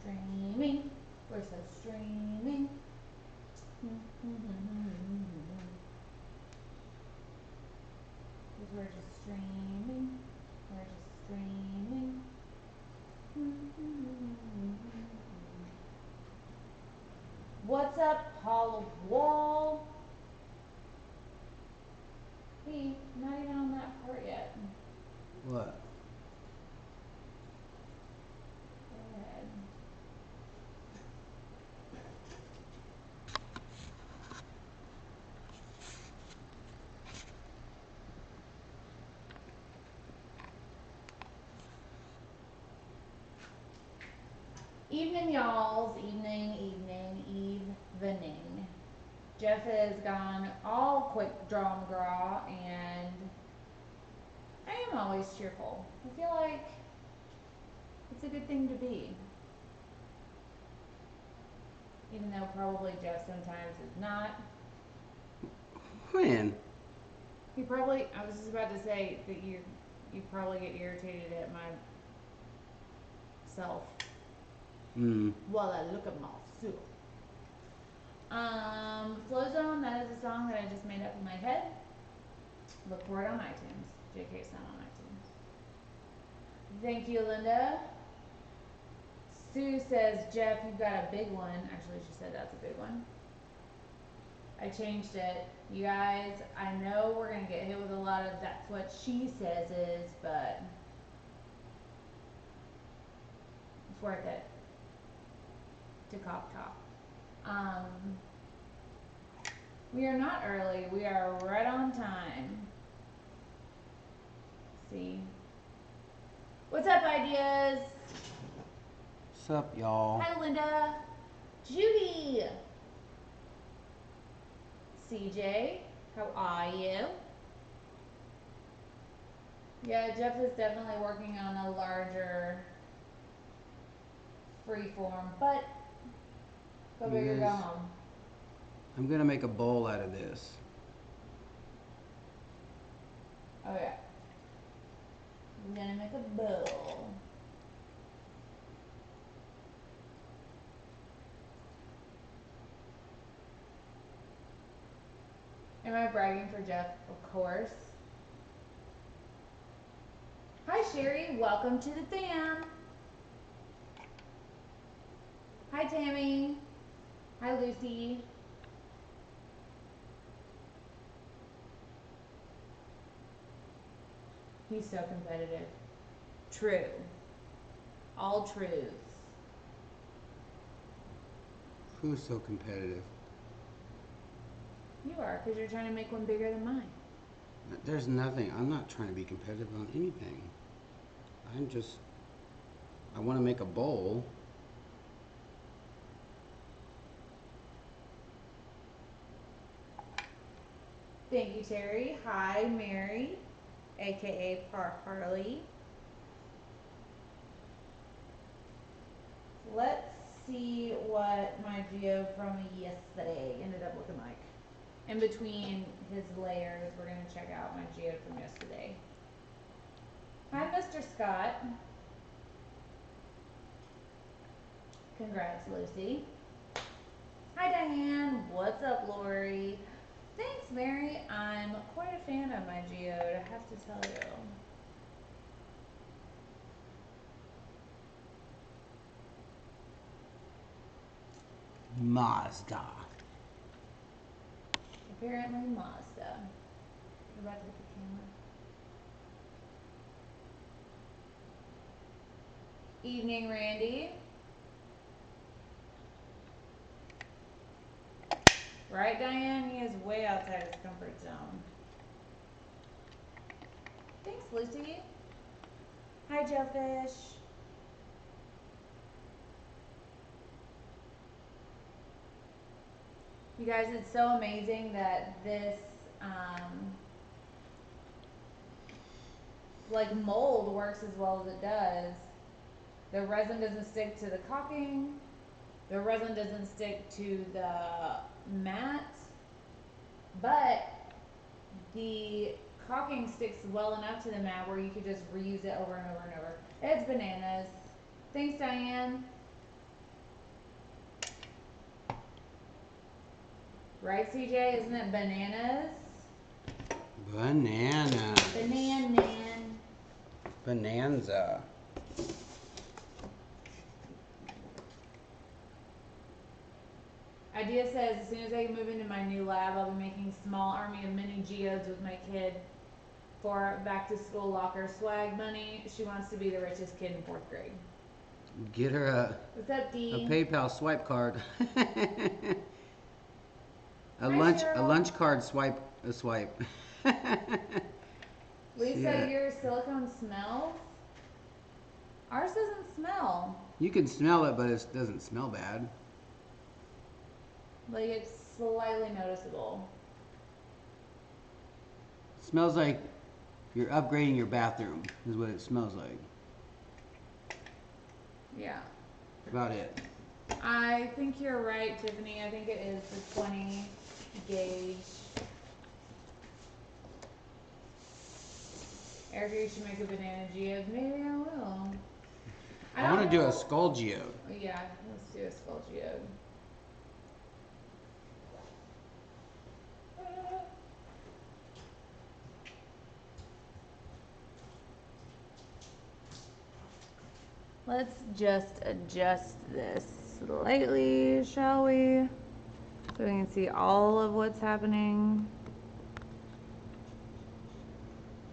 streaming. We're so streaming. Because we're just streaming. We're just streaming. What's up, Paul Wall? Hey, not even on that part yet. What? Go ahead. Evening, y'alls. Evening. Jeff has gone all quick draw McGraw, and I am always cheerful. I feel like it's a good thing to be. Even though probably Jeff sometimes is not. When? He probably, I was just about to say that you probably get irritated at myself. While I look at myself. Flow Zone, that is a song that I just made up in my head. Look for it on iTunes. JK Sound on iTunes. Thank you, Linda. Sue says, Jeff, you've got a big one. Actually, she said that's a big one. I changed it. You guys, I know we're going to get hit with a lot of that's what she says is, but it's worth it to talk. We are not early. We are right on time. See? What's up, ideas? What's up, y'all? Hi, Linda. Judy. CJ, how are you? Yeah, Jeff is definitely working on a larger freeform, but go big or go home. I'm gonna make a bowl out of this. Oh yeah. I'm gonna make a bowl. Am I bragging for Jeff? Of course. Hi Sherry, welcome to the fam. Hi Tammy. Hi Lucy. He's so competitive. True. All truths. Who's so competitive? You are, because you're trying to make one bigger than mine. There's nothing. I'm not trying to be competitive on anything. I want to make a bowl. Thank you, Terry. Hi, Mary, aka Harley. Let's see what my geo from yesterday ended up looking like. In between his layers, we're going to check out my geo from yesterday. Hi, Mr. Scott. Congrats, Lucy. Hi, Diane. What's up, Lori? Thanks, Mary. I'm quite a fan of my geode, I have to tell you. Mazda. Apparently Mazda. You're about to hit the camera. Evening, Randy. Right, Diane? He is way outside his comfort zone. Thanks, Lucy. Hi, Jellfish. You guys, it's so amazing that this like mold works as well as it does. The resin doesn't stick to the caulking. The resin doesn't stick to the mat, but the caulking sticks well enough to the mat where you could just reuse it over and over and over. It's bananas. Thanks, Diane. Right, CJ? Isn't it bananas? Banana. Bananan. Bonanza. Idea says, as soon as I move into my new lab, I'll be making a small army of mini geodes with my kid for back to school locker swag money. She wants to be the richest kid in 4th grade. Get her What's up, a D? PayPal swipe card. a Hi, lunch card swipe. Lisa, Shit. your silicone smells? Ours doesn't smell. You can smell it, but it doesn't smell bad. Like, it's slightly noticeable. It smells like you're upgrading your bathroom, is what it smells like. Yeah. About it. I think you're right, Tiffany. I think it is the 20 gauge. Erika, you should make a banana geode. Maybe I will. I want to do a skull geode. Yeah, let's do a skull geode. Let's just adjust this slightly, shall we? So we can see all of what's happening.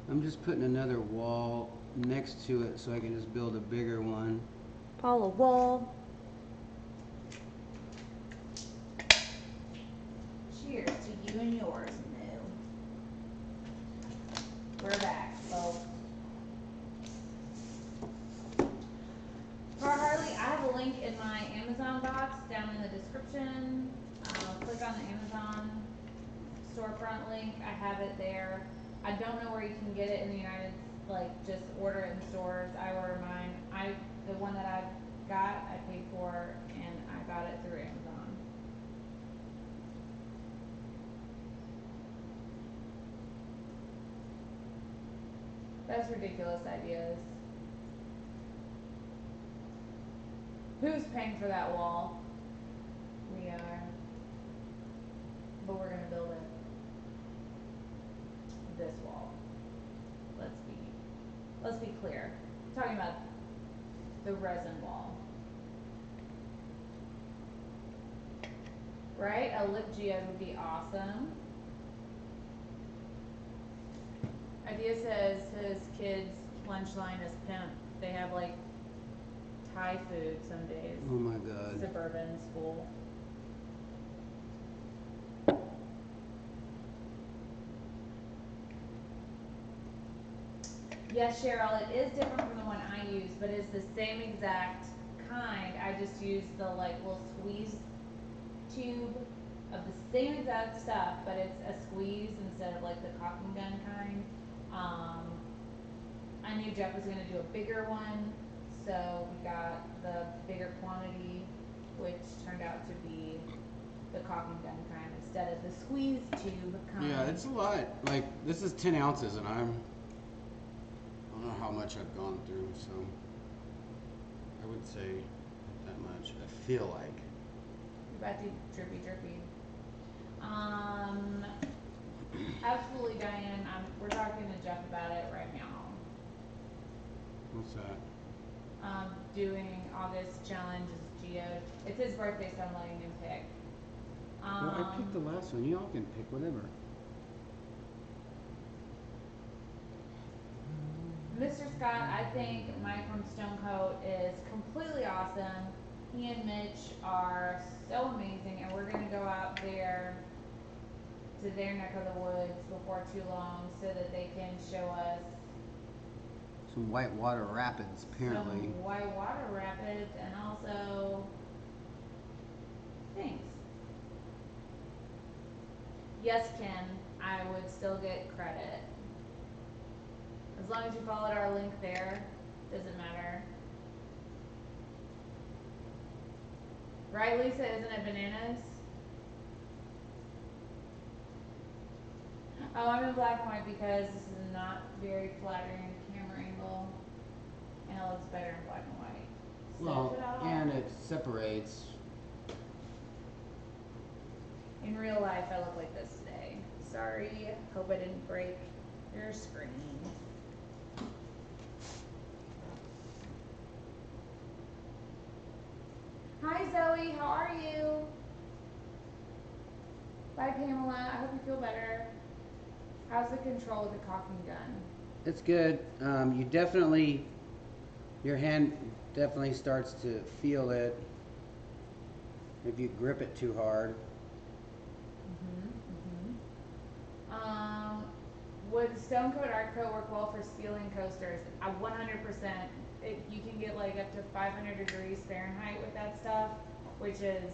I'm just putting another wall next to it so I can just build a bigger one. Paula wall. Cheers to you and yours, Moo. We're back, folks. For Harley, I have a link in my Amazon box down in the description. Click on the Amazon storefront link. I have it there. I don't know where you can get it in the United States. Like, just order it in stores. I order mine. The one that I got, I paid for, and I got it through Amazon. That's ridiculous ideas. Who's paying for that wall? We are. But we're gonna build it. This wall. Let's be clear. I'm talking about the resin wall. Right? A lip geode would be awesome. Idea says his kids' lunch line is pimp. They have like Thai food some days. Oh my god. Suburban school. Yes, Cheryl, it is different from the one I use, but it's the same exact kind. I just use the like little squeeze tube of the same exact stuff, but it's a squeeze instead of like the caulking gun kind. I knew Jeff was gonna do a bigger one, so we got the bigger quantity, which turned out to be the caulking gun kind instead of the squeeze tube kind. Yeah, it's a lot. Like, this is 10 ounces, and I don't know how much I've gone through, so I would say that much. I feel like. You're about to drippy. Absolutely, Diane. We're talking to Jeff about it right now. What's that? Doing August challenges geode. It's his birthday, so I'm letting him pick. Well, I picked the last one. Y'all can pick whatever. Mr. Scott, I think Mike from Stonecoat is completely awesome. He and Mitch are so amazing, and we're going to go out there to their neck of the woods before too long so that they can show us Some whitewater rapids, apparently. some whitewater rapids and also things. Yes, Ken, I would still get credit. As long as you followed our link there, doesn't matter. Right, Lisa? Isn't it bananas? Oh, I'm in black and white because this is not very flattering camera angle, and it looks better in black and white. So Well, and it separates. in real life, life I look like this today. Sorry, hope I didn't break your screen. Hi Zoe, how are you? Bye Pamela, I hope you feel better. How's the control with the caulking gun? It's good. You definitely, your hand definitely starts to feel it if you grip it too hard. Would stone coat art coat work well for sealing coasters? 100%. You can get like up to 500 degrees Fahrenheit with that stuff, which is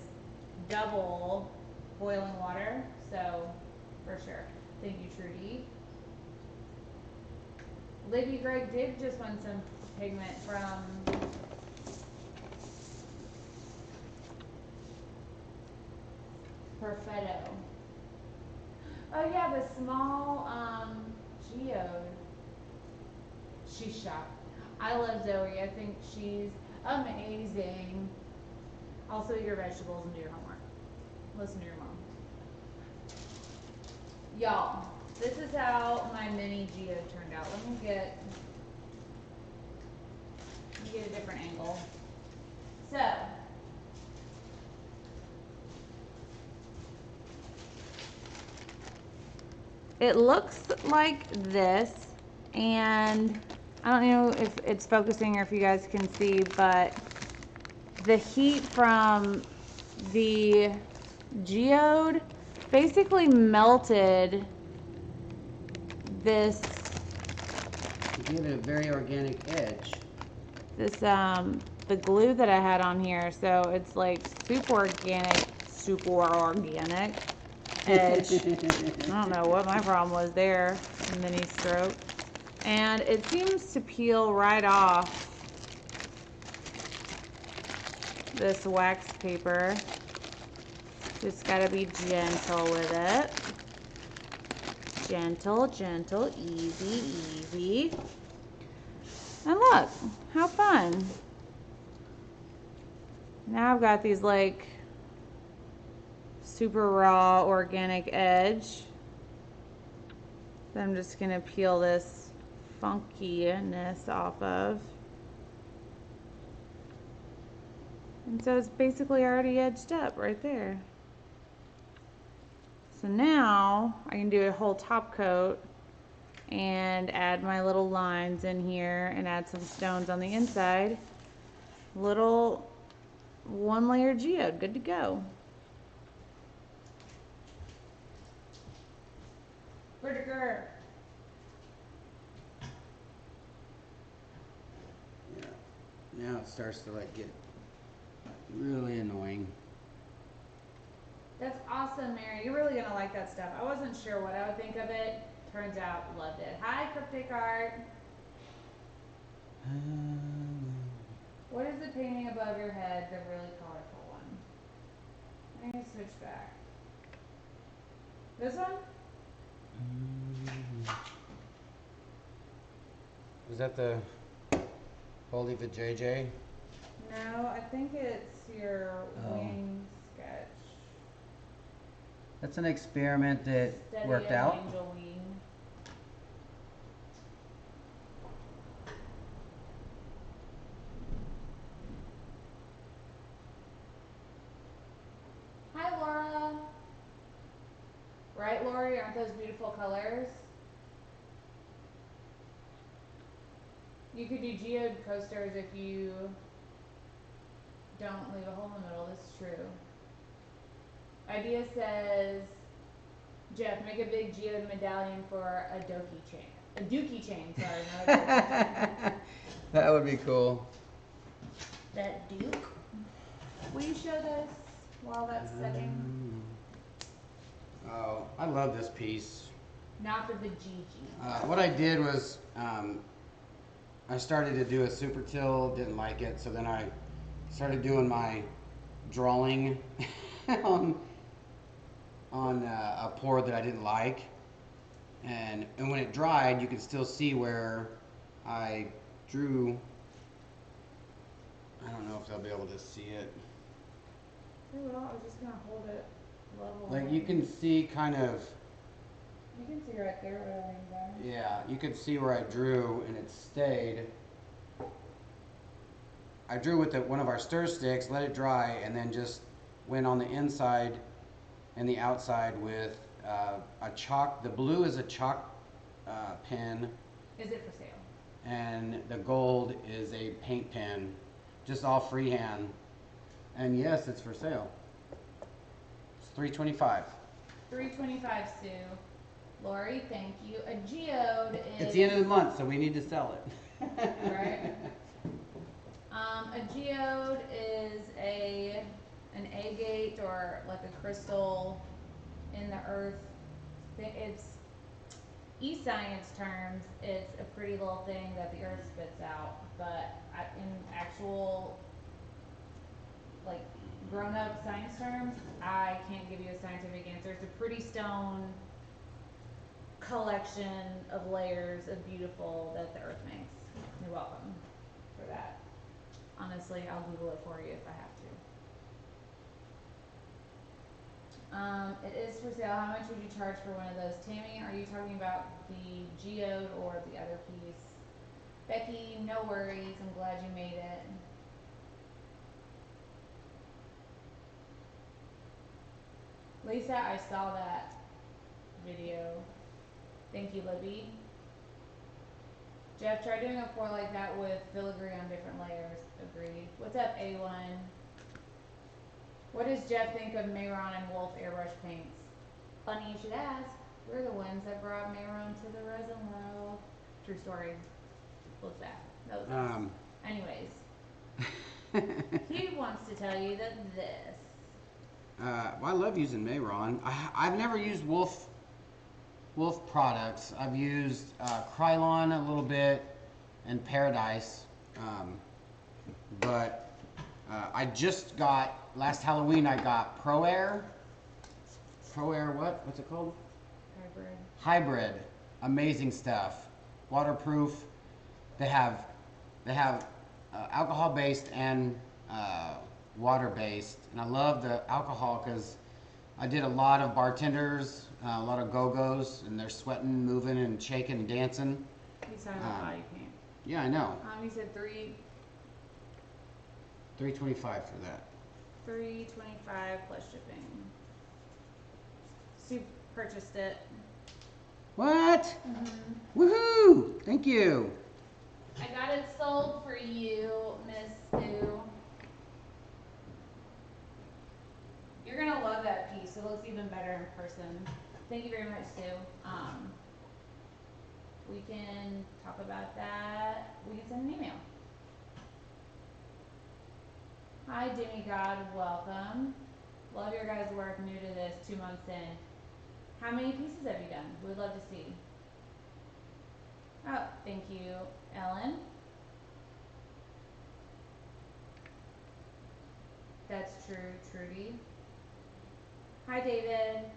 double boiling water. So, for sure. Thank you, Trudy. Libby Greg did just want some pigment from Perfetto. Oh yeah, the small geode. She's shocked. I love Zoe. I think she's amazing. Also eat your vegetables and do your homework. Listen to your mom. Y'all, this is how my mini geode turned out. Let me get a different angle. So, it looks like this, and I don't know if it's focusing or if you guys can see, but the heat from the geode basically melted this. You get a very organic edge. This the glue that I had on here, so it's like super organic edge. I don't know what my problem was there, mini stroke. And it seems to peel right off this wax paper. Just gotta be gentle with it. Gentle, gentle, easy, easy. And look, how fun. Now I've got these like super raw organic edge that I'm just gonna peel this funkiness off of. And so it's basically already edged up right there. So now I can do a whole top coat and add my little lines in here and add some stones on the inside. Little one layer geode, good to go. Vertiger. Yeah. Now it starts to like get really annoying. That's awesome, Mary. You're really gonna like that stuff. I wasn't sure what I would think of it. Turns out, loved it. Hi, Cryptic Art. What is the painting above your head, the really colorful one? I need to switch back. This one? Was that the Holy for JJ? No, I think it's your wing sketch. That's an experiment that Study worked of out. Angel wing. Hi, Laura. Right, Lori? Aren't those beautiful colors? You could do geode coasters if you don't leave a hole in the middle. This is true. Idea says, Jeff, make a big geode medallion for a dookie chain. A dookie chain, sorry, not a dookie chain. That would be cool. That duke. Will you show this while that's setting? Oh, I love this piece. Not the vajiji. What I did was I started to do a super till, didn't like it, so then I started doing my drawing on a pour that I didn't like, and when it dried, you could still see where I drew. I don't know if they'll be able to see it. Oh, well, I was just gonna hold it level. Like you can see kind of, You can see right there where the wings are. yeah, you could see where I drew and it stayed. I drew with one of our stir sticks, let it dry, and then just went on the inside and the outside with a chalk. The blue is a chalk pen. Is it for sale? And the gold is a paint pen, just all freehand. And yes, it's for sale. It's $3.25. $3.25, Sue. Lori, thank you. A geode is. It's the end of the month, so we need to sell it. Right. A geode is an agate or like a crystal in the earth. It's science terms. It's a pretty little thing that the earth spits out, but in actual like grown-up science terms, I can't give you a scientific answer. It's a pretty stone collection of layers of beautiful that the earth makes. You're welcome for that. Honestly, I'll Google it for you if I have to. It is for sale. How much would you charge for one of those? Tammy, are you talking about the geode or the other piece? Becky, no worries. I'm glad you made it. Lisa, I saw that video. Thank you, Libby. Jeff, try doing a pour like that with filigree on different layers. Agreed. What's up, A1? What does Jeff think of Mayron and Wolf airbrush paints? Funny you should ask. We're the ones that brought Mayron to the resin world. True story. What's that? That was us. Anyways. He wants to tell you that this. Well, I love using Mayron. I've never used Wolf products. I've used Krylon a little bit and Paradise, but I just got last Halloween. I got Pro Air. What's it called? Hybrid. Amazing stuff. Waterproof. They have alcohol based and water based, and I love the alcohol because I did a lot of bartenders, a lot of go-go's, and they're sweating, moving, and shaking, and dancing. He's talking about body paint. Yeah, I know. You said $3.25 for that. $3.25 plus shipping. Sue purchased it. What? Woohoo! Thank you. I got it sold for you, Miss Sue. You're gonna love that piece. It looks even better in person. Thank you very much, Sue. We can talk about that. We can send an email. Hi, Demigod. Welcome. Love your guys' work. New to this, 2 months in. How many pieces have you done? We'd love to see. Oh, thank you, Ellen. That's true, Trudy. Hi, David.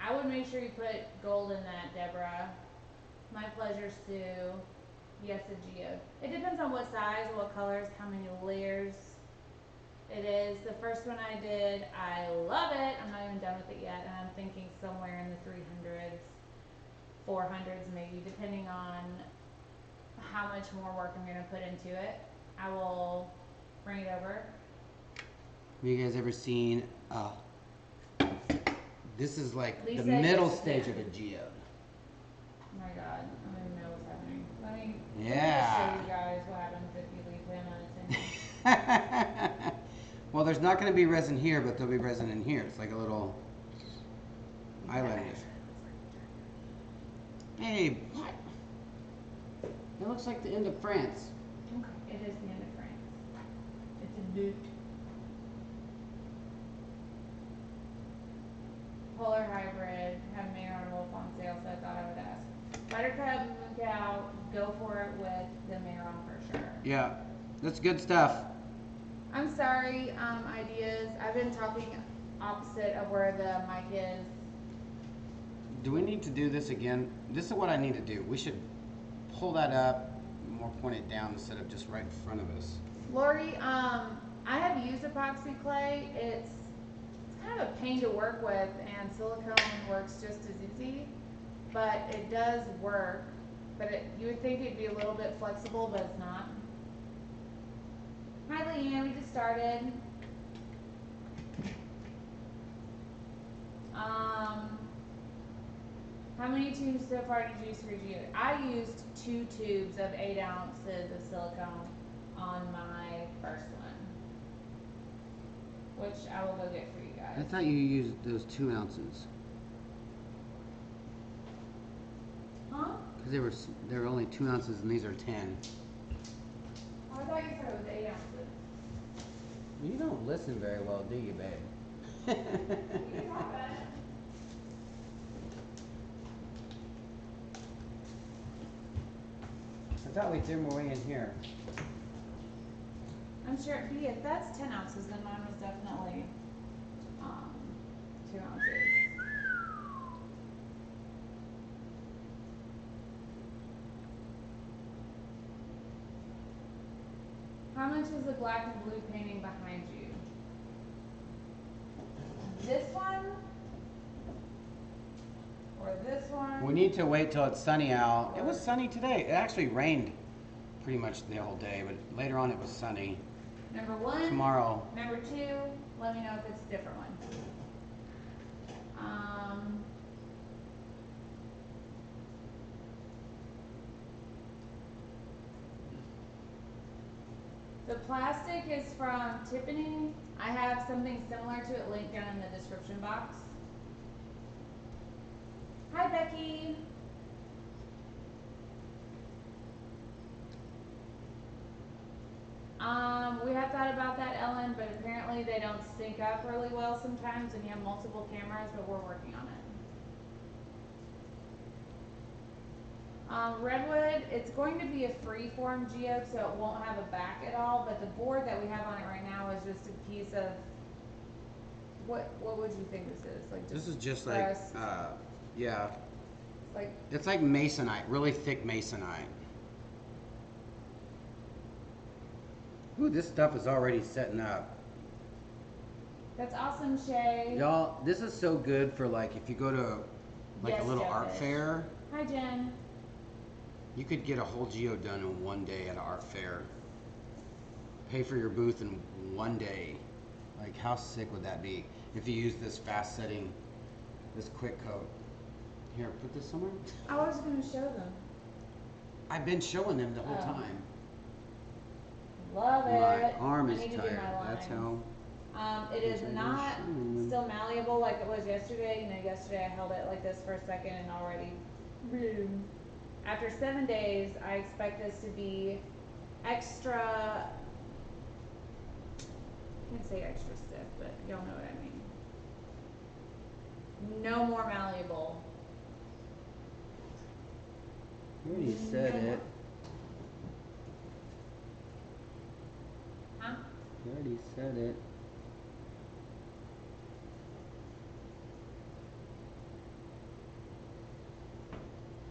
I would make sure you put gold in that, Deborah. My pleasure, Sue. Yes, a geode. It depends on what size, what colors, how many layers it is. The first one I did, I love it. I'm not even done with it yet, and I'm thinking somewhere in the 300s, 400s maybe, depending on how much more work I'm going to put into it. I will bring it over. Have you guys ever seen, this is like Lisa, the middle yes, stage of a geode. Oh my god, I don't even know what's happening. Let me Yeah. show you guys what happens if you leave him unattended. Well, there's not going to be resin here, but there'll be resin in here. It's like a little island. Hey, what? It looks like the end of France. Okay, it is the end of France. It's a boot. Polar hybrid, have Mayron and Wolf on sale, so I thought I would ask. Buttercup, Moon Cow, go for it with the Mayron for sure. Yeah, that's good stuff. I'm sorry, ideas. I've been talking opposite of where the mic is. Do we need to do this again? This is what I need to do. We should pull that up, more point it down instead of just right in front of us. Lori, I have used epoxy clay. It's kind of a pain to work with, and silicone works just as easy, but it does work. But you would think it'd be a little bit flexible, but it's not. Hi, Leanne, we just started. How many tubes so far did you use for geode? I used 2 tubes of 8 ounces of silicone on my first one, which I will go get for you guys. I thought you used those 2 ounces. Huh? Because they were only 2 ounces and these are 10. Oh, I thought you said it was 8 ounces. You don't listen very well, do you, babe? You can talk about it. I thought we threw them away in here. I'm sure it'd be, if that's 10 ounces, then mine was definitely 2 ounces. How much is the black and blue painting behind you? This one? Or this one? We need to wait till it's sunny out. It was sunny today. It actually rained pretty much the whole day, but later on it was sunny. Number 1. Tomorrow. Number 2, let me know if it's a different one. The plastic is from Tiffany. I have something similar to it linked down in the description box. Hi, Becky. We have thought about that, Ellen, but apparently they don't sync up really well sometimes, and you have multiple cameras, but we're working on it. Redwood, it's going to be a free-form geode, so it won't have a back at all, but the board that we have on it right now is just a piece of, what would you think this is? Like just This is just pressed, like, yeah. like, It's like masonite, really thick masonite. Ooh, this stuff is already setting up. that's awesome, Shay. Y'all, this is so good for like, if you go to like Yes, a little art Jellyfish. fair, Hi, Jen. you could get a whole geode done in one day at an art fair. Pay for your booth in one day. Like, how sick would that be if you use this fast setting, this quick coat? Here, put this somewhere. I was going to show them. I've been showing them the whole Oh. time. Love it. My arm I is need to do tired. my That's lines. how. It is Yes, I not do. still malleable like it was yesterday. You know, yesterday I held it like this for a second and already, boom. After 7 days, I expect this to be extra, I can't say extra stiff, but y'all know what I mean. No more malleable. You already said it. Huh? You already said it.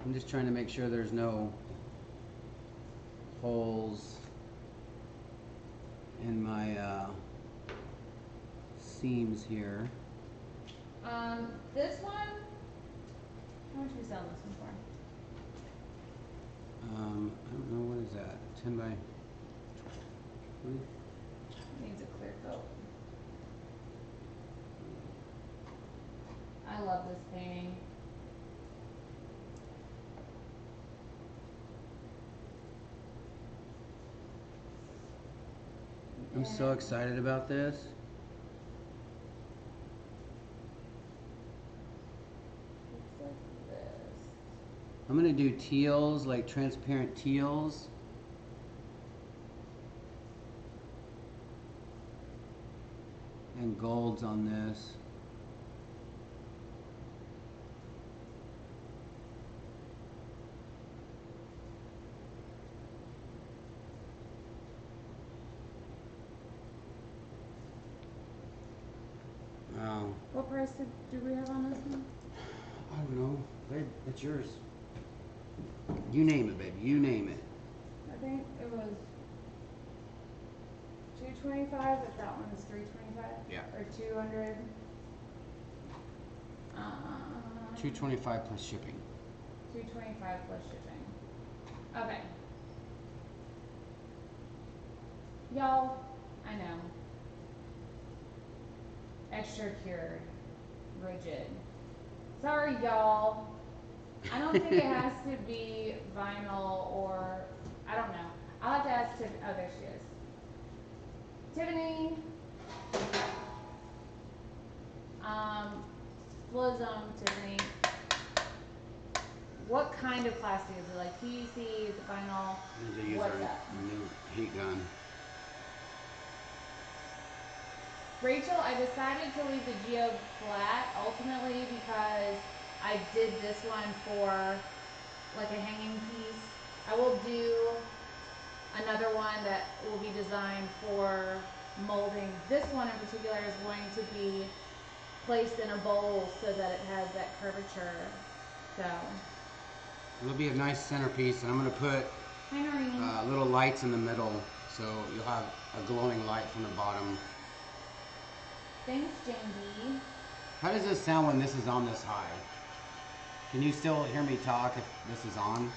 I'm just trying to make sure there's no holes in my seams here. This one, how much are we selling this one for? I don't know, what is that? 10 by 20? Needs a clear coat. I love this painting. I'm so excited about this. Looks like this. I'm gonna do teals, like transparent teals. And golds on this. Wow. What price do we have on this one? I don't know. Babe, it's yours. You name it, babe. You name it. I think it was 225, but that one is 325. Yeah. Or 200. 225 plus shipping. 225 plus shipping. Okay. Y'all, I know. Extra cured. Rigid. Sorry, y'all. I don't think it has to be vinyl or, I don't know. I'll have to ask Tiffany. Oh, there she is. Tiffany. Flism, Tiffany. What kind of plastic is it? Like PVC, is it vinyl? Need to use What's our that? new heat gun. Rachel, I decided to leave the geode flat ultimately because I did this one for like a hanging piece. I will do another one that will be designed for molding. This one in particular is going to be placed in a bowl so that it has that curvature. So It'll be a nice centerpiece, and I'm going to put little lights in the middle, so you'll have a glowing light from the bottom. Thanks, Jamie. How does this sound when this is on this high? Can you still hear me talk if this is on?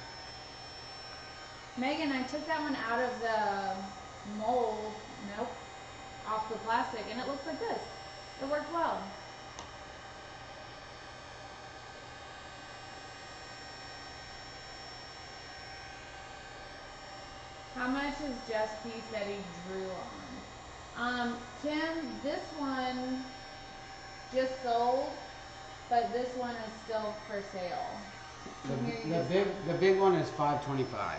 Megan, I took that one out of the mold, nope, off the plastic, and it looks like this. It worked well. How much is Jeff's piece that he drew on? Kim, this one just sold, but this one is still for sale. The big one is $5.25.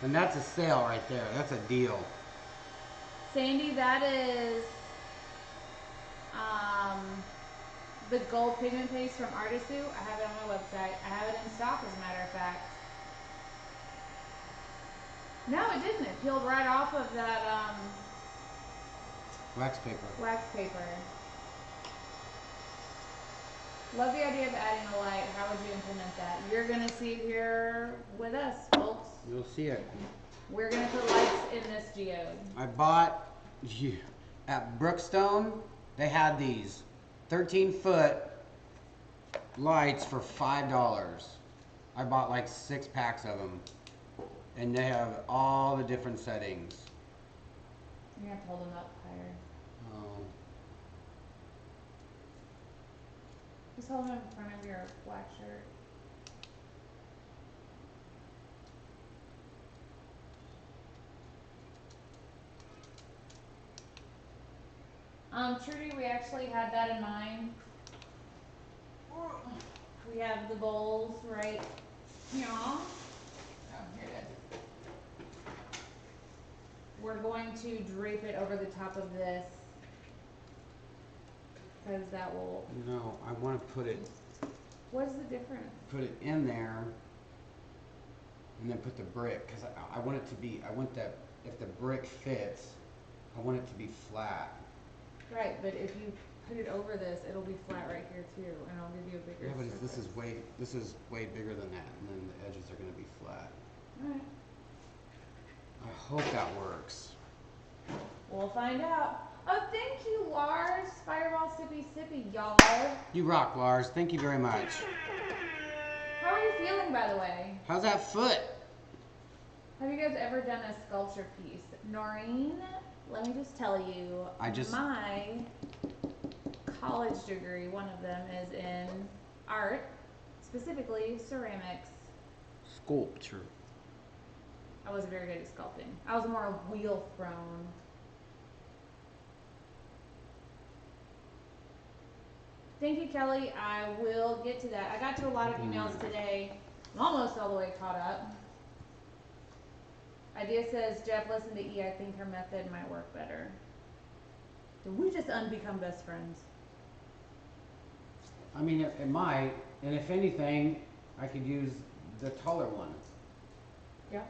And that's a sale right there. That's a deal. Sandy, that is the gold pigment paste from Artisu. I have it on my website. I have it in stock, as a matter of fact. No, it didn't. It peeled right off of that Wax paper. wax paper. Love the idea of adding a light. How would you implement that? You're going to see it here with us, folks. You'll see it. We're going to put lights in this geode. I bought, at Brookstone, they had these 13-foot lights for $5. I bought like 6 packs of them. And they have all the different settings. You have to hold them up higher. Oh. Just hold them in front of your black shirt. Trudy, we actually had that in mind. We have the bowls right here. Oh, here it is. We're going to drape it over the top of this because that will. No, I want to put it. What is the difference? Put it in there, and then put the brick because I want it to be. I want that if the brick fits, I want it to be flat. Right, but if you put it over this, it'll be flat right here too, and I'll give you a bigger. Yeah, but this is way bigger than that, and then the edges are going to be flat. All right. I hope that works. We'll find out. Oh, thank you, Lars. Fireball Sippy Sippy, y'all. You rock, Lars. Thank you very much. How are you feeling, by the way? How's that foot? Have you guys ever done a sculpture piece? Noreen, let me just tell you, my college degree, one of them, is in art, specifically ceramics. Sculpture. I wasn't very good at sculpting. I was more wheel thrown. Thank you, Kelly. I will get to that. I got to a lot of emails today. I'm almost all the way caught up. Idea says, Jeff, listen to E. I think her method might work better. Did we just unbecome best friends? I mean, it might, and if anything, I could use the taller one. Yeah.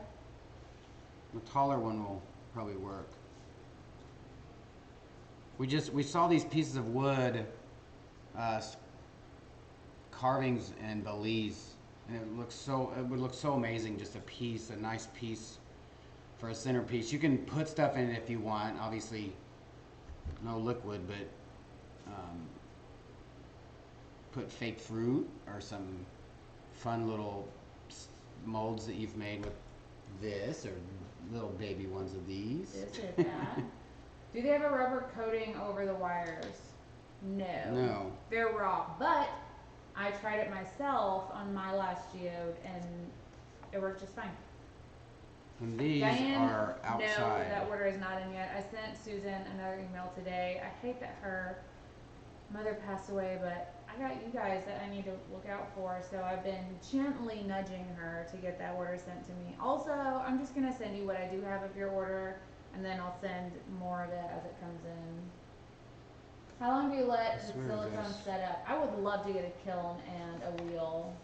The taller one will probably work. We saw these pieces of wood carvings in Belize, and it would look so amazing, just a nice piece for a centerpiece. You can put stuff in it if you want, obviously no liquid, but put fake fruit or some fun little molds that you've made with this, or little baby ones of these. This or that. Do they have a rubber coating over the wires? No. No. They're raw, but I tried it myself on my last geode and it worked just fine. And these Diane, are outside. no, that order is not in yet. I sent Susan another email today. I hate that her mother passed away, but I got you guys that I need to look out for, so I've been gently nudging her to get that order sent to me. Also, I'm just going to send you what I do have of your order, and then I'll send more of it as it comes in. How long do you let the silicone set up? I would love to get a kiln and a wheel.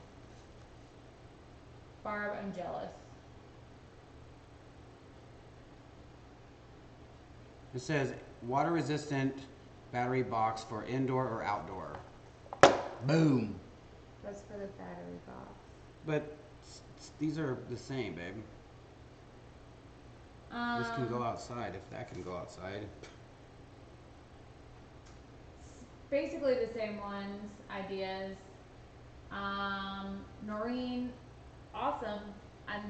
Barb, I'm jealous. It says water resistant battery box for indoor or outdoor. Boom. That's for the battery box. But these are the same, babe. This can go outside if that can go outside. Basically the same ones, ideas. Noreen, awesome.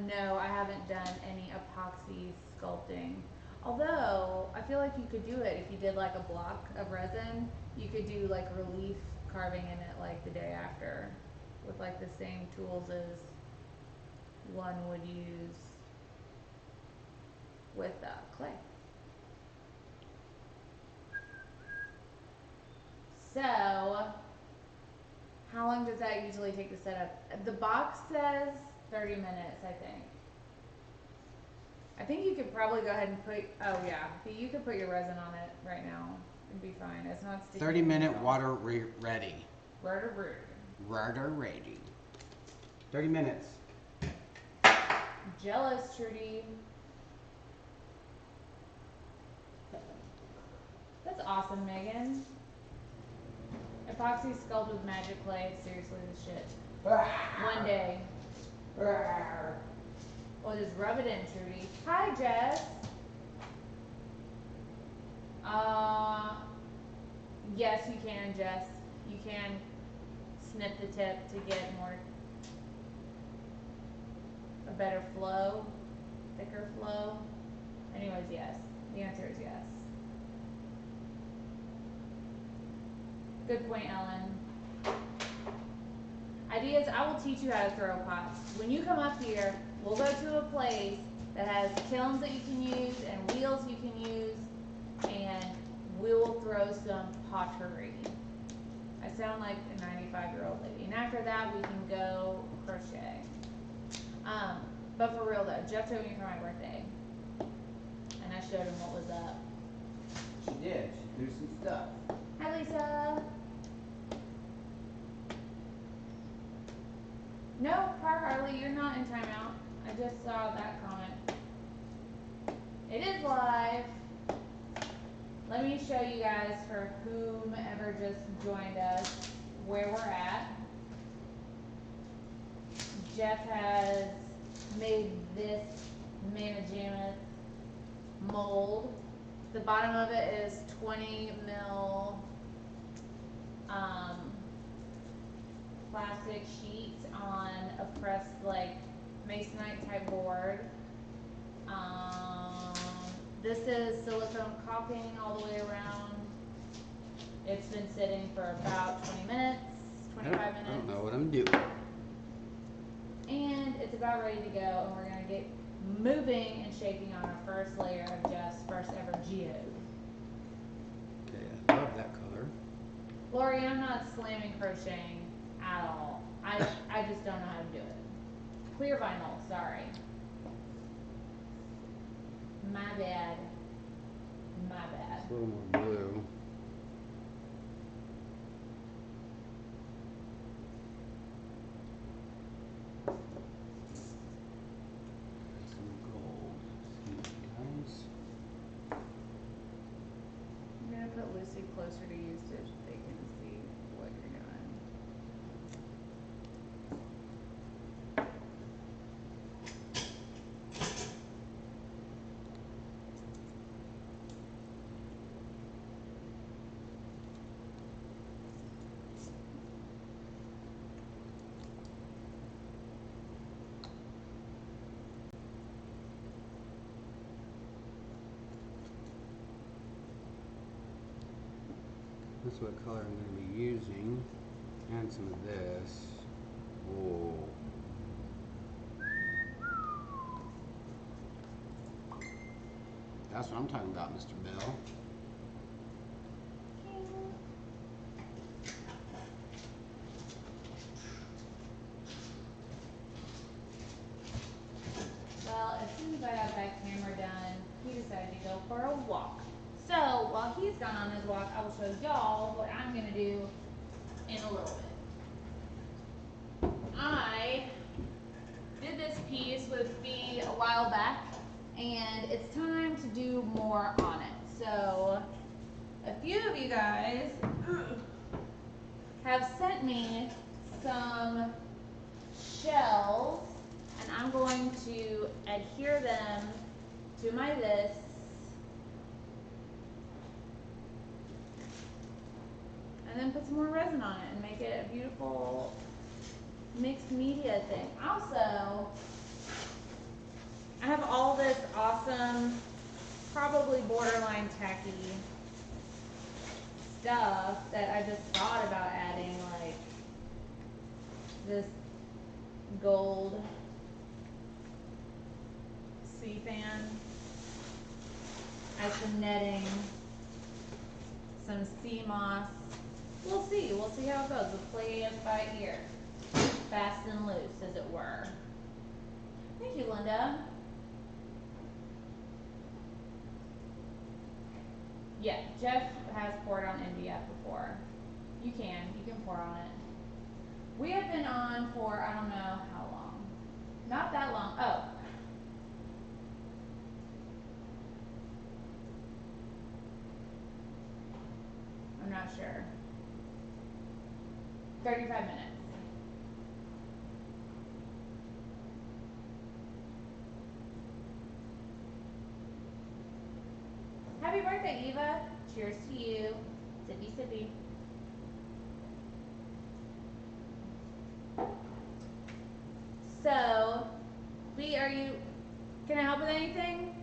No, I haven't done any epoxy sculpting. Although, I feel like you could do it if you did like a block of resin. You could do like relief carving in it like the day after with like the same tools as one would use with clay. So, how long does that usually take to set up? The box says 30 minutes, I think. I think you could probably go ahead and put, oh yeah, you could put your resin on it right now. It'd be fine. It's not sticky. 30-minute water ready. Water ready. 30 minutes. Jealous, Trudy. That's awesome, Megan. Epoxy sculpt with magic clay. Seriously, this shit. One day. Well, just rub it in, Trudy. Hi, Jess. Yes, you can, Jess. You can snip the tip to get a better flow, thicker flow. Anyways, yes. The answer is yes. Good point, Ellen. Ideas, I will teach you how to throw pots. When you come up here, we'll go to a place that has kilns that you can use and wheels you can use, and we will throw some pottery. I sound like a 95-year-old lady. And after that, we can go crochet. But for real though, Jeff told me for my birthday, and I showed him what was up. She did. She threw some stuff. Hi, Lisa. No, Par Harley, you're not in timeout. I just saw that comment. It is live. Let me show you guys, for whomever just joined us, where we're at. Jeff has made this mammoth jammoth mold. The bottom of it is 20 mil plastic sheet on a pressed like masonite type board. This is silicone caulking all the way around. It's been sitting for about 20 minutes, 25 minutes. I don't know what I'm doing. And it's about ready to go, and we're gonna get moving and shaking on our first layer of Jeff's first ever geode. Okay, I love that color. Lori, I'm not slamming crocheting at all. I just don't know how to do it. Clear vinyl, sorry. My bad. My bad. It's a little more blue. Some gold. See, guys. I'm gonna put Lucy closer to you so they can see what you're doing. This is what color I'm going to be using. And some of this. Oh. That's what I'm talking about, Mr. Bell. Well, as soon as I got that camera done, he decided to go for a walk. So while he's gone on his walk, I will show y'all what I'm gonna do in a little bit. I did this piece with Fee a while back, and it's time to do more on it. So a few of you guys have sent me some shells, and I'm going to adhere them to my this. And then put some more resin on it and make it a beautiful mixed media thing. Also, I have all this awesome, probably borderline tacky stuff that I just thought about adding, like this gold sea fan. I have some netting, some sea moss. We'll see how it goes. We'll play it by ear. Fast and loose, as it were. Thank you, Linda. Yeah, Jeff has poured on MDF before. You can pour on it. We have been on for, I don't know how long. Not that long. Oh. I'm not sure. 35 minutes. Happy birthday, Eva. Cheers to you. Sippy, sippy. So, B, can I help with anything?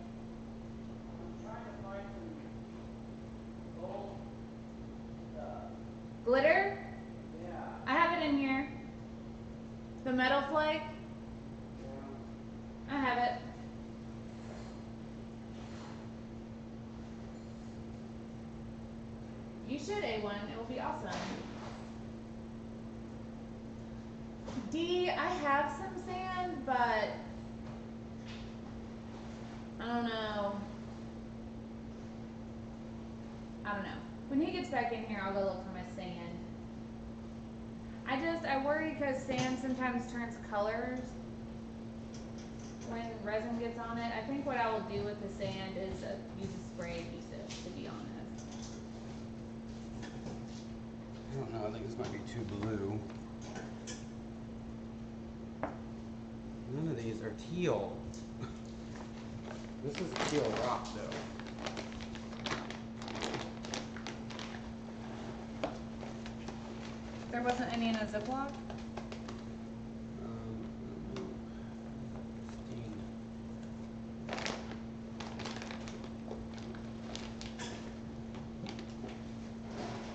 I'm trying to find some gold stuff. Glitter? Yeah. I have it in here. The metal flake? Yeah. I have it. You should A1. It will be awesome. D, I have some sand, but I don't know. When he gets back in here, I'll go look for my sand. I worry because sand sometimes turns colors when resin gets on it. I think what I will do with the sand is use a spray adhesive, to be honest. I don't know, I think this might be too blue. None of these are teal. This is a teal rock though. There wasn't any in a Ziploc?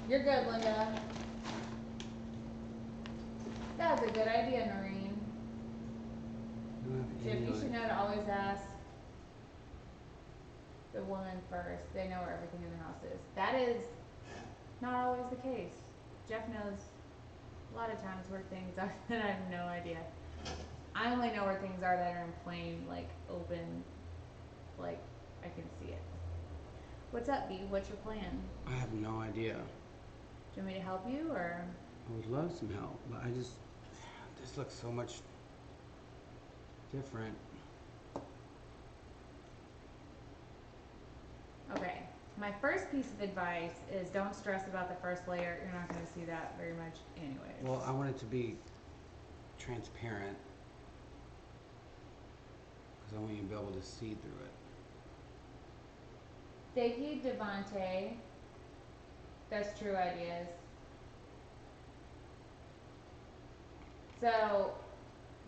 You're good, Linda. That's a good idea, Noreen. Jeff, you should know to always ask the woman first. They know where everything in the house is. That is not always the case. Jeff knows a lot of times where things are that I have no idea. I only know where things are that are in plain, like, open, like, I can see it. What's up, B? What's your plan? I have no idea. Do you want me to help you, or? I would love some help, but this looks so much different. Okay, my first piece of advice is don't stress about the first layer. You're not going to see that very much anyways. Well, I want it to be transparent because I want you to be able to see through it. Thank you, Devante. That's true ideas. So,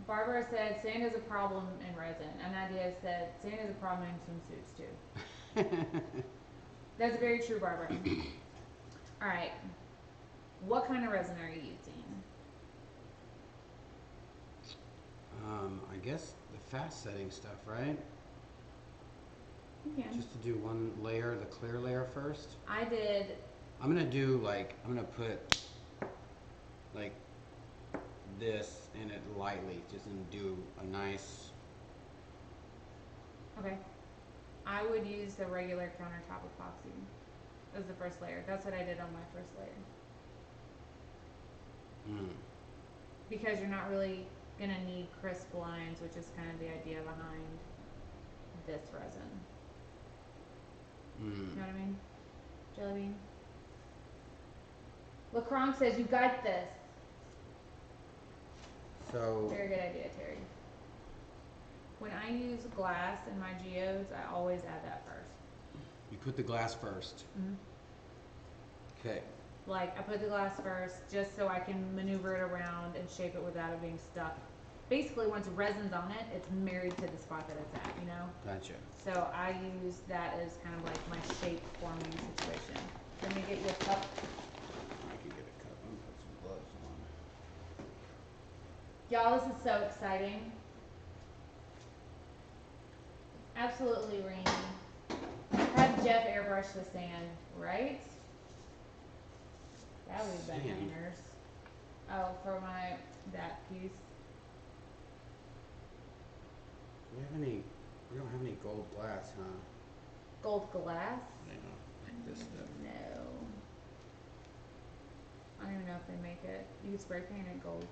Barbara said sand is a problem in resin, and Nadia said sand is a problem in swimsuits too. That's very true, Barbara. Alright. What kind of resin are you using? I guess the fast setting stuff, right? Yeah. Just to do one layer, the clear layer first. I did. I'm gonna do like, I'm gonna put like this in it lightly, just and do a nice. Okay. I would use the regular countertop epoxy as the first layer. That's what I did on my first layer. Because you're not really gonna need crisp lines, which is kind of the idea behind this resin. You know what I mean? Jelly bean. LaCronk says you got this. So. Very good idea, Terry. When I use glass in my geodes, I always add that first. You put the glass first. Okay. Like, I put the glass first just so I can maneuver it around and shape it without it being stuck. Basically, once resin's on it, it's married to the spot that it's at, you know? Gotcha. So I use that as kind of like my shape forming situation. Let me get you a cup. I can get a cup. I'm gonna put some gloves on. Y'all, this is so exciting. Absolutely rainy. Have Jeff airbrush the sand, right? That would be Sand? bangers. Oh, for that piece. Do we have any? We don't have any gold glass, huh? Gold glass? Yeah, like this stuff. No. I don't even know if they make it. You can spray paint it gold.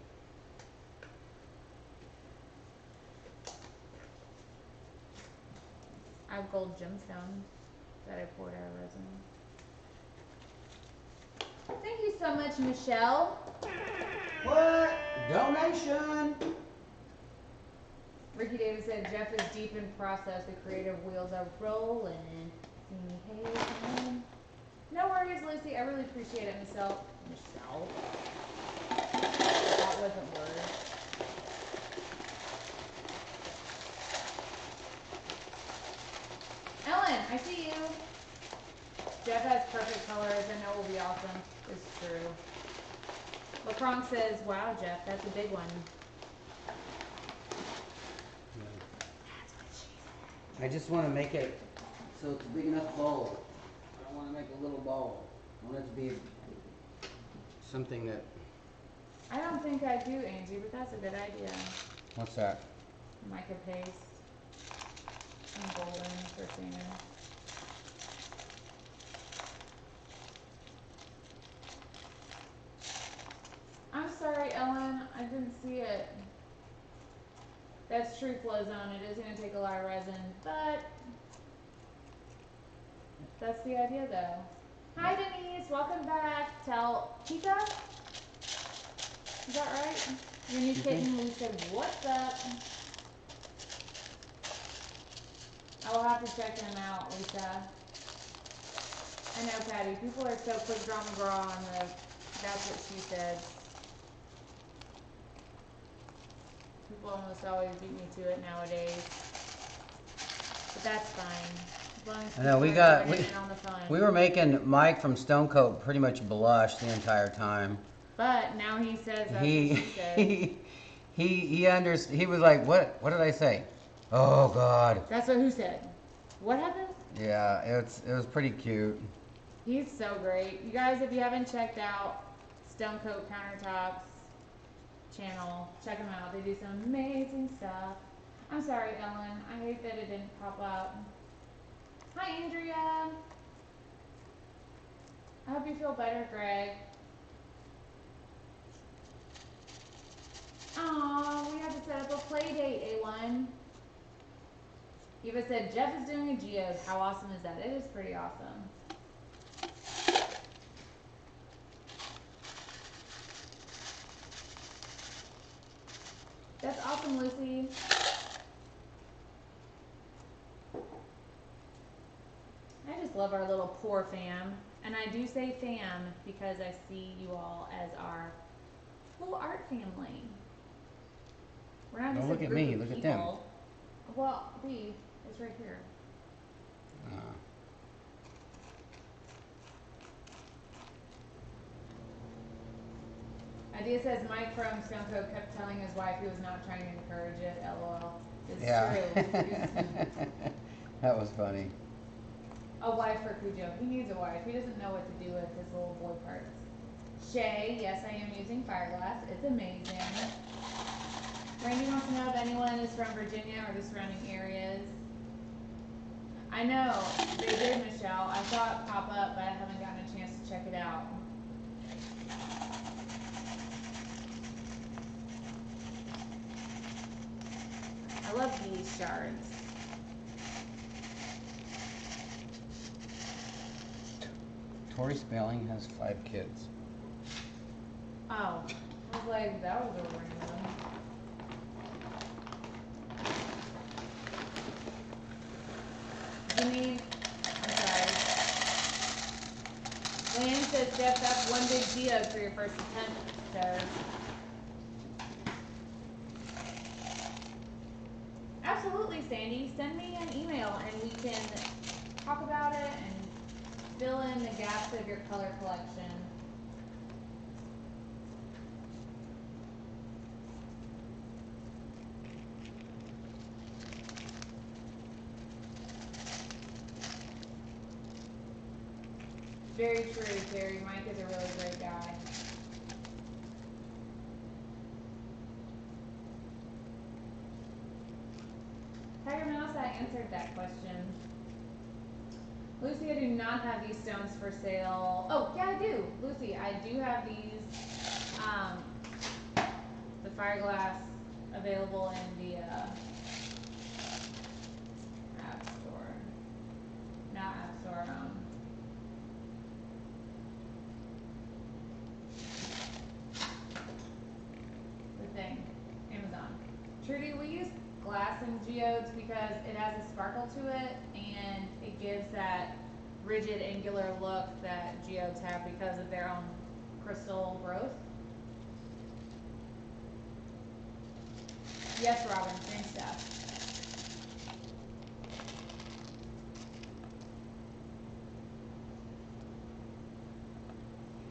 I have gold gemstones that I poured out of resin. Thank you so much, Michelle. What? Donation! Ricky Davis said Jeff is deep in process. The creative wheels are rolling. See me hating. No worries, Lucy. I really appreciate it, Michelle. That wasn't words. Ellen, I see you. Jeff has perfect colors. I know it will be awesome. It's true. LaCronk says, wow, Jeff, that's a big one. I just want to make it so it's a big enough bowl. I don't want to make a little bowl. I want it to be something that. I don't think I do, Angie, but that's a good idea. What's that? Mica paste. And golden for sand. I'm sorry, Ellen. I didn't see it. That's true, Flow Zone. It is going to take a lot of resin, but that's the idea, though. Hi, Denise. Welcome back. Tell Chica. Is that right? Your new kitten. We said, what's up? I will have to check them out, Lisa. I know, Patty. People are so quick drama girl on the. That's what she said. People almost always beat me to it nowadays. But that's fine. As long as I know, people are joining in on the fun. we were making Mike from Stone Coat pretty much blush the entire time. But now he says that's what she said. He was like, what did I say? Oh God. That's what who said. What happened? Yeah, it was pretty cute. He's so great. You guys, if you haven't checked out Stone Coat Countertops channel, check them out. They do some amazing stuff. I'm sorry, Ellen. I hate that it didn't pop up. Hi, Andrea. I hope you feel better, Greg. Aw, we have to set up a play date, A1. Eva said, Jeff is doing a geode. How awesome is that? It is pretty awesome. That's awesome, Lucy. I just love our little poor fam. And I do say fam because I see you all as our little art family. We're not just Don't look a at group me, of look at people. them. Well, we is right here. Idea says Mike from Stone Coat kept telling his wife he was not trying to encourage it. LOL. It's true. That was funny. A wife for Cujo. He needs a wife. He doesn't know what to do with his little boy parts. Shay, yes, I am using Fireglass. It's amazing. Randy wants to know if anyone is from Virginia or the surrounding areas. I know, they did, Michelle. I saw it pop up, but I haven't gotten a chance to check it out. I love these shards. Tori Spelling has 5 kids. Oh, I was like, that was a random. Janine, I'm sorry. Lynn says, Jeff, that's one big geode for your first attempt, sir. Absolutely, Sandy. Send me an email and we can talk about it and fill in the gaps of your color collection. Very true, Terry. Mike is a really great guy. Tiger Mouse, I answered that question. Lucy, I do not have these stones for sale. Oh, yeah, I do. Lucy, I do have these, the Fireglass available in the app store. Not app store, the thing, Amazon. Trudy, we use glass in geodes because it has a sparkle to it and it gives that rigid angular look that geodes have because of their own crystal growth. Yes, Robin, same stuff.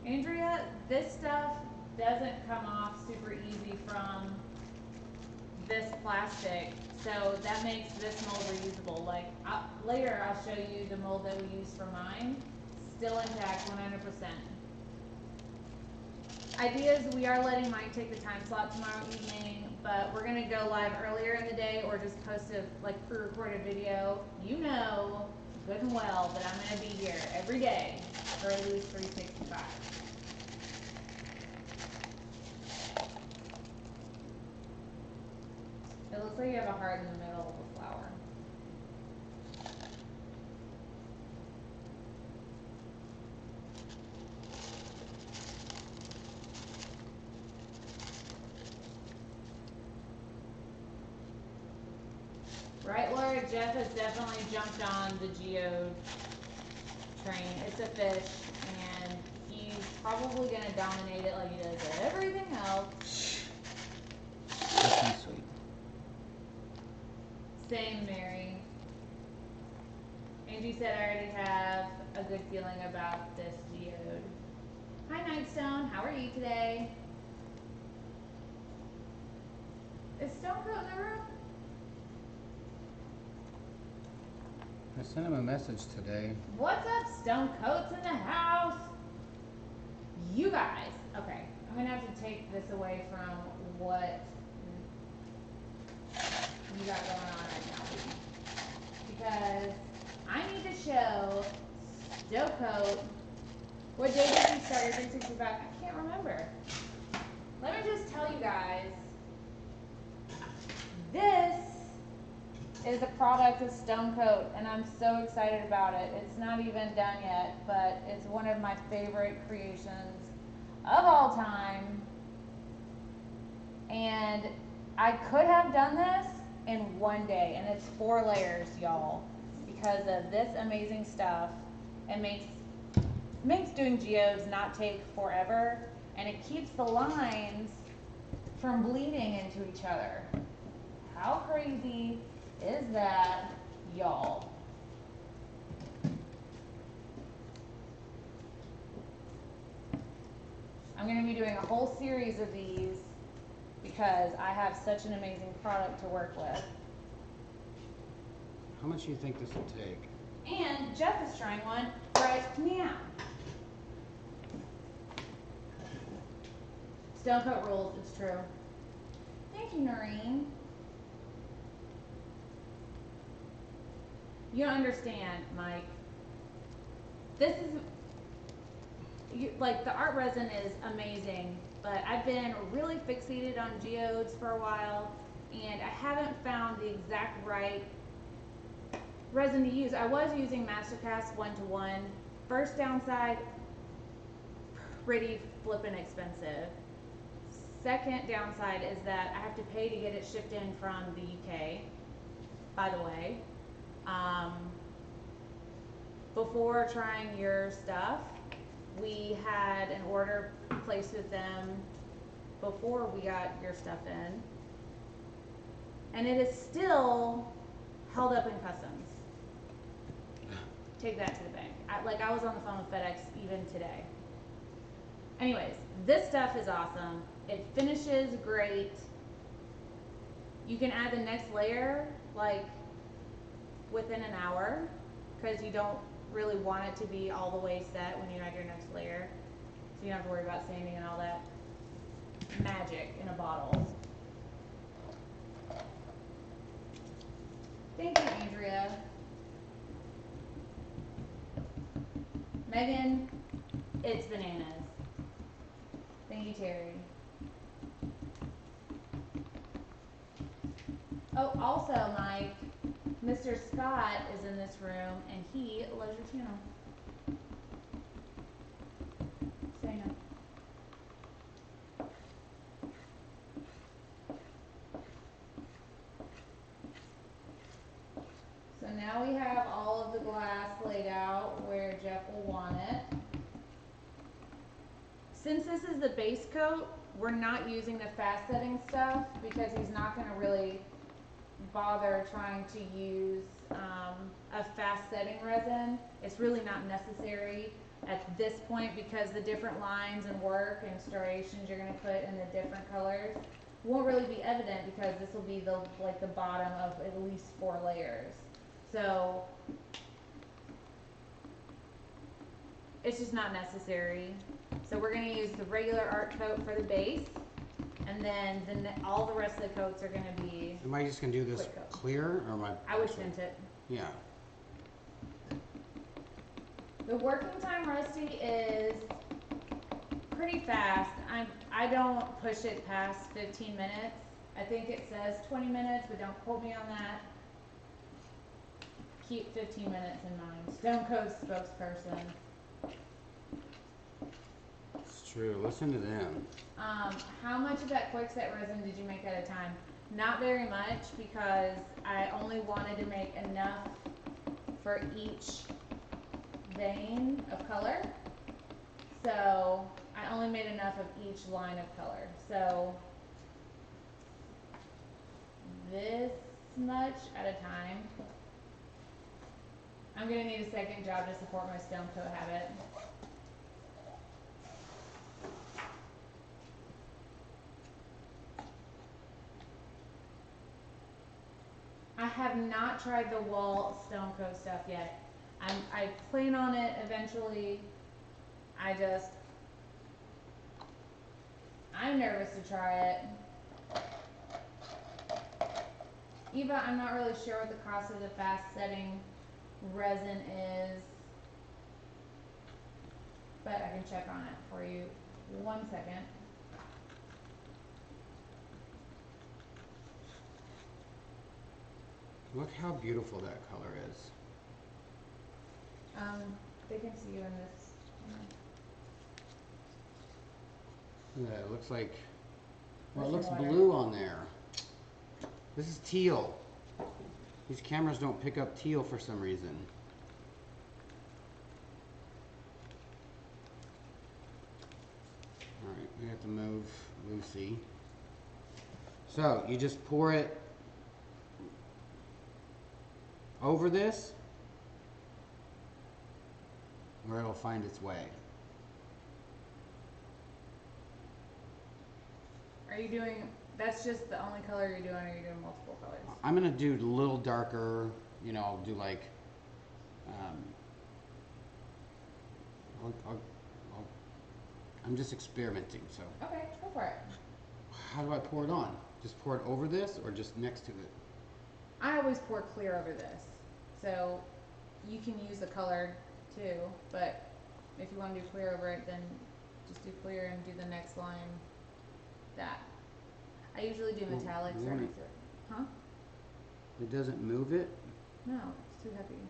Andrea, this stuff doesn't come off super easy from this plastic, so that makes this mold reusable. Like later I'll show you the mold that we use for mine, still intact 100%. Ideas, we are letting Mike take the time slot tomorrow evening, but we're gonna go live earlier in the day or just post a like pre-recorded video. You know good and well that I'm gonna be here every day for at least 365. It looks like you have a heart in the middle of the flower. Right, Laura? Jeff has definitely jumped on the geode train. It's a fish, and he's probably going to dominate it like he does everything else. That's sweet. Same, Mary. Angie said I already have a good feeling about this geode. Hi, Nightstone. How are you today? Is Stone Coat in the room? I sent him a message today. What's up, Stone Coat's in the house? You guys. Okay, I'm gonna have to take this away from what you got going on right now, because I need to show Stone Coat. What day did you start your 365? I can't remember. Let me just tell you guys, this is a product of Stone Coat, and I'm so excited about it. It's not even done yet, but it's one of my favorite creations of all time. And I could have done this in one day, and it's 4 layers, y'all, because of this amazing stuff. It makes doing geodes not take forever, and it keeps the lines from bleeding into each other. How crazy is that, y'all? I'm going to be doing a whole series of these because I have such an amazing product to work with. How much do you think this will take? And Jeff is trying one right now. Stone coat rules, it's true. Thank you, Noreen. You don't understand, Mike. This is, like, the art resin is amazing, but I've been really fixated on geodes for a while, and I haven't found the exact right resin to use. I was using Mastercast 1-to-1. First downside, pretty flippin' expensive. Second downside is that I have to pay to get it shipped in from the UK, by the way. Before trying your stuff, we had an order placed with them before we got your stuff in, and it is still held up in customs. Take that to the bank. I was on the phone with FedEx even today. Anyways, this stuff is awesome. It finishes great. You can add the next layer like within an hour because you don't really want it to be all the way set when you add your next layer. So you don't have to worry about sanding and all that magic in a bottle. Thank you, Andrea. Megan, it's bananas. Thank you, Terry. Oh, also, Mike, Mr. Scott is in this room, and he loves your channel. Say no. So now we have all of the glass laid out where Jeff will want it. Since this is the base coat, we're not using the fast setting stuff because he's not going to really bother trying to use a fast setting resin. It's really not necessary at this point because the different lines and work and striations you're going to put in the different colors won't really be evident because this will be the bottom of at least 4 layers. So it's just not necessary. So we're going to use the regular art coat for the base, and then all the rest of the coats are going to be. Am I just going to do this clear, or am I would tint it. Yeah. The working time, Rusty, is pretty fast. I don't push it past 15 minutes. I think it says 20 minutes, but don't quote me on that. Keep 15 minutes in mind. Stone Coast spokesperson. It's true. Listen to them. How much of that quick set resin did you make at a time? Not very much because I only wanted to make enough for each vein of color. So I only made enough of each line of color. So this much at a time. I'm gonna need a second job to support my stone coat habit. I have not tried the wall stone coat stuff yet. I plan on it eventually. I'm nervous to try it. Eva, I'm not really sure what the cost of the fast setting resin is, but I can check on it for you. 1 second. Look how beautiful that color is. They can see you in this. Yeah, it looks like, well, it Where's looks the water? blue on there. This is teal. These cameras don't pick up teal for some reason. Alright, we have to move Lucy. So, you just pour it over this, where it'll find its way. Are you doing, that's just the only color you're doing, or are you doing multiple colors? I'm gonna do a little darker, you know, I'll do like, I'm just experimenting, so. Okay, go for it. How do I pour it on? Just pour it over this or just next to it? I always pour clear over this. So you can use the color too, but if you want to do clear over it, then just do clear and do the next line that. I usually do metallics or really? mix it. Huh? It doesn't move it? No, it's too heavy.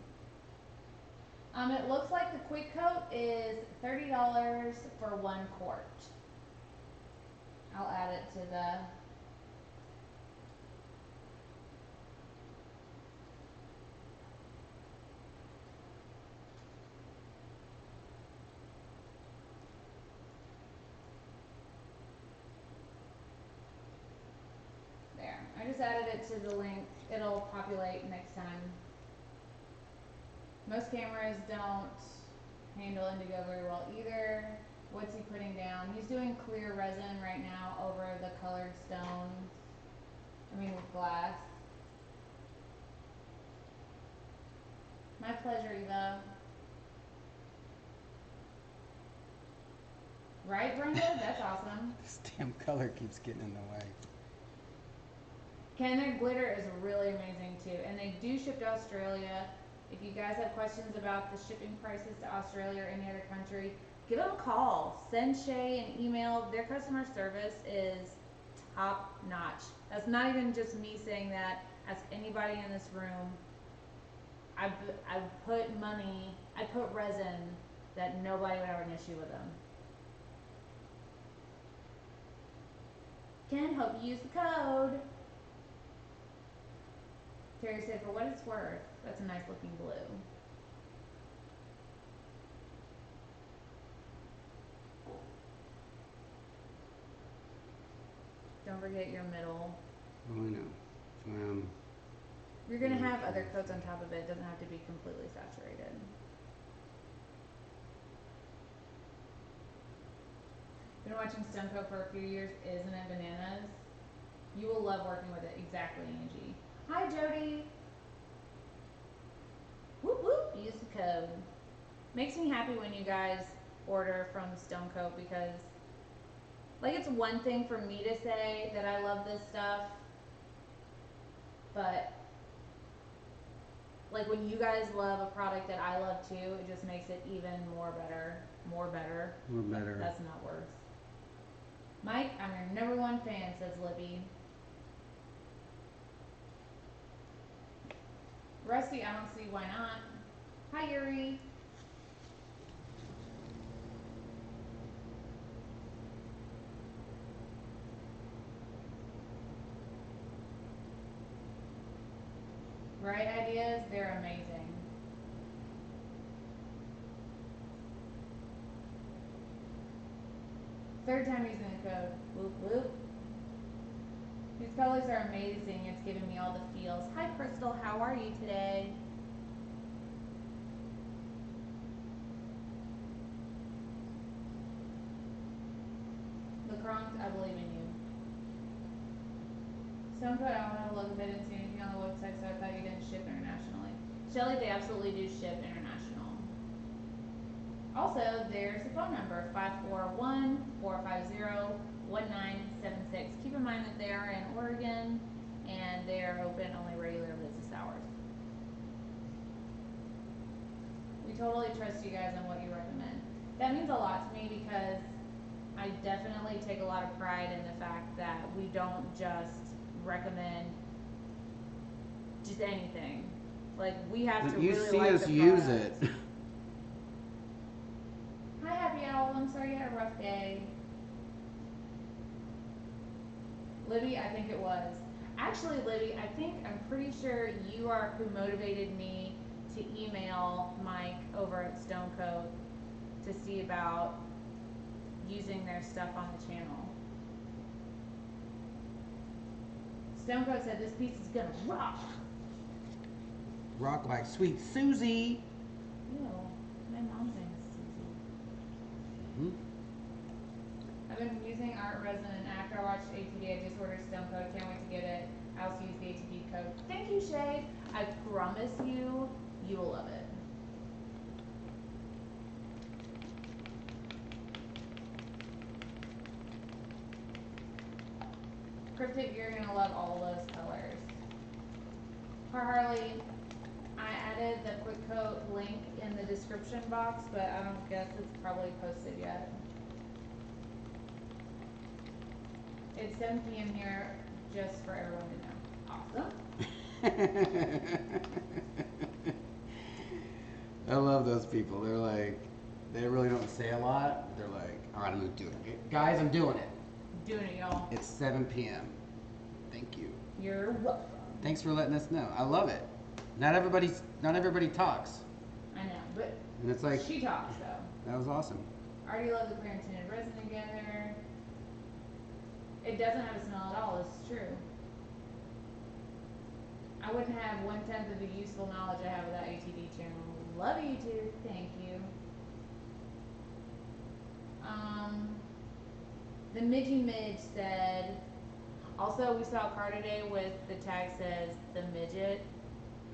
It looks like the quick coat is $30 for 1 quart. I'll add it to the there. I just added it to the link. It'll populate next time. Most cameras don't handle indigo very well either. What's he putting down? He's doing clear resin right now over the colored stones. I mean glass. My pleasure, Eva. Right, Brenda? That's awesome. This damn color keeps getting in the way. Ken, their glitter is really amazing too. And they do ship to Australia. If you guys have questions about the shipping prices to Australia or any other country, give them a call. Send Shay an email. Their customer service is top notch. That's not even just me saying that. Ask anybody in this room. I put money, I put resin that nobody would have an issue with them. Ken, hope you use the code. Terry said, for what it's worth, that's a nice looking blue. Don't forget your middle. Oh, I know. You're gonna have other coats on top of it. It doesn't have to be completely saturated. Been watching Stone Coat for a few years. Isn't it bananas? You will love working with it. Exactly, Angie. Hi, Jody. Whoop whoop. Use the code. Makes me happy when you guys order from Stone Coat because, like, it's one thing for me to say that I love this stuff, but like when you guys love a product that I love too, it just makes it even more better. More better. More better. That's not worse. Mike, I'm your #1 fan, says Libby. Rusty, I don't see why not. Hi, Yuri. Right ideas, they're amazing. Third time using the code. Whoop whoop. These colors are amazing. It's giving me all the feels. Hi, Crystal. How are you today? LeCronk, I believe in you. Stone Coat, I want to look, but I didn't see anything on the website, so I thought you didn't ship internationally. Shelly, they absolutely do ship international. Also, there's the phone number, 541-450-1976. Keep in mind that they are in Oregon, and they are open only regular business hours. We totally trust you guys on what you recommend. That means a lot to me because I definitely take a lot of pride in the fact that we don't just recommend just anything. Like, we have to You really see like us the use product. it. Hi, Happy Owl. I'm sorry you had a rough day. Libby, I think it was. Actually, Libby, I'm pretty sure you are who motivated me to email Mike over at Stone Coat to see about using their stuff on the channel. Stone Coat said this piece is gonna rock. Rock like Sweet Susie. Ew, my mom's name is Susie. Hmm? I've been using art resin, and after I watched ATD, I just ordered Stone Coat. Can't wait to get it. I also use the ATD code. Thank you, Shay. I promise you, you will love it. Cryptic, you're gonna love all those colors. Harley, I added the quick coat link in the description box, but I don't guess it's probably posted yet. It's 7 p.m. here, just for everyone to know. Awesome. I love those people. They're like, they really don't say a lot. They're like, all right, I'm gonna do it. Guys, I'm doing it. Doing it, y'all. It's 7 p.m. Thank you. You're welcome. Thanks for letting us know. I love it. Not everybody talks. I know, but And it's like, she talks though. that was awesome. I already love the clear and tinted resin together. It doesn't have a smell at all, this is true. I wouldn't have 1/10 of the useful knowledge I have without ATD channel. Love you too, thank you. The Midgy Midge said, also we saw a car today with the tag says the midget.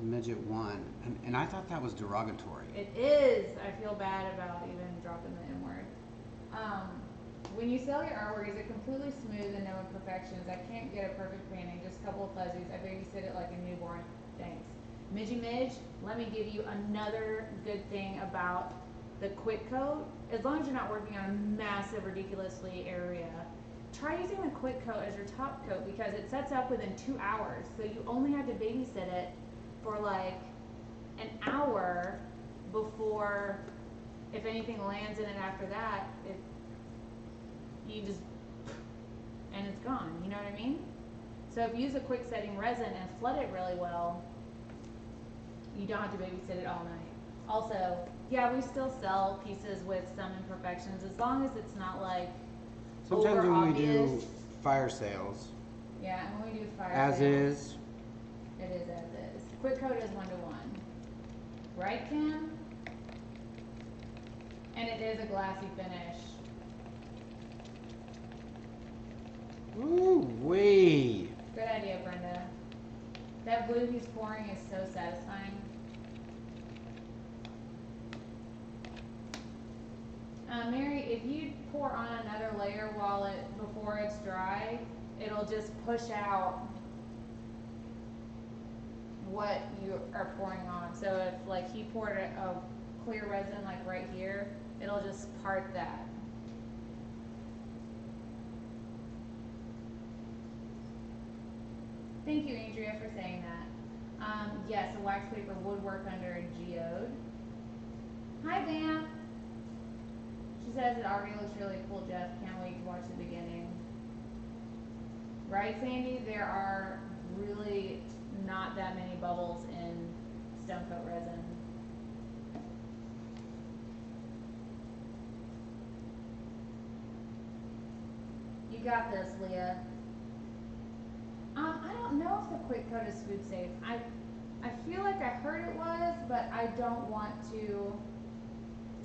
Midget 1. And I thought that was derogatory. It is. I feel bad about even dropping the M word. When you sell your artwork, is it completely smooth and no imperfections? I can't get a perfect painting, just a couple of fuzzies. I babysit it like a newborn. Thanks. Midgy Midge, let me give you another good thing about the quick coat. As long as you're not working on a massive, ridiculously area, try using the quick coat as your top coat because it sets up within 2 hours. So you only have to babysit it for like an hour before, if anything lands in it after that, and it's gone, you know what I mean? So if you use a quick setting resin and flood it really well, you don't have to babysit it all night. Also, yeah, we still sell pieces with some imperfections as long as it's not like Sometimes over when obvious. we do fire sales, Yeah, and when we do fire as sales, is, it is as is. Quick coat is 1-to-1. Right, Kim? And it is a glassy finish. ooh wee. Good idea, Brenda. That blue he's pouring is so satisfying. Mary, if you pour on another layer before it's dry, it'll just push out what you are pouring on. So if like he poured a clear resin like right here, it'll just part that. Thank you, Andrea, for saying that. Yes, a wax paper would work under a geode. Hi, Vamp. She says it already looks really cool, Jeff. Can't wait to watch the beginning. Right, Sandy? There are really not that many bubbles in Stone Coat resin. You got this, Leah. I don't know if the quick coat is food safe. I feel like I heard it was, but I don't want to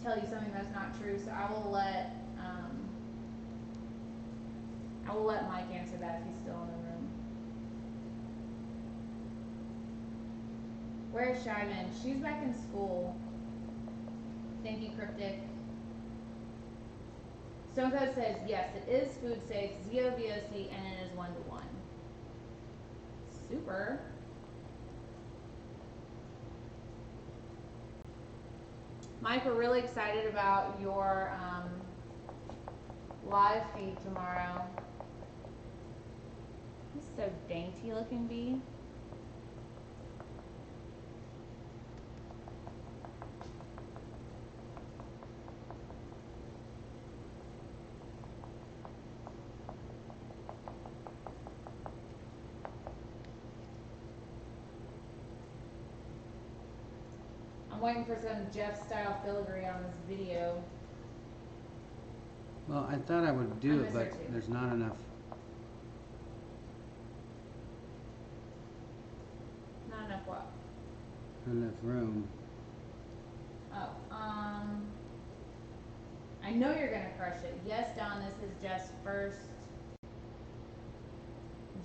tell you something that's not true, so I will let Mike answer that if he's still in the room. Where's Shyman? She's back in school. Thank you, Cryptic. Stone Coat says yes, it is food safe, ZOVOC, and it is 1-to-1. Super. Mike, we're really excited about your live feed tomorrow. This is so dainty looking bee. I'm waiting for some Jeff style filigree on this video. Well, I thought I would do it, but there's not enough. Not enough what? Enough room. Oh, I know you're gonna crush it. Yes, Don, this is just first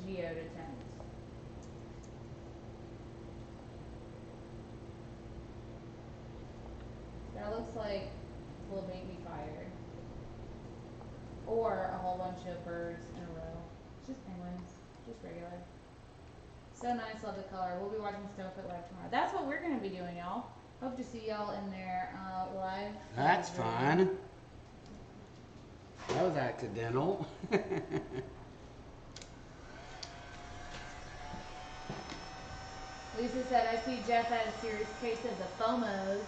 geode attempt. That looks like a little baby fire. Or a whole bunch of birds in a row. Just penguins. Just regular. So nice, love the color. We'll be watching Stonefoot live tomorrow. That's what we're gonna be doing, y'all. Hope to see y'all in there live. That's fun. That was accidental. Lisa said, I see Jeff had a serious case of the FOMOs.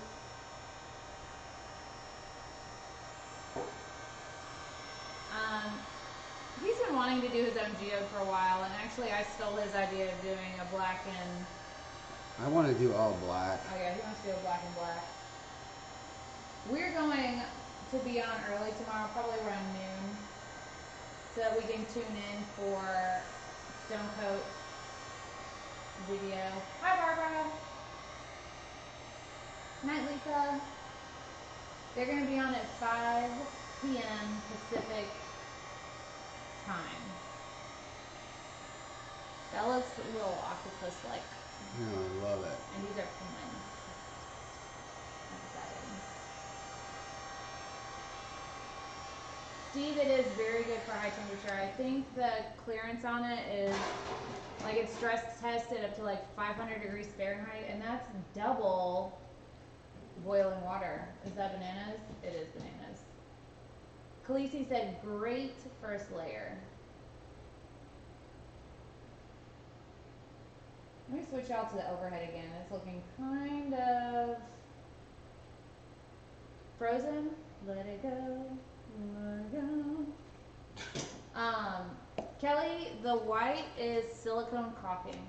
He's been wanting to do his own geode for a while, and actually I stole his idea of doing a black and... I want to do all black. Oh yeah, he wants to do a black and black. We're going to be on early tomorrow, probably around noon, so that we can tune in for Stonecoat video. Hi Barbara! Night Lisa! They're going to be on at 5 p.m. Pacific time. That looks a little octopus-like. No, I love it. And these are penguins. Exciting. Steve, it is very good for high temperature. I think the clearance on it is, like, it's stress tested up to like 500 degrees Fahrenheit, and that's double boiling water. Is that bananas? It is bananas. Khaleesi said, great first layer. Let me switch out to the overhead again. It's looking kind of frozen. Let it go. Let it go. Kelly, the white is silicone caulking.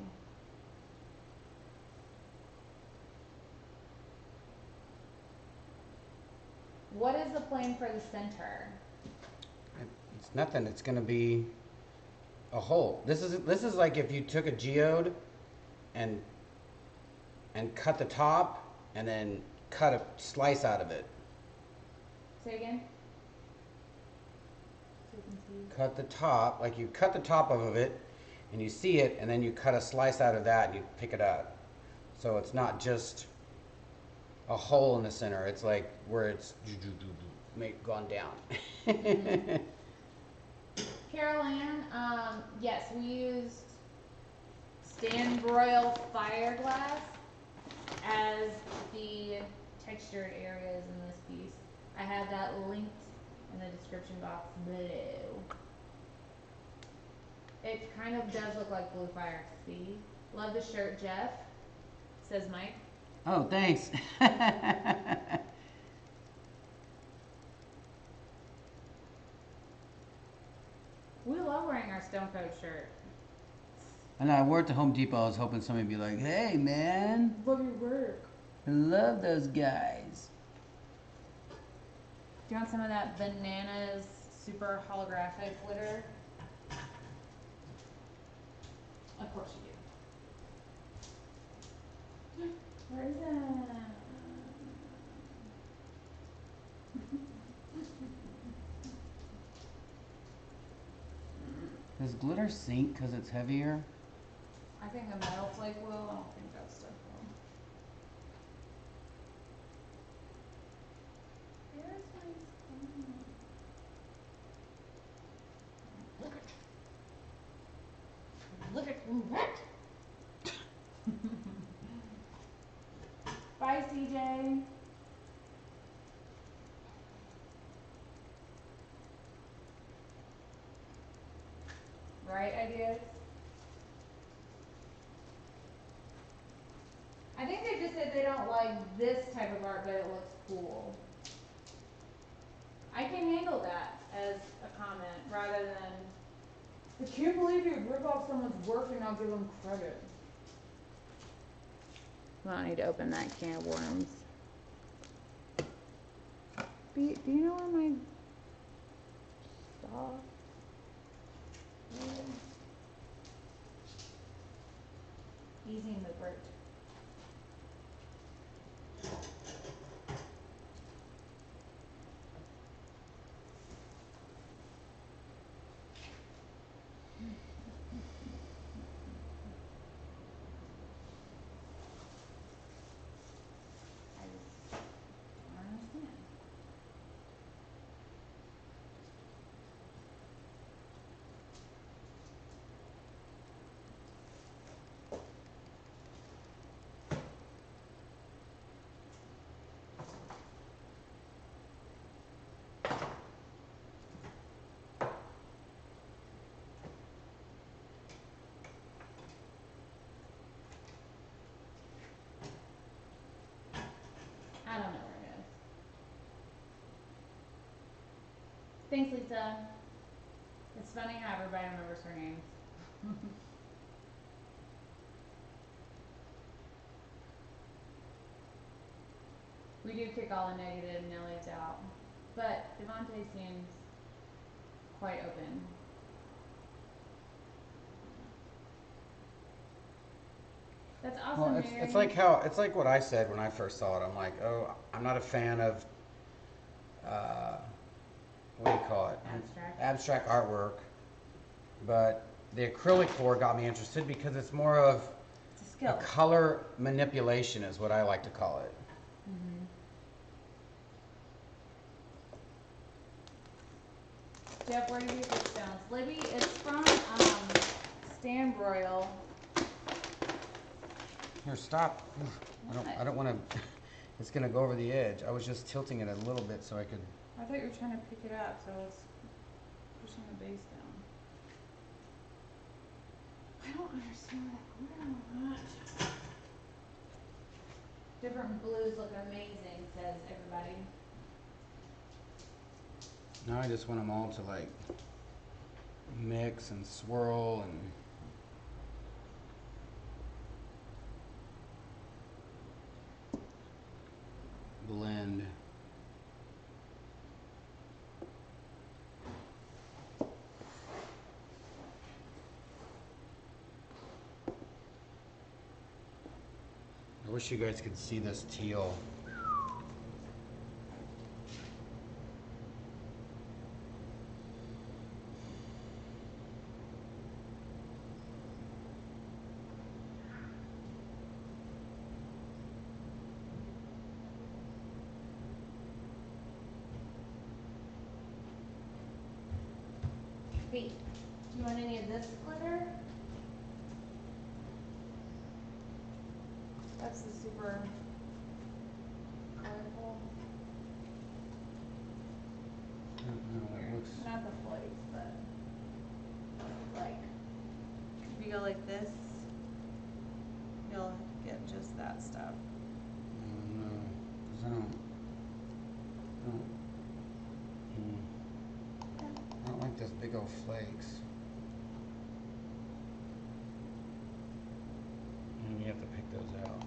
What is the plan for the center? It's nothing. It's gonna be a hole. This is like if you took a geode and cut the top and then cut a slice out of it. Say again. So you can see. Cut the top, like you cut the top of it and you see it, and then you cut a slice out of that and you pick it up. So it's not just a hole in the center. It's like where it's gone down. Mm-hmm. Carol Ann, yes, we used Stan Broyle Fireglass as the textured areas in this piece. I have that linked in the description box below. It kind of does look like blue fire. See? Love the shirt, Jeff, says Mike. Oh, thanks. We love wearing our Stonecoat shirt. I know, I worked at Home Depot. I was hoping somebody would be like, hey, man, Love your work. I love those guys. Do you want some of that bananas super holographic glitter? Of course you do. Where is that? Does glitter sink because it's heavier? I think a metal flake will. I don't think that stuff will. Where's my spoon? Look at what? Bye, CJ. Right ideas? I think they just said they don't like this type of art, but it looks cool. I can handle that as a comment rather than, I can't believe you would rip off someone's work and not give them credit. Well, I need to open that can of worms. Do you know where my saw? Easy Moopert. Thanks, Lisa. It's funny how everybody remembers her names. We do kick all the negative Nellies out, but Devontae seems quite open. That's awesome, Well, Mary. it's like what I said when I first saw it. I'm like, oh, I'm not a fan of what do you call it? Abstract artwork. But the acrylic pour got me interested because it's more of It's a skill. color manipulation is what I like to call it. Mm-hmm. Jeff, where do you get your stones? Libby, it's from Stan Broyle. Here, stop. I don't want to. It's gonna go over the edge. I was just tilting it a little bit so I could. I thought you were trying to pick it up, so I was pushing the base down. I don't understand that. Different blues look amazing, says everybody. Now I just want them all to like mix and swirl and. Blend. I wish you guys could see this teal. Hey, do you want any of this glitter? That's the super colorful. No, it looks. Not the flakes, but like if you go like this, you'll get just that stuff. No, 'cause I don't like those big old flakes. And you have to pick those out.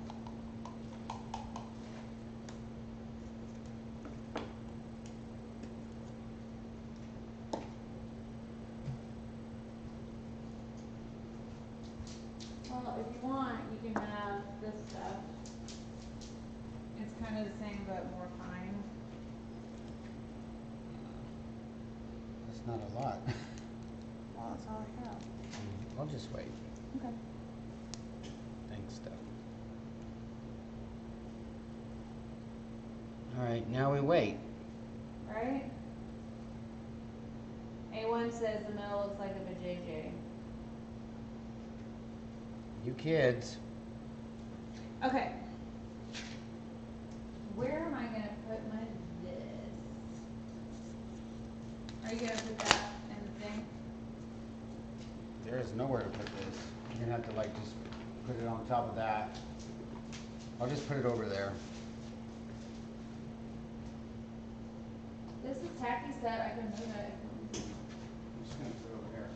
Well, if you want, you can have this stuff. It's kind of the same, but more fine. That's not a lot. Well, that's all I have. I'll just wait. Okay. Thanks, stuff. All right, now we wait. Right? A1 says the middle looks like a vajayjay. You kids. Okay. Where am I gonna put my this? Are you gonna put that in the thing? There is nowhere to put this. You're gonna have to like just put it on top of that. I'll just put it over there. This is tacky set. I can move it. I'm just gonna put it over here.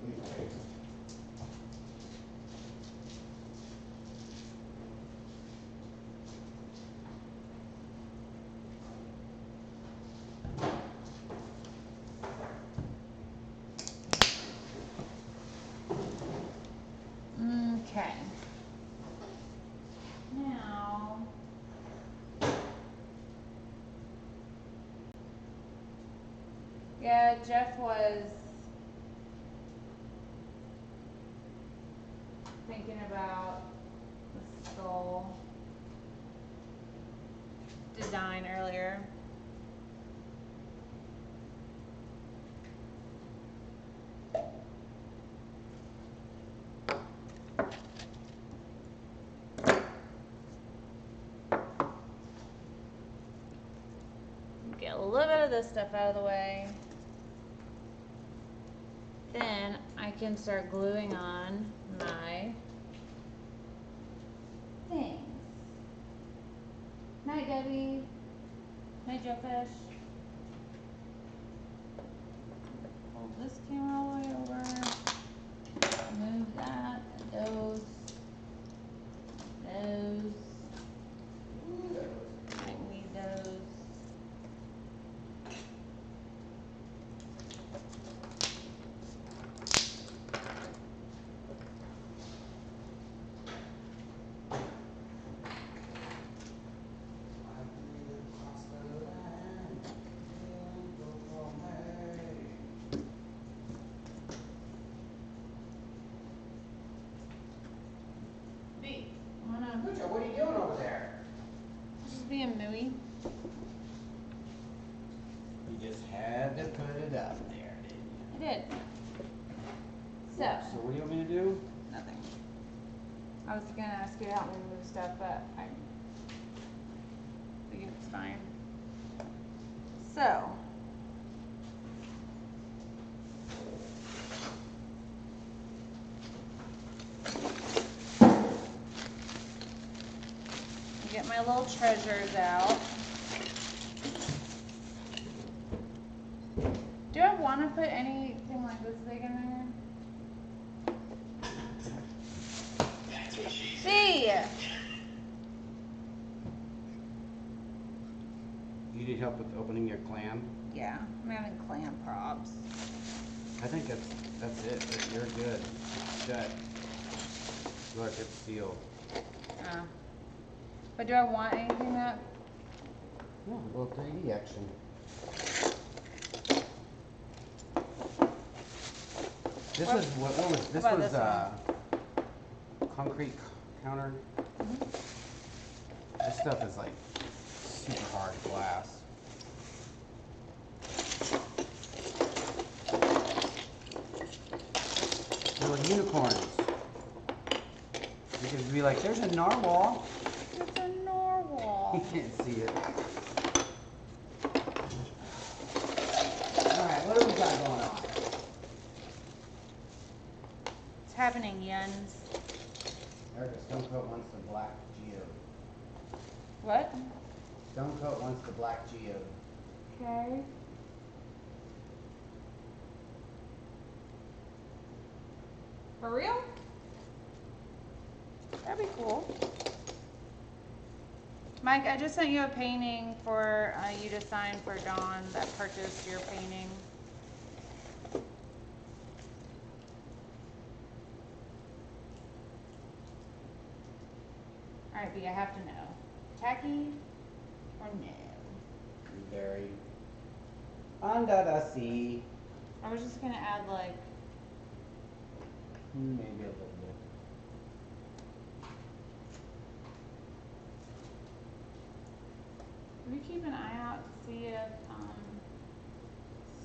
Complete space. Okay. Now, yeah, Jeff was thinking about the skull design earlier. Get a little bit of this stuff out of the way. Then I can start gluing on my things. Night, Debbie. Night, Joe Fish. So, So what do you want me to do? nothing. I was gonna ask you to help me move stuff, but I think it's fine. So, get my little treasures out. Do I want to put anything like this big in there? See! You need help with opening your clam? Yeah, I'm having clam props. I think that's it. You're good. It's shut. Look, it's sealed. But do I want anything that? No, a little 3D action. This is what was this about was this concrete counter. This stuff is like super hard glass. Little unicorns. You could be like, there's a narwhal. It's a narwhal. You can't see it. Alright, what do we got going on? What's happening, Yuns? Erika, Stonecoat wants the black geode. What? Stonecoat wants the black geode. Okay. For real? That'd be cool. Mike, I just sent you a painting for you to sign for Dawn that purchased your painting. Alright, but I have to know. Tacky or no? Very. Under the sea. I was just gonna add like, Maybe a little bit. we keep an eye out to see if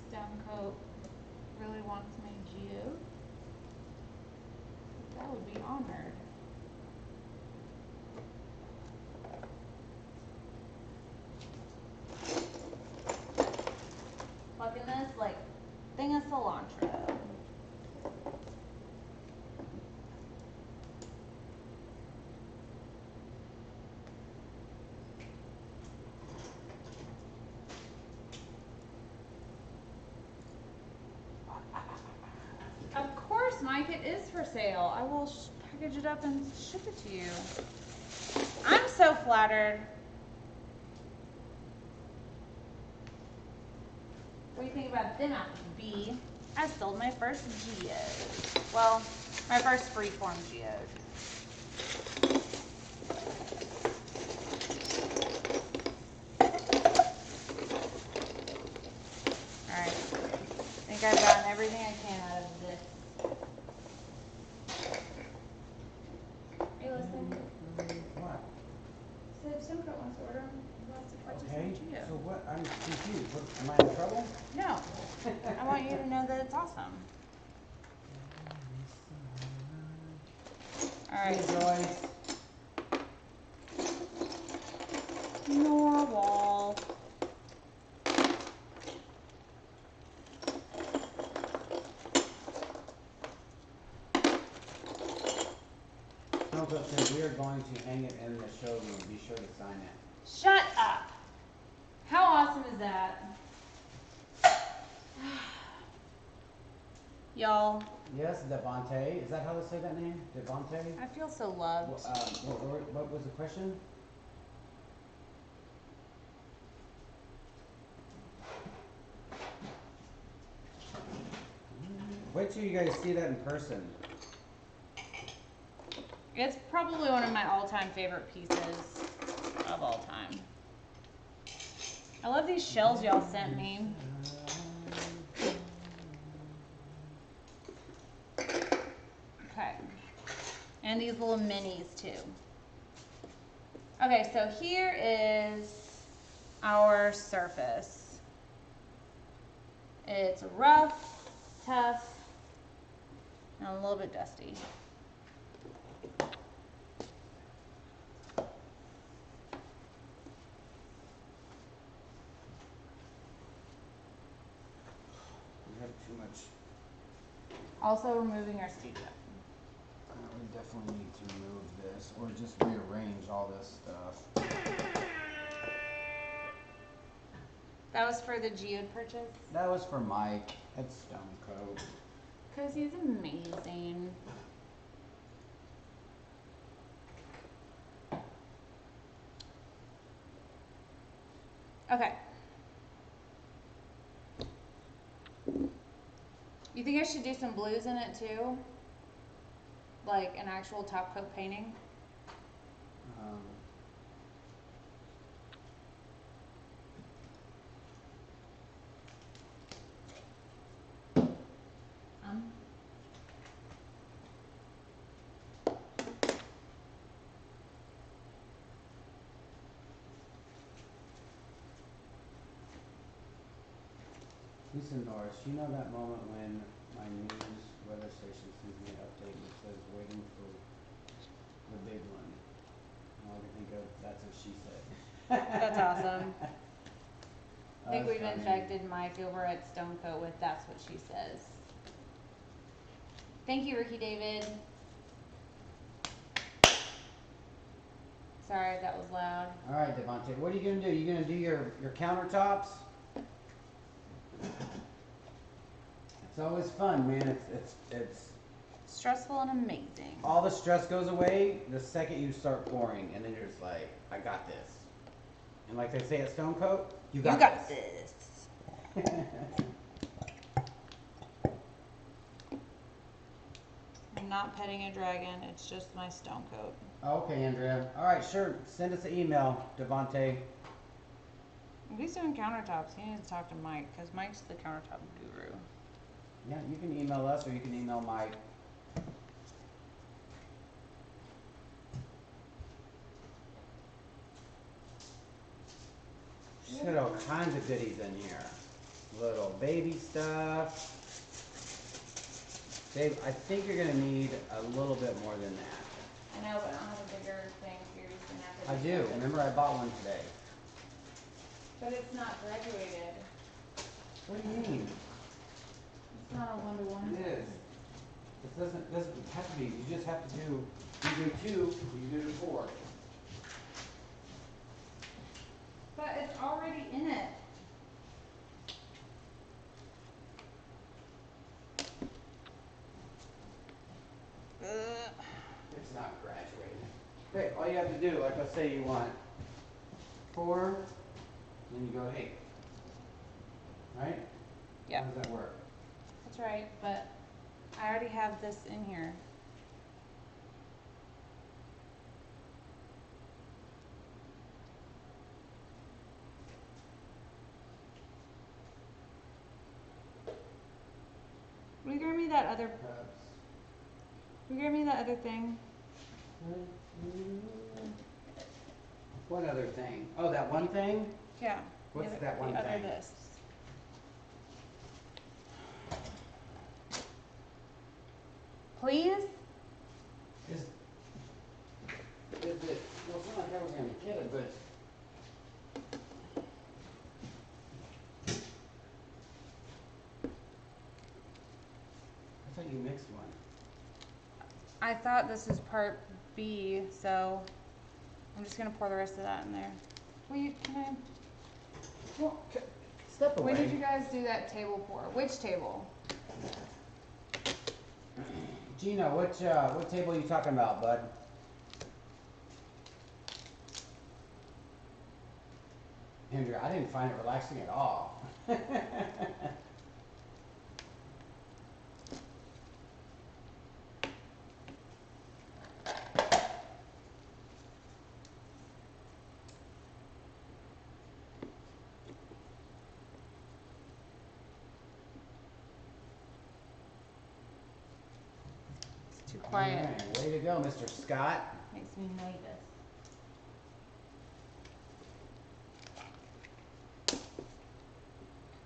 Stonecoat really wants my geode. That would be honored. Plucking this like thing of cilantro. Of course, Mike, it is for sale. I will package it up and ship it to you. I'm so flattered. What do you think about them apples, B? I sold my first geode. Well, my first freeform geode. Alright. I think I've gotten everything I can out of this. Are you listening? What? So if Stonecoat wants to order them, he wants to purchase Okay, them to you. so what? I'm confused. What, am I in trouble? No. I want you to know that it's awesome. Alright. Hey, Joyce. Narwhal. Stonecoat said we are going to hang it in the showroom. Be sure to sign it. Shut up. How awesome is that? Y'all, Yes, Devontae. Is that how they say that name? Devontae? I feel so loved. What was the question? Wait till you guys see that in person. It's probably one of my all-time favorite pieces of all time. I love these shells y'all sent me. Okay. And these little minis too. Okay, so here is our surface. It's rough, tough, and a little bit dusty. We have too much. Also removing our stevia. We definitely need to remove this or just rearrange all this stuff. That was for the geode purchase? That was for Mike at Stone Coat. Because he's amazing. Okay. You think I should do some blues in it too? Like an actual top coat painting? Lisa Norris, you know that moment when my news weather station sends me an update and it says waiting for the big one. And all I can think of, that's what she said. That's awesome. I think That's we've funny. infected Mike over at Stone Coat with that's what she says. Thank you, Ricky David. Sorry, that was loud. All right, Devontae, what are you gonna do? You gonna do your countertops? It's always fun, man. It's Stressful and amazing. all the stress goes away the second you start pouring, and then you're just like, I got this. And like they say at Stone Coat, you got this. I'm not petting a dragon, it's just my Stone Coat. Okay, Andrea. All right, sure. Send us an email, Devontae. If he's doing countertops, he needs to talk to Mike, because Mike's the countertop guru. Yeah, you can email us or you can email Mike. She's got all kinds of goodies in here. Little baby stuff. Dave, I think you're gonna need a little bit more than that. I know, but I don't have a bigger thing, so you're just gonna have to. I do. Remember, I bought one today. But it's not graduated. What do you mean? It's not a one-to-one. It is. It doesn't have to be. You just have to do. You do 2. You do 4. But it's already in it. It's not graduated. Okay, all you have to do, like let's say you want 4, then you go 8. Right? Yep. How does that work? That's right, but I already have this in here. Will you grab me that other? Perhaps. Will you grab me that other thing? What other thing? Oh, that one thing? Yeah. What's that one the other thing? This. Please? Is it? Well, it's not like I was gonna get it, but. I thought you mixed one. I thought this was part B, so I'm just gonna pour the rest of that in there. Will you, can I? Well, step away. When did you guys do that table pour? Which table? Gino, what table are you talking about, bud? Andrew, I didn't find it relaxing at all. It's too quiet. All right, way to go, Mr. Scott. Makes me nervous.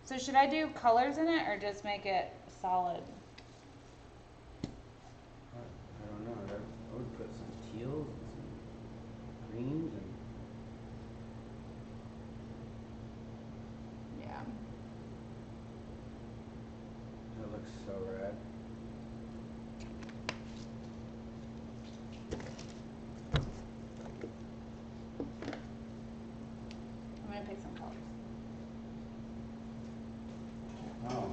So should I do colors in it or just make it solid? greens and Yeah. it looks so red. I'm gonna pick some colors. Oh.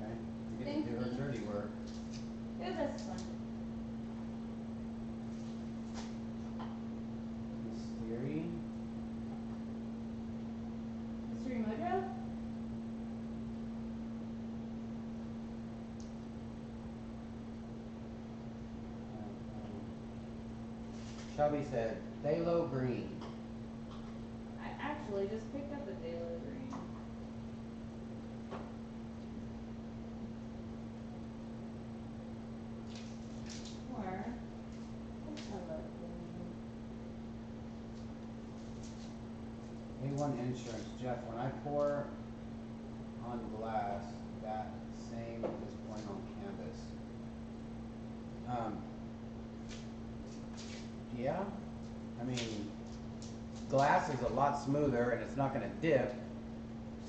Okay. You get to do her dirty work. Ooh, that's fun. Mystery. Mystery Mojo? Shelby said, phthalo green. I actually just picked up a phthalo green. Or hello green. A1 Insurance. Jeff, when I pour on glass, that same is pouring on canvas. Yeah. I mean, glass is a lot smoother and it's not going to dip.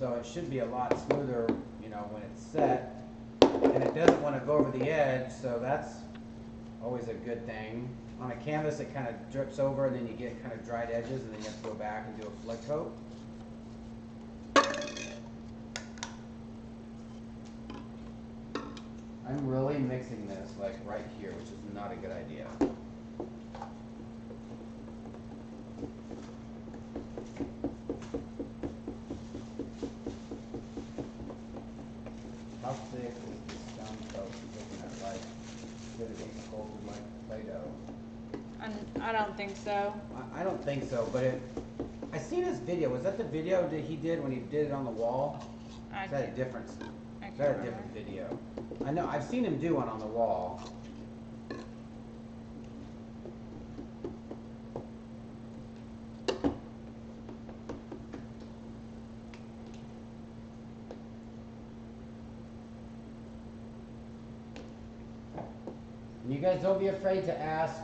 So it should be a lot smoother, you know, when it's set. And it doesn't want to go over the edge, so that's always a good thing. On a canvas, it kind of drips over and then you get kind of dried edges and then you have to go back and do a flick coat. I'm really mixing this like right here, which is not a good idea. How thick is the stone coat looking at, like, should it be sculpted like Play-Doh? I don't think so. I don't think so, but I seen his video. Was that the video that he did when he did it on the wall? Is that a different? Is that a different video? I know I've seen him do one on the wall. And you guys don't be afraid to ask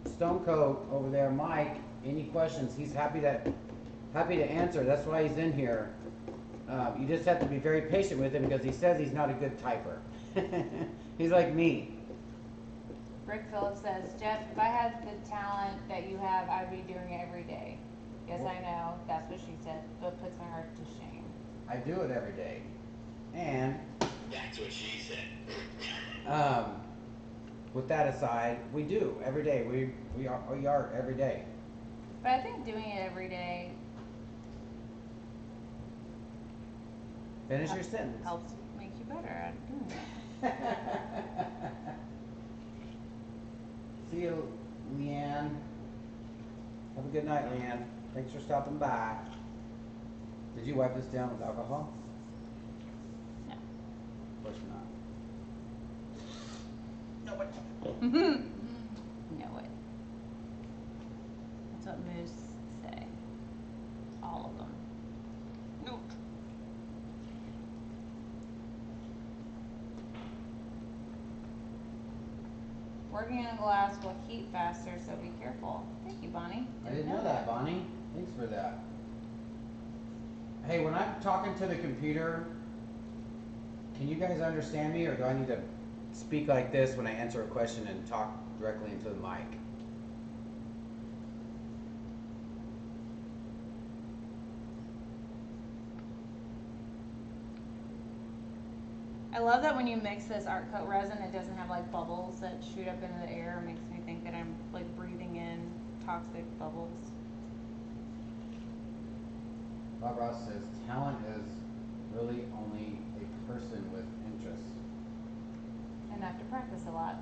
Stone Coat over there, Mike, any questions. He's happy to answer. That's why he's in here. You just have to be very patient with him because he says he's not a good typer. He's like me. Rick Phillips says, Jeff, if I had the talent that you have, I'd be doing it every day. Yes, I know. That's what she said, but puts my heart to shame. I do it every day. And that's what she said. With that aside, we do every day. We are every day. But I think doing it every day Finish your sentence. helps make you better at doing it. See you, Leanne. Have a good night, Leanne. Thanks for stopping by. Did you wipe this down with alcohol? No. Of course not. No, what? No way. That's what moose say. All of them. Nope. Working on glass will heat faster, so be careful. Thank you, Bonnie. I didn't know that, Bonnie. Thanks for that. Hey, when I'm talking to the computer, can you guys understand me, or do I need to speak like this when I answer a question and talk directly into the mic? I love that when you mix this art coat resin, it doesn't have like bubbles that shoot up into the air. It makes me think that I'm like breathing in toxic bubbles. Bob Ross says, talent is really only a person with interests. And have to practice a lot.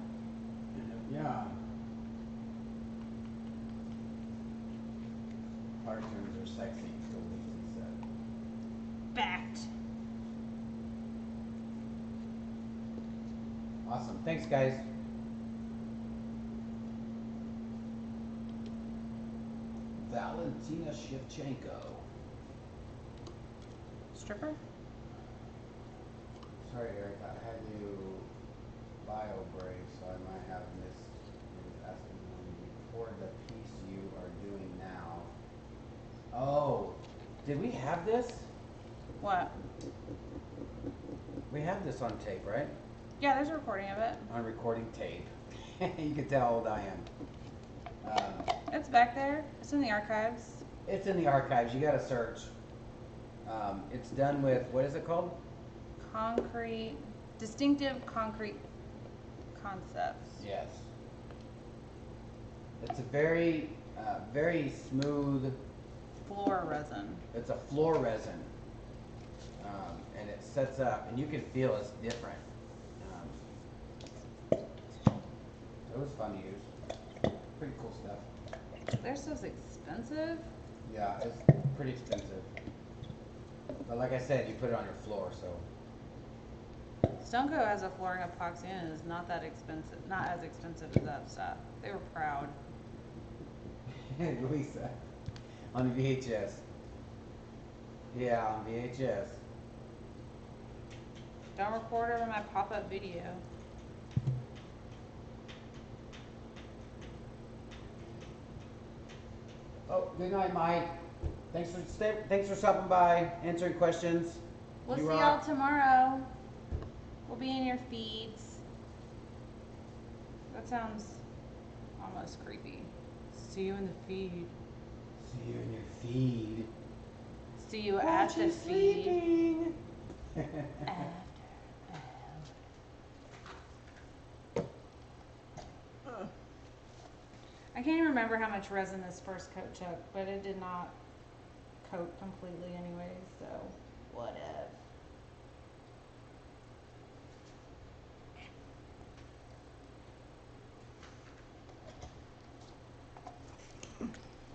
Yeah. Cartoons are sexy, Phil Lacey said. Fact. Awesome. Thanks, guys. Valentina Shevchenko. Stripper? Sorry, Erika. I had you bio break, so I might have missed you asking when you for the piece you are doing now. Oh, did we have this? What? We have this on tape, right? Yeah, there's a recording of it. On recording tape. You can tell how old I am. It's back there. It's in the archives. It's in the archives. You got to search. It's done with, what is it called? Distinctive concrete concepts. Yes. It's a very, very smooth. Floor resin. It's a floor resin, and it sets up, and you can feel it's different. It was fun to use. Pretty cool stuff. They're so expensive. Yeah, it's pretty expensive. But like I said, you put it on your floor, so. Stoneco has a flooring epoxy and it is not that expensive. Not as expensive as that stuff. They were proud. Lisa, on VHS. Yeah, on VHS. Don't record over my pop-up video. Oh, good night, Mike. Thanks for stopping by, answering questions. We'll You see rock. y'all tomorrow. We'll be in your feeds. That sounds almost creepy. See you in the feed. See you in your feed. See you at the feed. Sleeping. After hours. I can't even remember how much resin this first coat took, but it did not coat completely anyways, so whatever.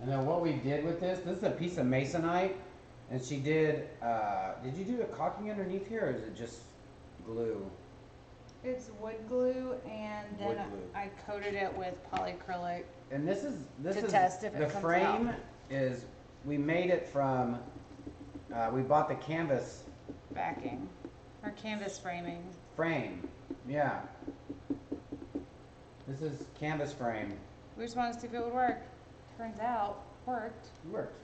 And then what we did with this is a piece of masonite, and she did you do the caulking underneath here, or is it just glue? It's wood glue, and then Wood glue. I coated it with polyacrylic. And this is To test if it the comes frame out. is, we made it from, we bought the canvas Backing or canvas framing. frame, yeah. This is canvas frame. We just wanted to see if it would work. Turns out, worked. It worked.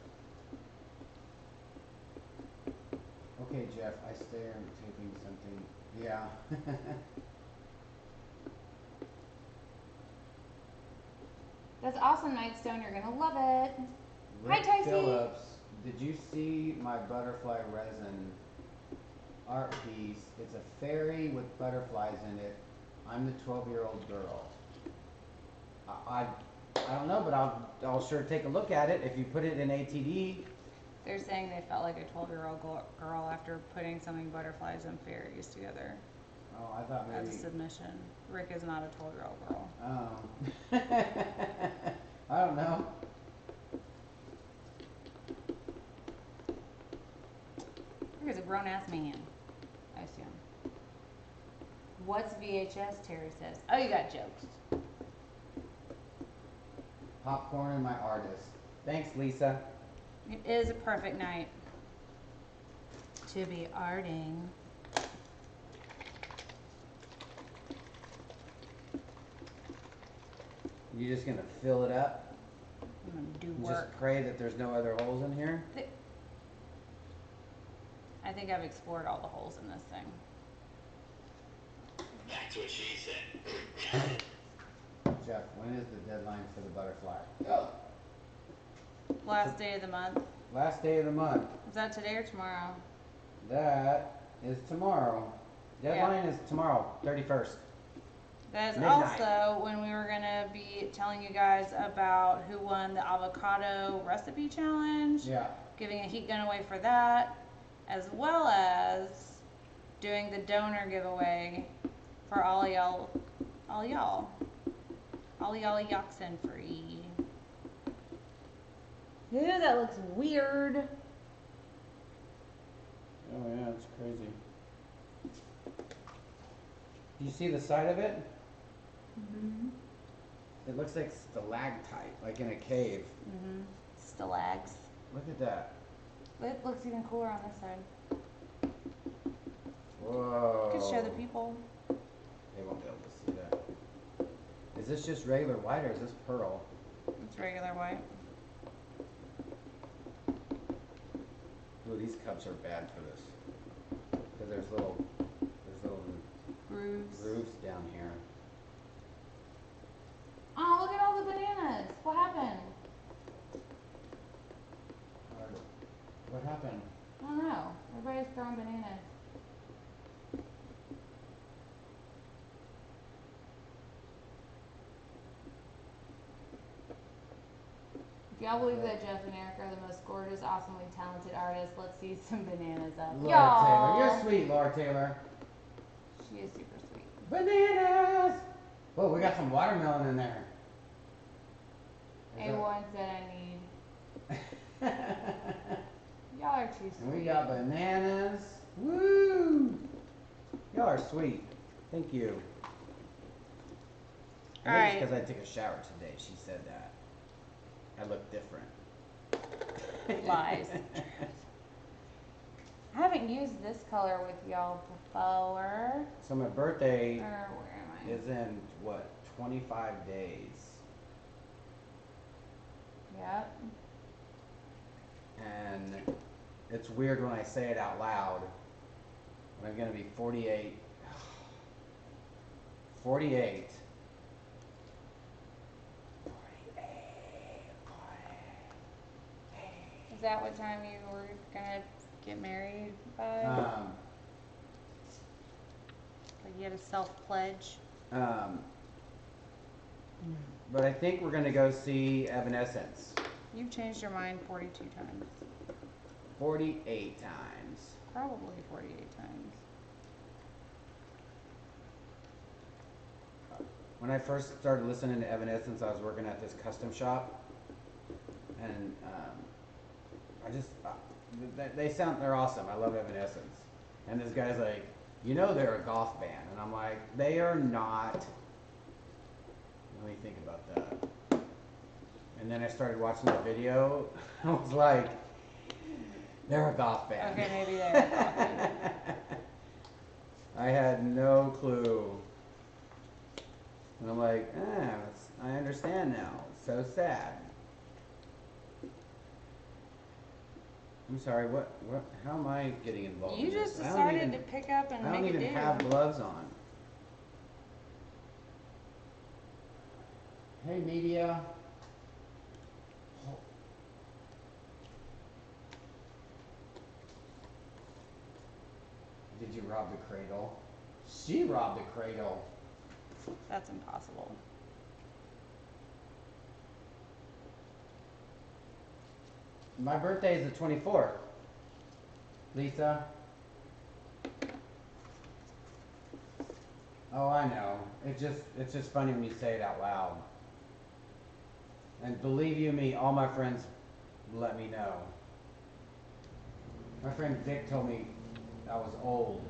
Okay, Jeff, I stare, I'm taping something. Yeah. That's awesome, Nightstone. You're gonna love it. Hi, Rick Tyson. Phillips, did you see my butterfly resin art piece? It's a fairy with butterflies in it. I'm the 12-year-old girl. I don't know, but I'll sure take a look at it if you put it in ATD. They're saying they felt like a 12-year-old girl after putting something butterflies and fairies together Oh, I thought as a maybe. submission. Rick is not a 12-year-old girl. Oh. I don't know. Rick is a grown-ass man, I assume. What's VHS, Terry says. Oh, you got jokes. Popcorn and my artist. Thanks, Lisa. It is a perfect night to be arting. You just gonna fill it up? I'm gonna do And work. just pray that there's no other holes in here? I think I've explored all the holes in this thing. That's what she said. Jeff, when is the deadline for the butterfly? Last day of the month. Last day of the month. Is that today or tomorrow? That is tomorrow. Deadline is tomorrow, 31st. That is Midnight. also when we were gonna be telling you guys about who won the avocado recipe challenge. Yeah. Giving a heat gun away for that, as well as doing the donor giveaway for all y'all Yoxen free. Ew, that looks weird. Oh yeah, it's crazy. Do you see the side of it? Mm-hmm. It looks like stalactite, like in a cave. Mm-hmm. Stalags. Look at that. It looks even cooler on this side. Whoa. Could show the people. They won't be able to see that. Is this just regular white or is this pearl? It's regular white. Ooh, these cups are bad for this. Because there's little grooves down here. Oh, look at all the bananas. What happened? What happened? I don't know. Everybody's throwing bananas. If y'all believe that Jeff and Erika are the most gorgeous, awesomely talented artists, let's see some bananas up. Laura Y'all. Taylor. You're sweet, Laura Taylor. She is super sweet. Bananas! Whoa, we got some watermelon in there. A1 said I need. Y'all are too And we sweet. got bananas. Woo! Y'all are sweet. Thank you. I think it's because I took a shower today. She said that. I look different. Lies. I haven't used this color with y'all before. So my birthday Or where am I? is in, what, 25 days. Yep. And it's weird when I say it out loud. But I'm going to be 48. 48. 48. Is that what time you were gonna get married by? Like you had a self-pledge? But I think we're going to go see Evanescence. You've changed your mind 42 times. 48 times. Probably 48 times. When I first started listening to Evanescence, I was working at this custom shop. And they're awesome. I love Evanescence. And this guy's like, you know they're a goth band. And I'm like, they are not. Let me think about that. And then I started watching the video. I was like, they're a goth band. Okay, maybe they're a goth band. I had no clue. And I'm like, I understand now. It's so sad. I'm sorry, how am I getting involved You in just this? decided to pick up and I make don't a even do. have gloves on. Hey, media. Did you rob the cradle? She robbed the cradle. That's impossible. My birthday is the 24th. Lisa? Oh, I know. It's just funny when you say it out loud. And believe you me, all my friends let me know. My friend Vic told me I was old.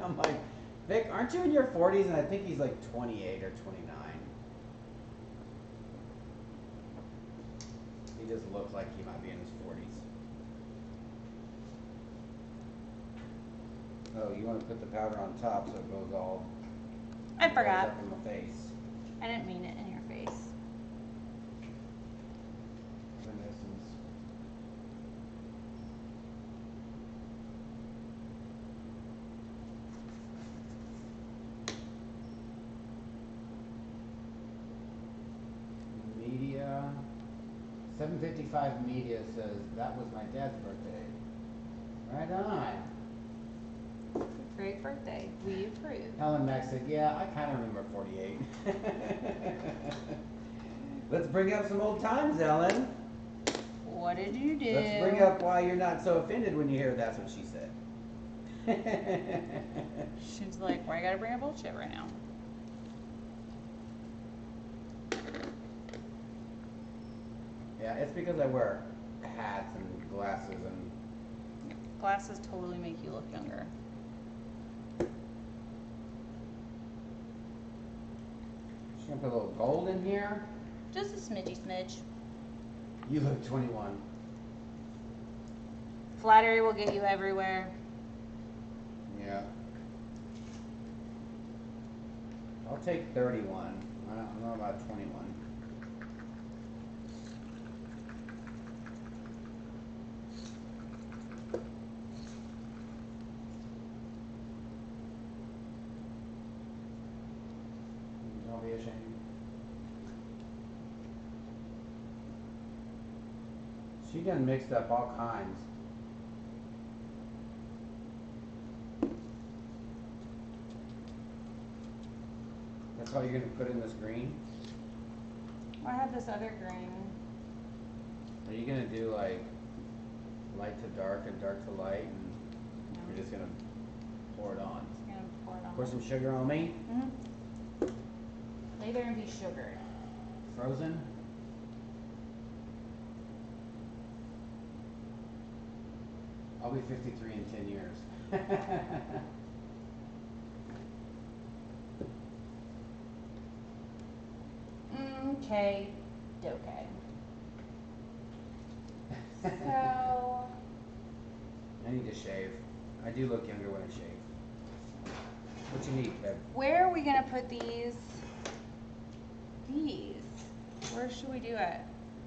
I'm like, Vic, aren't you in your 40s? And I think he's like 28 or 29. He just looks like he might be in his 40s. Oh, you want to put the powder on top so it goes all I forgot. up in the face. I didn't mean it in your face. Evanescence. Media. 755 Media says that was my dad's birthday. Right on. Great birthday. We approve. Helen Mack said, yeah, I kind of remember 48. Let's bring up some old times, Ellen. What did you do? Let's bring up why you're not so offended when you hear that's what she said. She's like, why I gotta bring up bullshit right now? Yeah, it's because I wear hats and glasses and... Glasses totally make you look younger. She's gonna put a little gold in here. Just a smidge. You look 21. Flattery will get you everywhere. Yeah. I'll take 31. I don't know about 21. Don't be ashamed. She done mixed up all kinds. That's all you're gonna put in this green? I have this other green. Are you gonna do like light to dark and dark to light, and you're just gonna pour it on? Just gonna pour it on. Pour some sugar on me? Lay there and be sugared. Frozen? I'll be 53 in 10 years. Okay, okay. So, I need to shave. I do look younger when I shave. What you need, babe? where are we gonna put these? Where should we do it?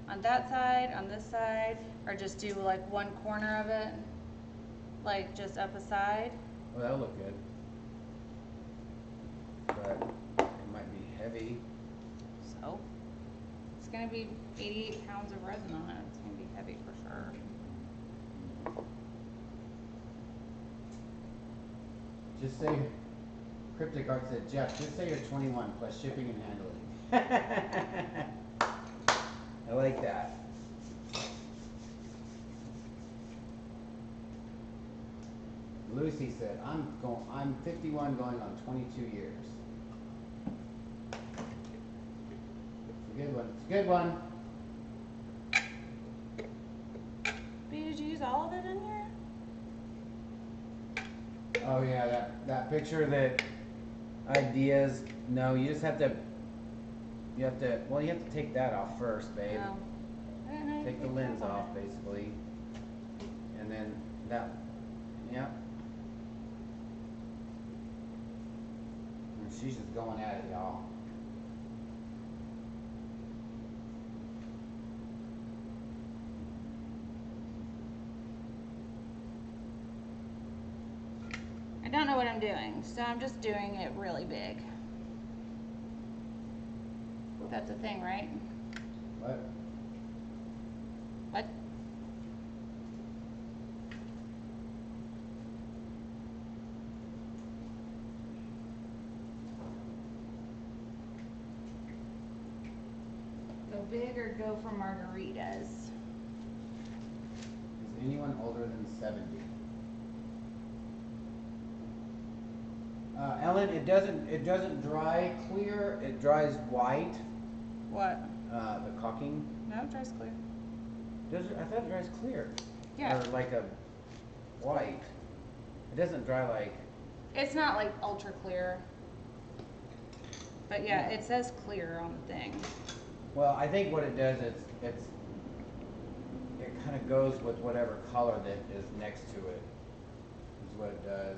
On that side, on this side, or just do like one corner of it? Like just up a side? Well, that'll look good. But it might be heavy. So, it's gonna be 88 pounds of resin on it. It's gonna be heavy for sure. Just say, Cryptic Art said, Jeff, just say you're 21 plus shipping and handling. I like that. Lucy said, I'm 51 going on 22 years. It's a good one. It's a good one. Did you use all of it in here? Oh yeah, that picture that ideas. No, you just have to. You have to. Well, you have to take that off first, babe. No. I didn't know you Take the could lens clip on off, it. basically, and then that. Yeah. And she's just going at it, y'all. I don't know what I'm doing, so I'm just doing it really big. That's a thing, right? What? What? Go big or go for margaritas? Is anyone older than 70? Ellen, it doesn't dry clear. It dries white. What? The caulking. No, it dries clear. Does it? I thought it dries clear. Yeah. Or like a white. It doesn't dry like. It's not like ultra clear. But yeah, it says clear on the thing. Well, I think what it does is it kind of goes with whatever color that is next to it. Is what it does.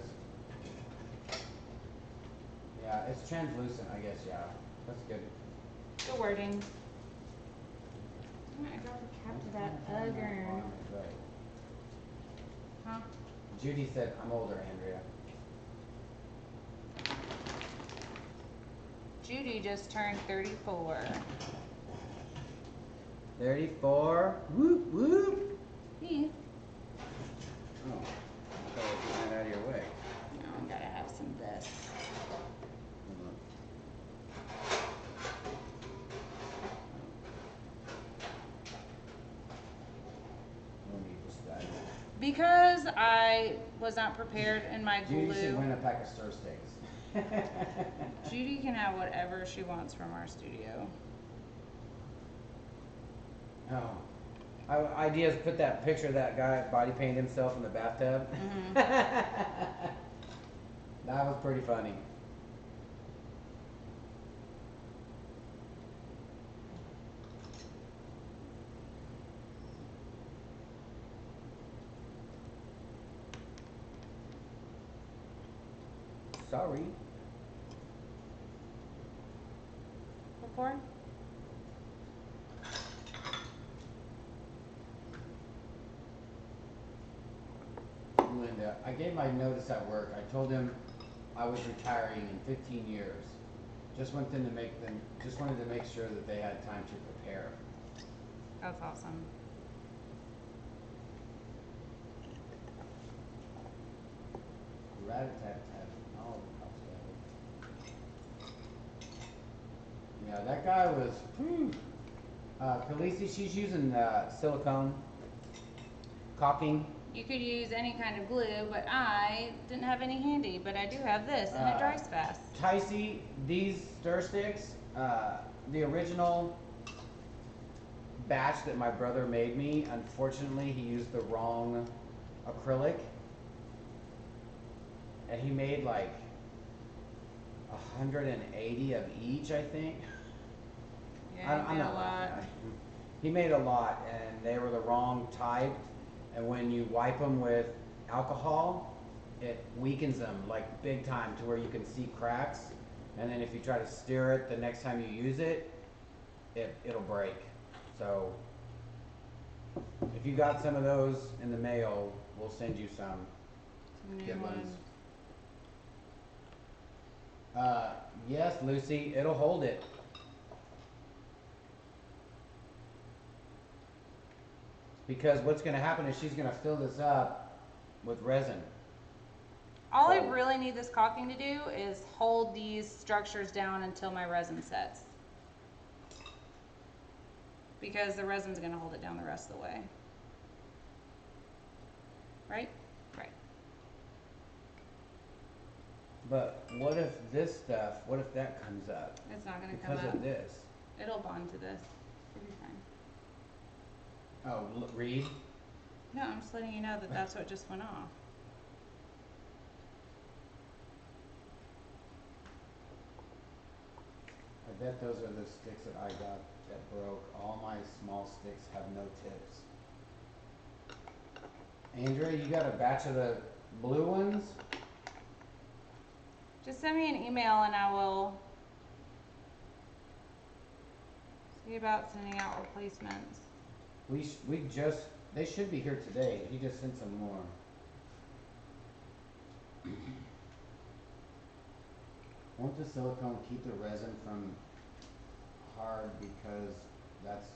Yeah, it's translucent, I guess. Yeah, that's good. The wording. I got the cap to that again. Right. Huh? Judy said, "I'm older, Andrea." Judy just turned 34. 34. Whoop whoop. Yeah. Oh, I thought I was getting that out of your way. No, I gotta have some of this. No need for that. Because I was not prepared in my Judy should glue. win a pack of stir sticks. Judy can have whatever she wants from our studio. Oh. Ideas, put that picture of that guy body painted himself in the bathtub. Mhm. That was pretty funny. Sorry. Before? Linda, I gave my notice at work. I told him I was retiring in 15 years. Just wanted to make sure that they had time to prepare. That's awesome. Rat-a-tat-tat. Oh, yeah, that guy was. Khaleesi, she's using silicone caulking. You could use any kind of glue, but I didn't have any handy. But I do have this, and it dries fast. Ticey, these stir sticks, the original batch that my brother made me, unfortunately, he used the wrong acrylic. And he made like 180 of each, I think. Yeah, I'm not a lot. He made a lot, and they were the wrong type. And when you wipe them with alcohol, it weakens them like big time to where you can see cracks. And then if you try to stir it the next time you use it, it'll break. So if you got some of those in the mail, we'll send you some good ones. Yes, Lucy, it'll hold it. Because what's going to happen is she's going to fill this up with resin. All I really need this caulking to do is hold these structures down until my resin sets. Because the resin's going to hold it down the rest of the way. Right? Right. But what if this stuff, what if that comes up? It's not going to come up. Because of this. It'll bond to this. It'll be fine. Oh, read? No, I'm just letting you know that that's what just went off. I bet those are the sticks that I got that broke. All my small sticks have no tips. Andrea, you got a batch of the blue ones? Just send me an email and I will see about sending out replacements. They should be here today. He just sent some more. Won't the silicone keep the resin from hard because that's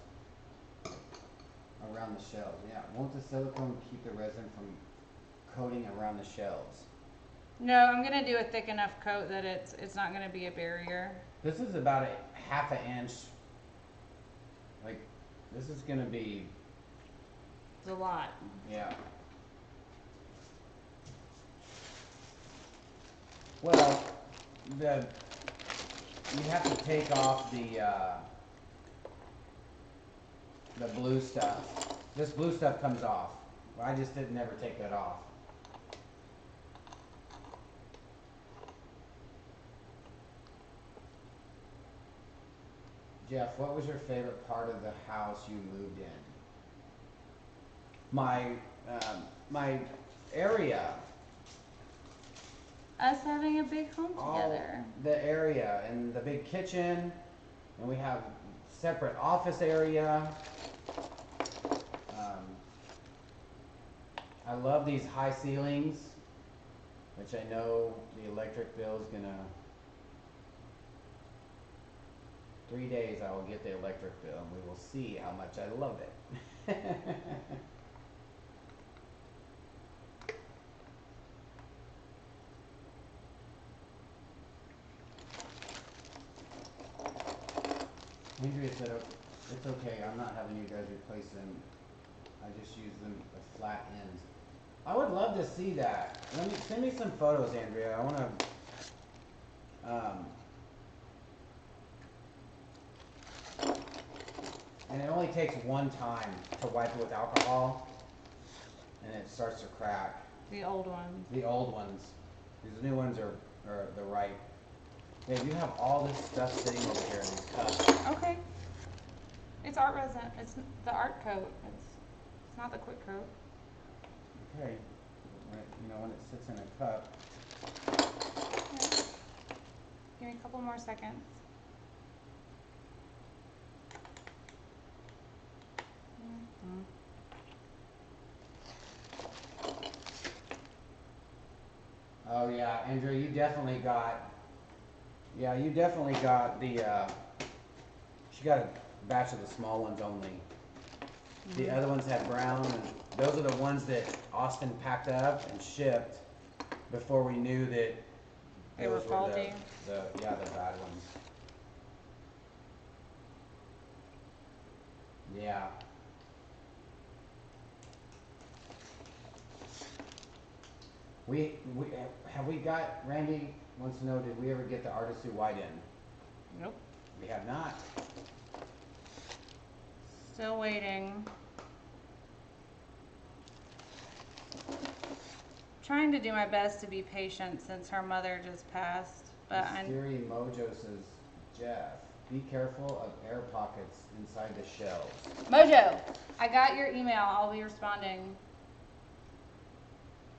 around the shelves? Yeah, won't the silicone keep the resin from coating around the shelves? No, I'm gonna do a thick enough coat that it's not gonna be a barrier. This is about a half an inch. Like, this is gonna be. It's a lot. Yeah. Well, you have to take off the blue stuff. This blue stuff comes off. I just didn't ever take that off. Jeff, what was your favorite part of the house you moved in? My area. Us having a big home together. The area and the big kitchen, and we have separate office area. I love these high ceilings, which I know the electric bill is gonna. 3 days I will get the electric bill and we will see how much I love it. Andrea said, it's okay, I'm not having you guys replace them. I just use them with flat ends. I would love to see that. Send me some photos, Andrea. I want to. And it only takes one time to wipe it with alcohol, and it starts to crack. The old ones. The old ones. These new ones are the right. Yeah, you have all this stuff sitting over here in these cups. Okay. It's art resin. It's the art coat. It's not the quick coat. Okay. When it sits in a cup. Okay. Give me a couple more seconds. Oh yeah, Andrea, you definitely got Yeah, you definitely got the, she got a batch of the small ones only. The other ones had brown, and those are the ones that Austin packed up and shipped before we knew that They were those faulty. the bad ones. Yeah. We have we got, Randy wants to know, did we ever get the Artisu white in? Nope. We have not. Still waiting. Trying to do my best to be patient since her mother just passed, but Mystery Mojo says, Jeff, be careful of air pockets inside the shells. Mojo, I got your email. I'll be responding.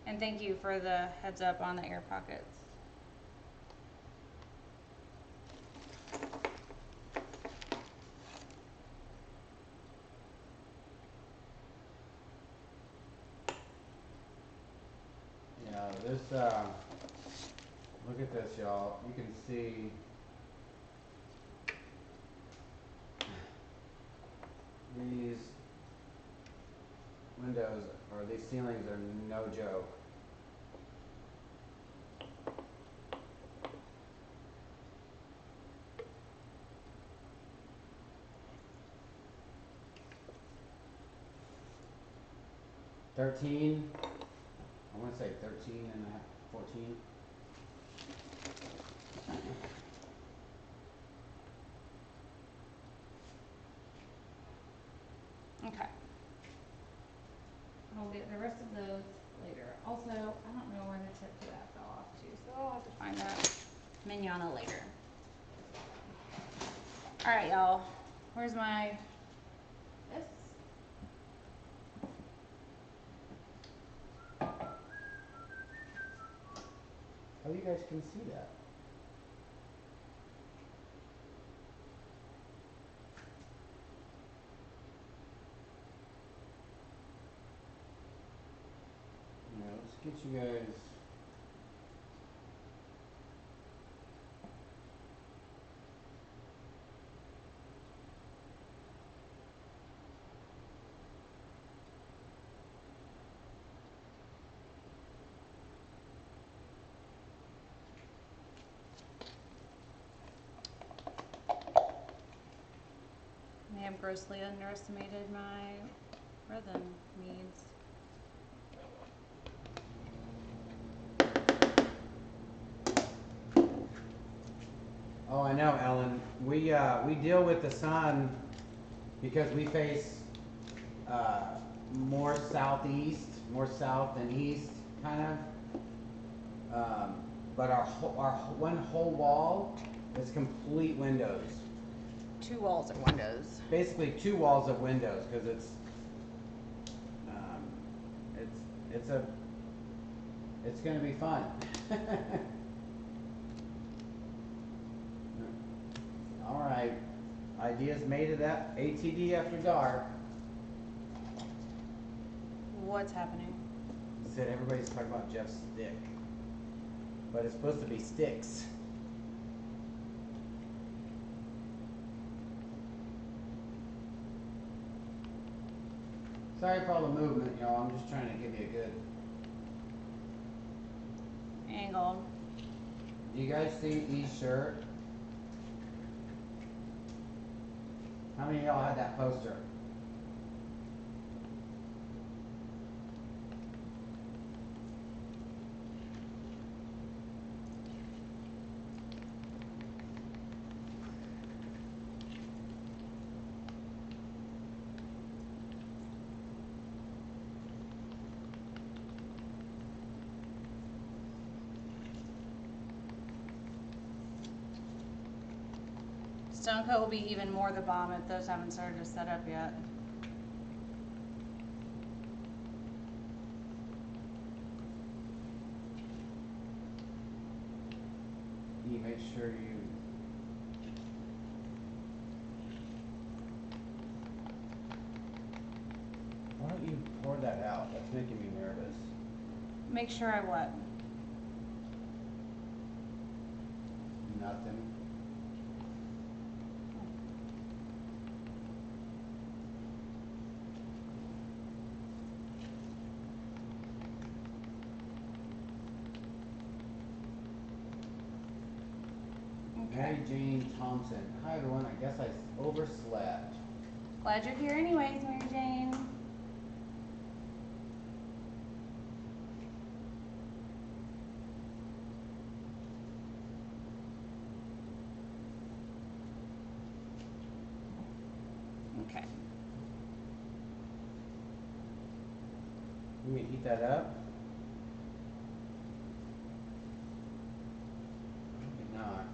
And thank you for the heads up on the air pockets. Yeah, this, look at this, y'all. You can see these windows, or these ceilings are no joke. I want to say 13 and a half, 14. Okay. I'll get the rest of those later. Also, I don't know where the tip to that fell off to, so I'll have to find that manana later. Alright, y'all. Where's my... This. Oh, you guys can see that. Yeah, let's get you guys. May have grossly underestimated my resin needs. Oh, I know, Ellen. We deal with the sun because we face more southeast, more south than east, kind of. But our one whole wall is complete windows. 2 walls are windows. Basically, 2 walls of windows because it's going to be fun. All right, ideas made of that ATD after dark. What's happening? Said everybody's talking about Jeff's stick, but it's supposed to be Stix. Sorry for all the movement, y'all. I'm just trying to give you a good. Angle. Do you guys see E's shirt? How many of y'all had that poster? Stone Coat will be even more the bomb if those haven't started to set up yet. E, make sure you. Why don't you pour that out? That's making me nervous. Make sure I what? Nothing. nothing. Mary Jane Thompson. Hi everyone, I guess I overslept. Glad you're here anyways, Mary Jane. Okay. You gonna eat that up? Probably not.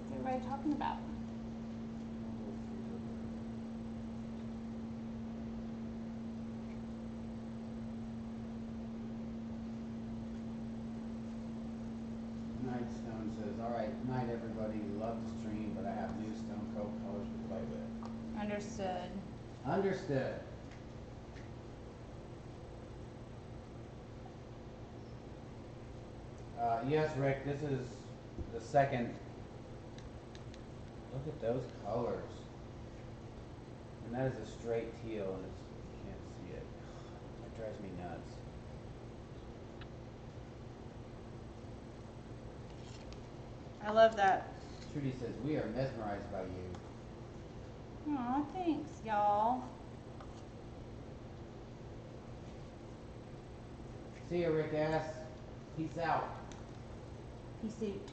What's everybody talking about? Nightstone says, alright, night everybody, love the stream, but I have new Stone Coat colors to play with. Understood. Understood. Yes, Rick, this is the second. Look at those colors. And that is a straight teal, and it's, you can't see it. That drives me nuts. I love that. Trudy says, we are mesmerized by you. Aw, thanks, y'all. See ya, Rick ass. Peace out. Peace out.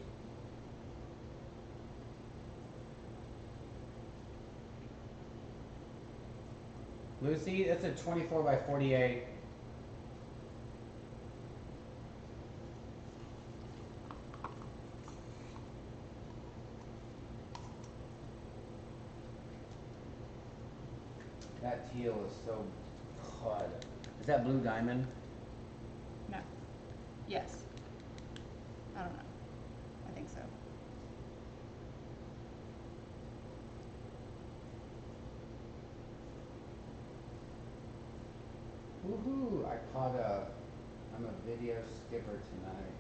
Lucy, it's a 24 by 48. That teal is so hot. Is that blue diamond? No. Yes. I don't know. I think so. Woohoo! I'm a video skipper tonight.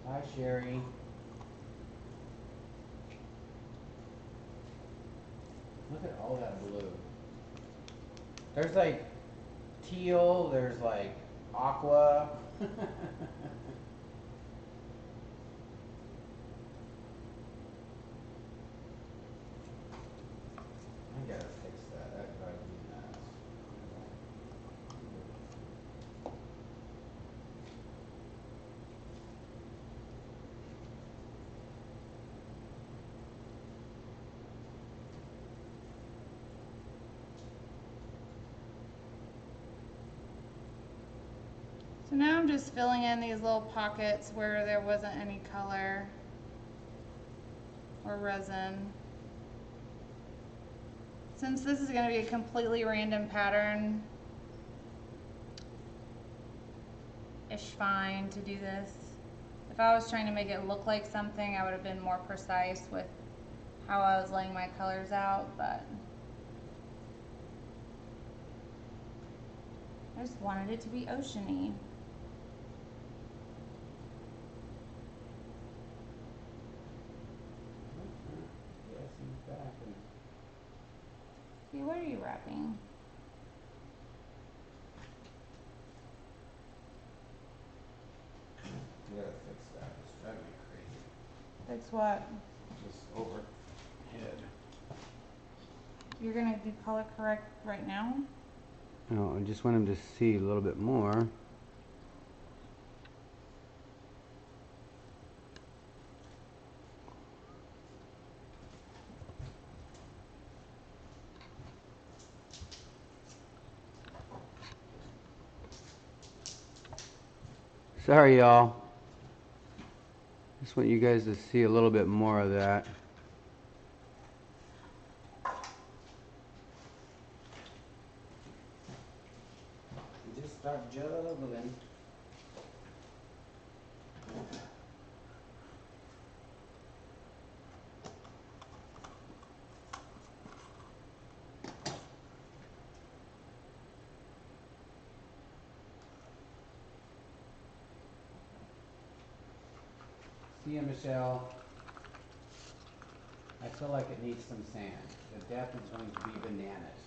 Hi, Sherry. Look at all that blue. There's like teal, there's like aqua. I gotta fix that. That drives me nuts. So now I'm just filling in these little pockets where there wasn't any color or resin. Since this is going to be a completely random pattern, it's fine to do this. If I was trying to make it look like something, I would have been more precise with how I was laying my colors out, but I just wanted it to be oceany. Yes, he's back. And See, what are you wrapping? we gotta fix that. It's driving me Fix what? Just overhead. You're gonna do color correct right now? No, I just want him to see a little bit more. Sorry, y'all. Just want you guys to see a little bit more of that. Just start juggling. See ya, Michelle. I feel like it needs some sand. The depth is going to be bananas.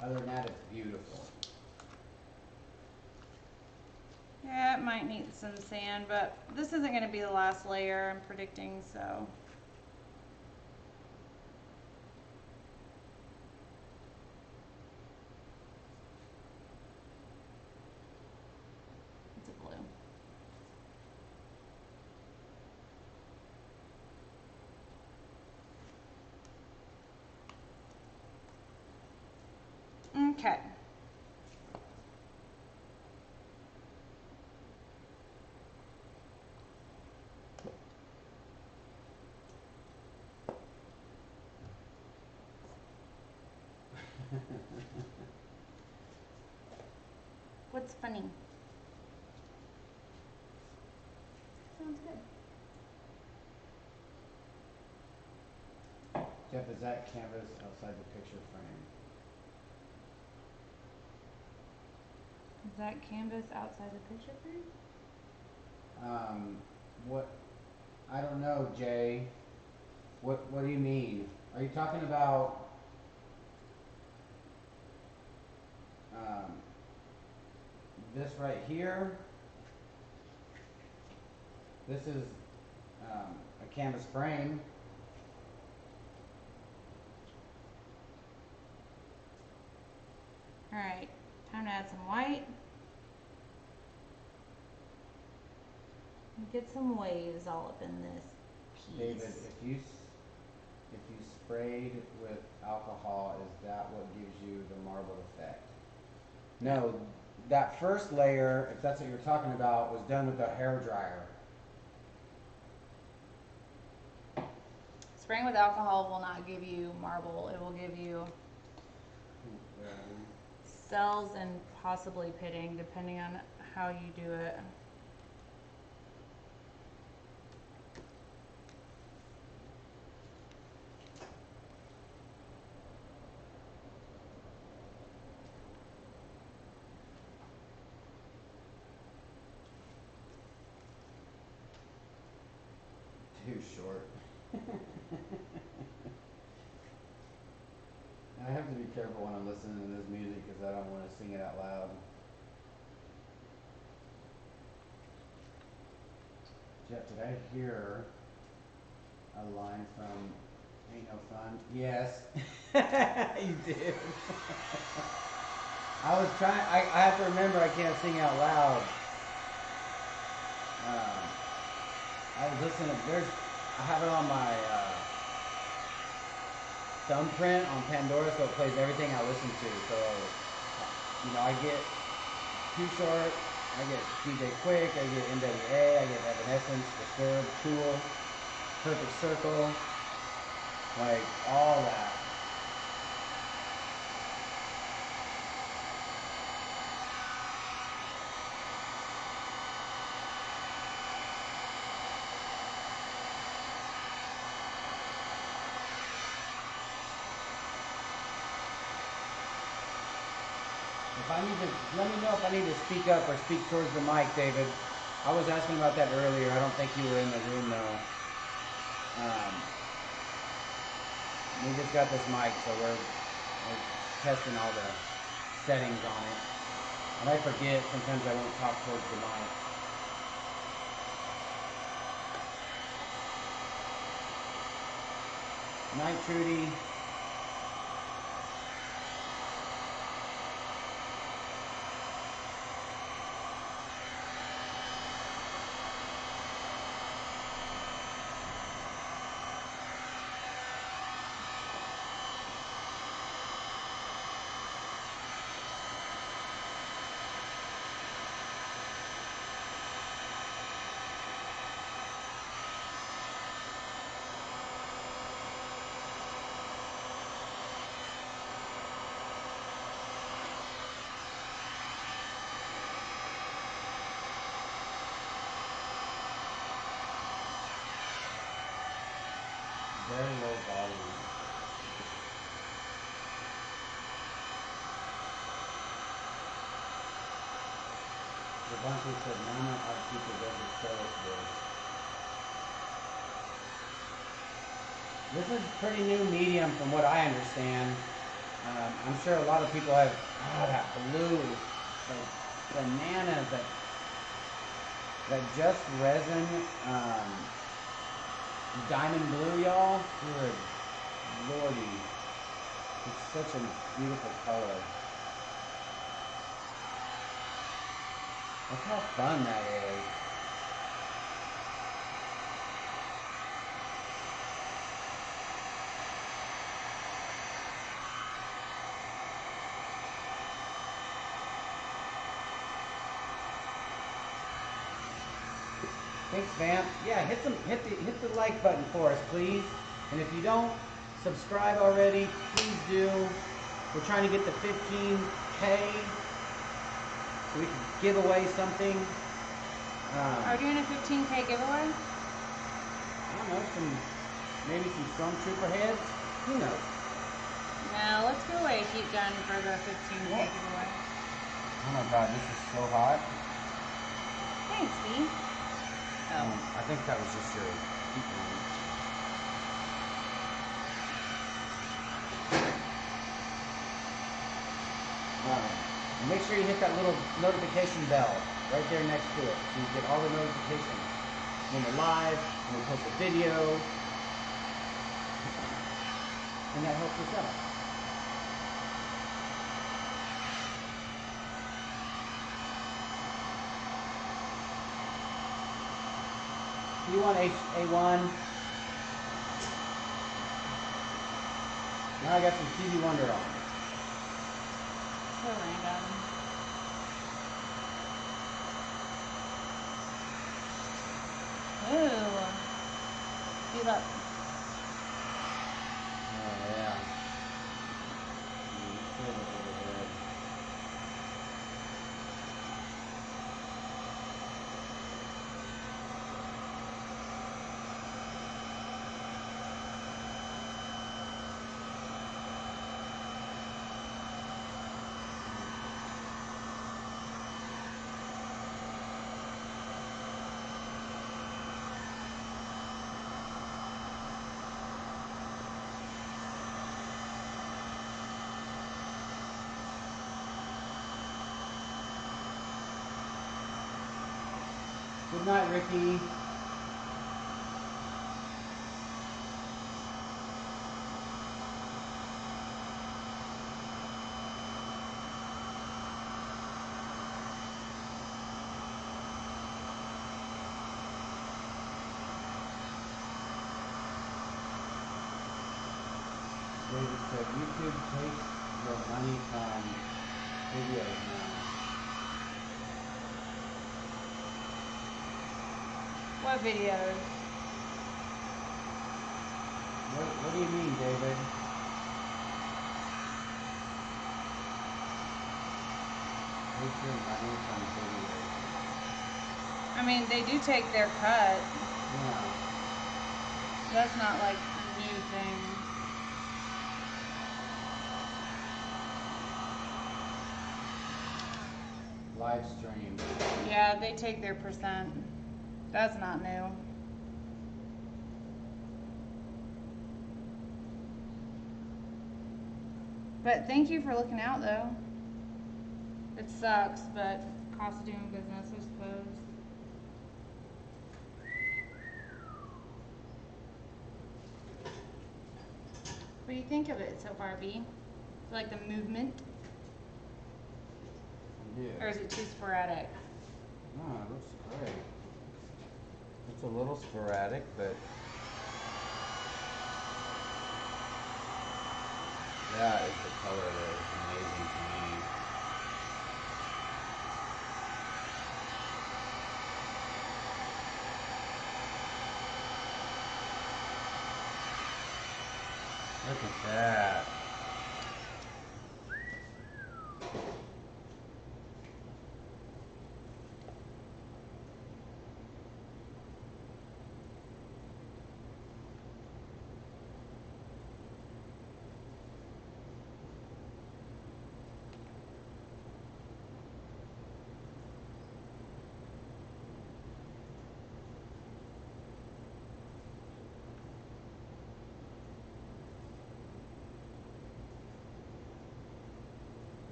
Other than that, it's beautiful. Yeah, it might need some sand, but this isn't gonna be the last layer I'm predicting, so. It's a blue. Okay. What's funny? Sounds good. Jeff, is that canvas outside the picture frame? Is that canvas outside the picture frame? What? I don't know, Jay. What do you mean? Are you talking about this right here? This is a canvas frame. All right, time to add some white. Get some waves all up in this piece. David, if you sprayed with alcohol, is that what gives you the marble effect? No, that first layer, if that's what you're talking about, was done with a hair dryer. Spraying with alcohol will not give you marble. It will give you cells and possibly pitting, depending on how you do it. Too short. I have to be careful when I'm listening to this music because I don't want to sing it out loud. Jeff, did I hear a line from Ain't No Fun? Yes. You did. I was trying, I have to remember I can't sing out loud. I was listening, I have it on my thumbprint on Pandora, so it plays everything I listen to. So, you know, I get Too Short, I get DJ Quick, I get NWA, I get Evanescence, Disturbed, Tool, Perfect Circle, like all that. If I need to, let me know if I need to speak up or speak towards the mic, David. I was asking about that earlier. I don't think you were in the room though. We just got this mic, so we're testing all the settings on it. And I forget, sometimes I won't talk towards the mic. Night, Trudy. Very low volume. Devontae said, "Nana, our teacher doesn't show us this." This is a pretty new medium from what I understand. I'm sure a lot of people have, that blue, the bananas, that just resin, diamond blue, y'all. Good lordy. It's such a beautiful color. Look how fun that is. Thanks, Vamp. Yeah, hit the like button for us, please. And if you don't subscribe already, please do. We're trying to get to 15K so we can give away something. Are we doing a 15K giveaway? I don't know, maybe some Stormtrooper heads. Who knows? No, let's give away a heat gun for the 15K giveaway. Oh my God, this is so hot. Thanks, B. Oh. I think that was just your heat gun. And make sure you hit that little notification bell right there next to it so you get all the notifications when we're live, when we post a video, and that helps us out. You want A1? Now I got some Stevie Wonder on. So random. Ooh. Feel up. Oh yeah. Feel it over there. Good night, Ricky. David said YouTube takes the money from videos now. What videos? What do you mean, David? Take your money from videos. I mean, they do take their cut. Yeah. That's not like a new thing. Live stream. Yeah, they take their percent. That's not new. But thank you for looking out, though. It sucks, but cost of doing business, I suppose. do you think of it so far, B? Like the movement? Or is it too sporadic? No, it looks great. It's a little sporadic, but that is the color that is amazing to me. Look at that.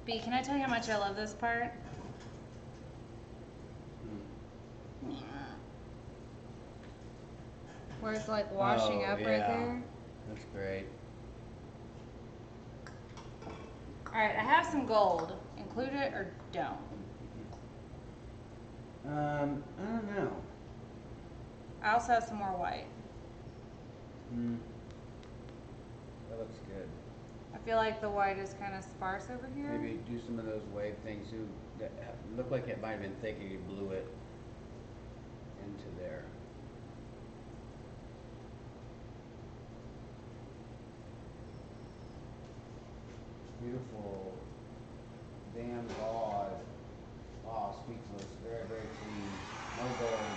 B, can I tell you how much I love this part? Where it's like washing up right there. That's great. Alright, I have some gold. Include it or don't? I don't know. I also have some more white. That looks good. I feel like the white is kind of sparse over here. Maybe do some of those wave things that look like it might have been thick and you blew it into there. Beautiful. Damn God. Oh, speechless. Very, very clean. No gold.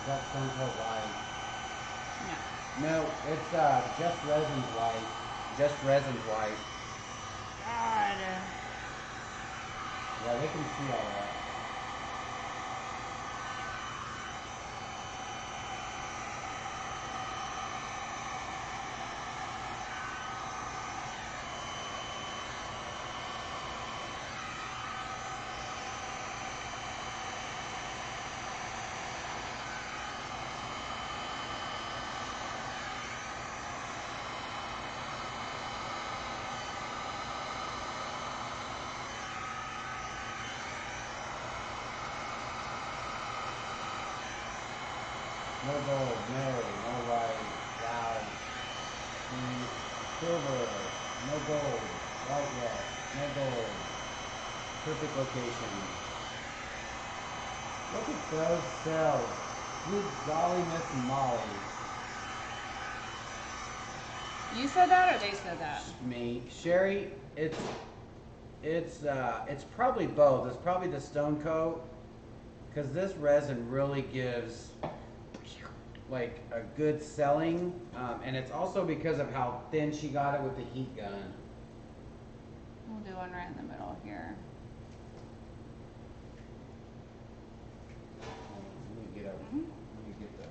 Is that stone coat white? No. No, it's just resin's white. Just resin's white. God. Yeah, they can see all that. No gold, no white, wow. Silver, no gold, white yes, no gold. Perfect location. Look at those cells. Good golly, Miss Molly. You said that or they said that? Me, Sherry, it's probably both. It's probably the stone coat, because this resin really gives like a good selling, and it's also because of how thin she got it with the heat gun. We'll do one right in the middle here. Let me get up. Let me get the.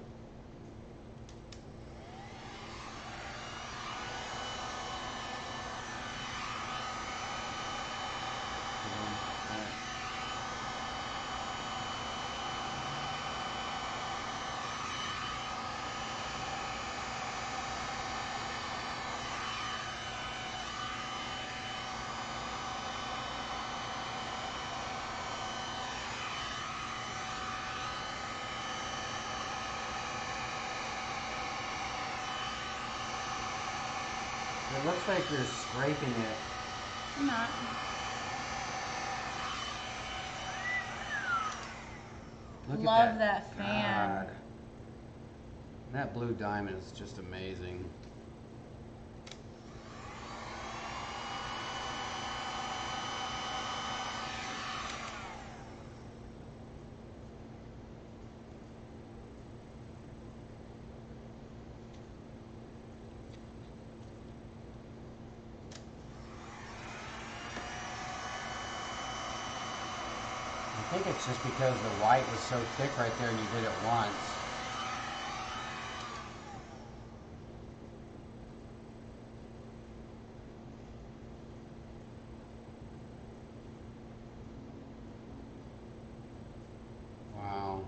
It looks like you're scraping it. I'm not. Look Love at that fan. God. That blue diamond is just amazing. think it's just because the white was so thick right there and you did it once. Wow.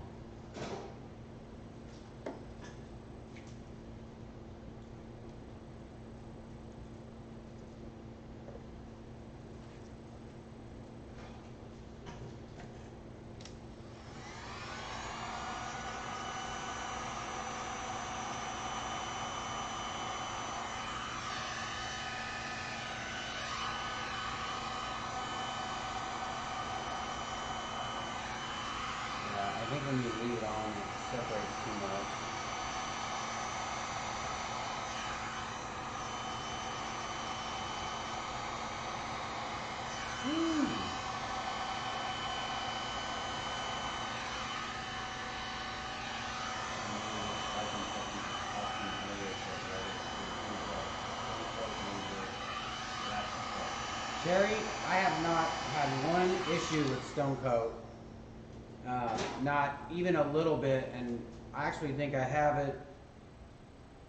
I think when you leave it on, it separates too much. Sherry, I have not had one issue with Stone Coat. Not even a little bit, and I actually think I have it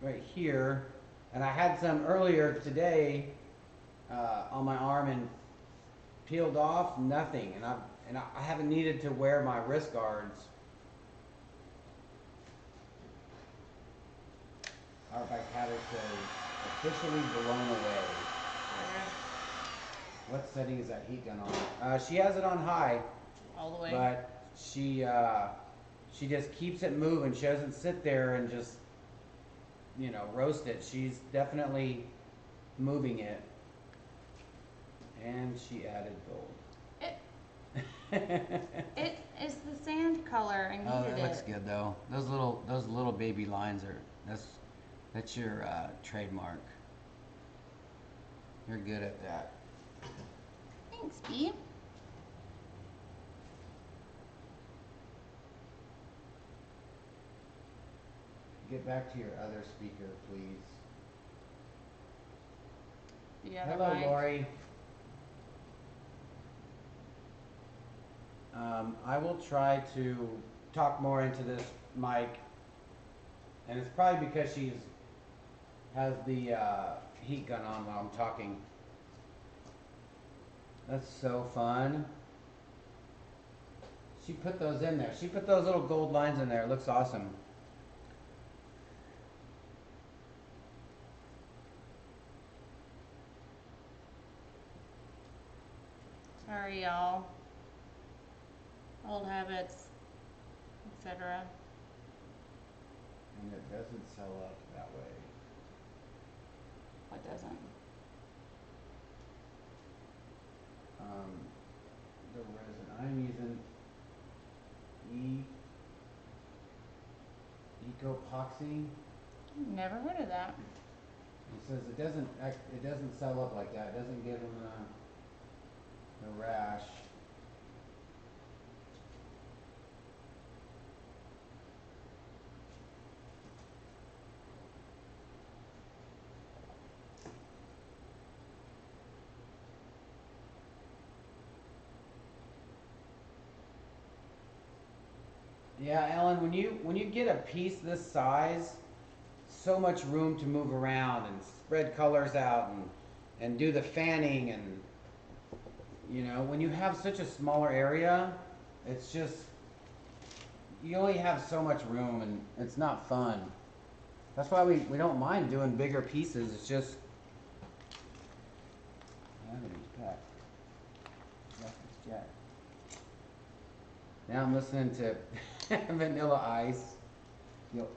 right here. And I had some earlier today on my arm and peeled off, nothing. And I haven't needed to wear my wrist guards. Our bike hatter says officially blown away. What setting is that heat gun on? She has it on high. All the way. But she just keeps it moving. She doesn't sit there and just, you know, roast it. She's definitely moving it. And she added gold. It is the sand color. I needed Oh, that looks it. good though. Those little baby lines are that's your trademark. You're good at that. Thanks, B. Get back to your other speaker, please. The other Hello, mic. Lori. I will try to talk more into this mic, and it's probably because she's has the heat gun on while I'm talking. That's so fun. She put those in there. She put those little gold lines in there. It looks awesome. Sorry, y'all. Old habits, etc. And it doesn't sell up that way. What doesn't? The resin I'm using Ecopoxy. Never heard of that. It says it doesn't sell up like that. It doesn't give them the rash. Yeah, Ellen, when you get a piece this size, so much room to move around and spread colors out and do the fanning, and you know, when you have such a smaller area, it's just you only have so much room and it's not fun. That's why we don't mind doing bigger pieces. It's just now I'm listening to Vanilla Ice.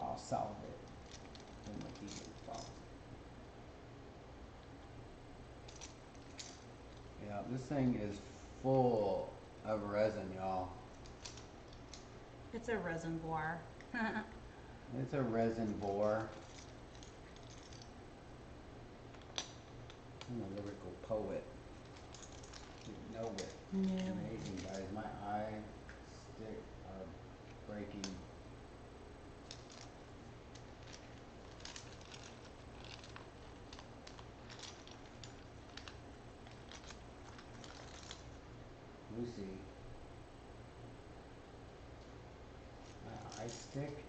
I'll solve it. Then my key gets solved. Yeah, this thing is full of resin, y'all. It's a reservoir. It's a resin bore. I'm a lyrical poet. You know it. Amazing, guys. My eye stick are breaking. Lucy. stick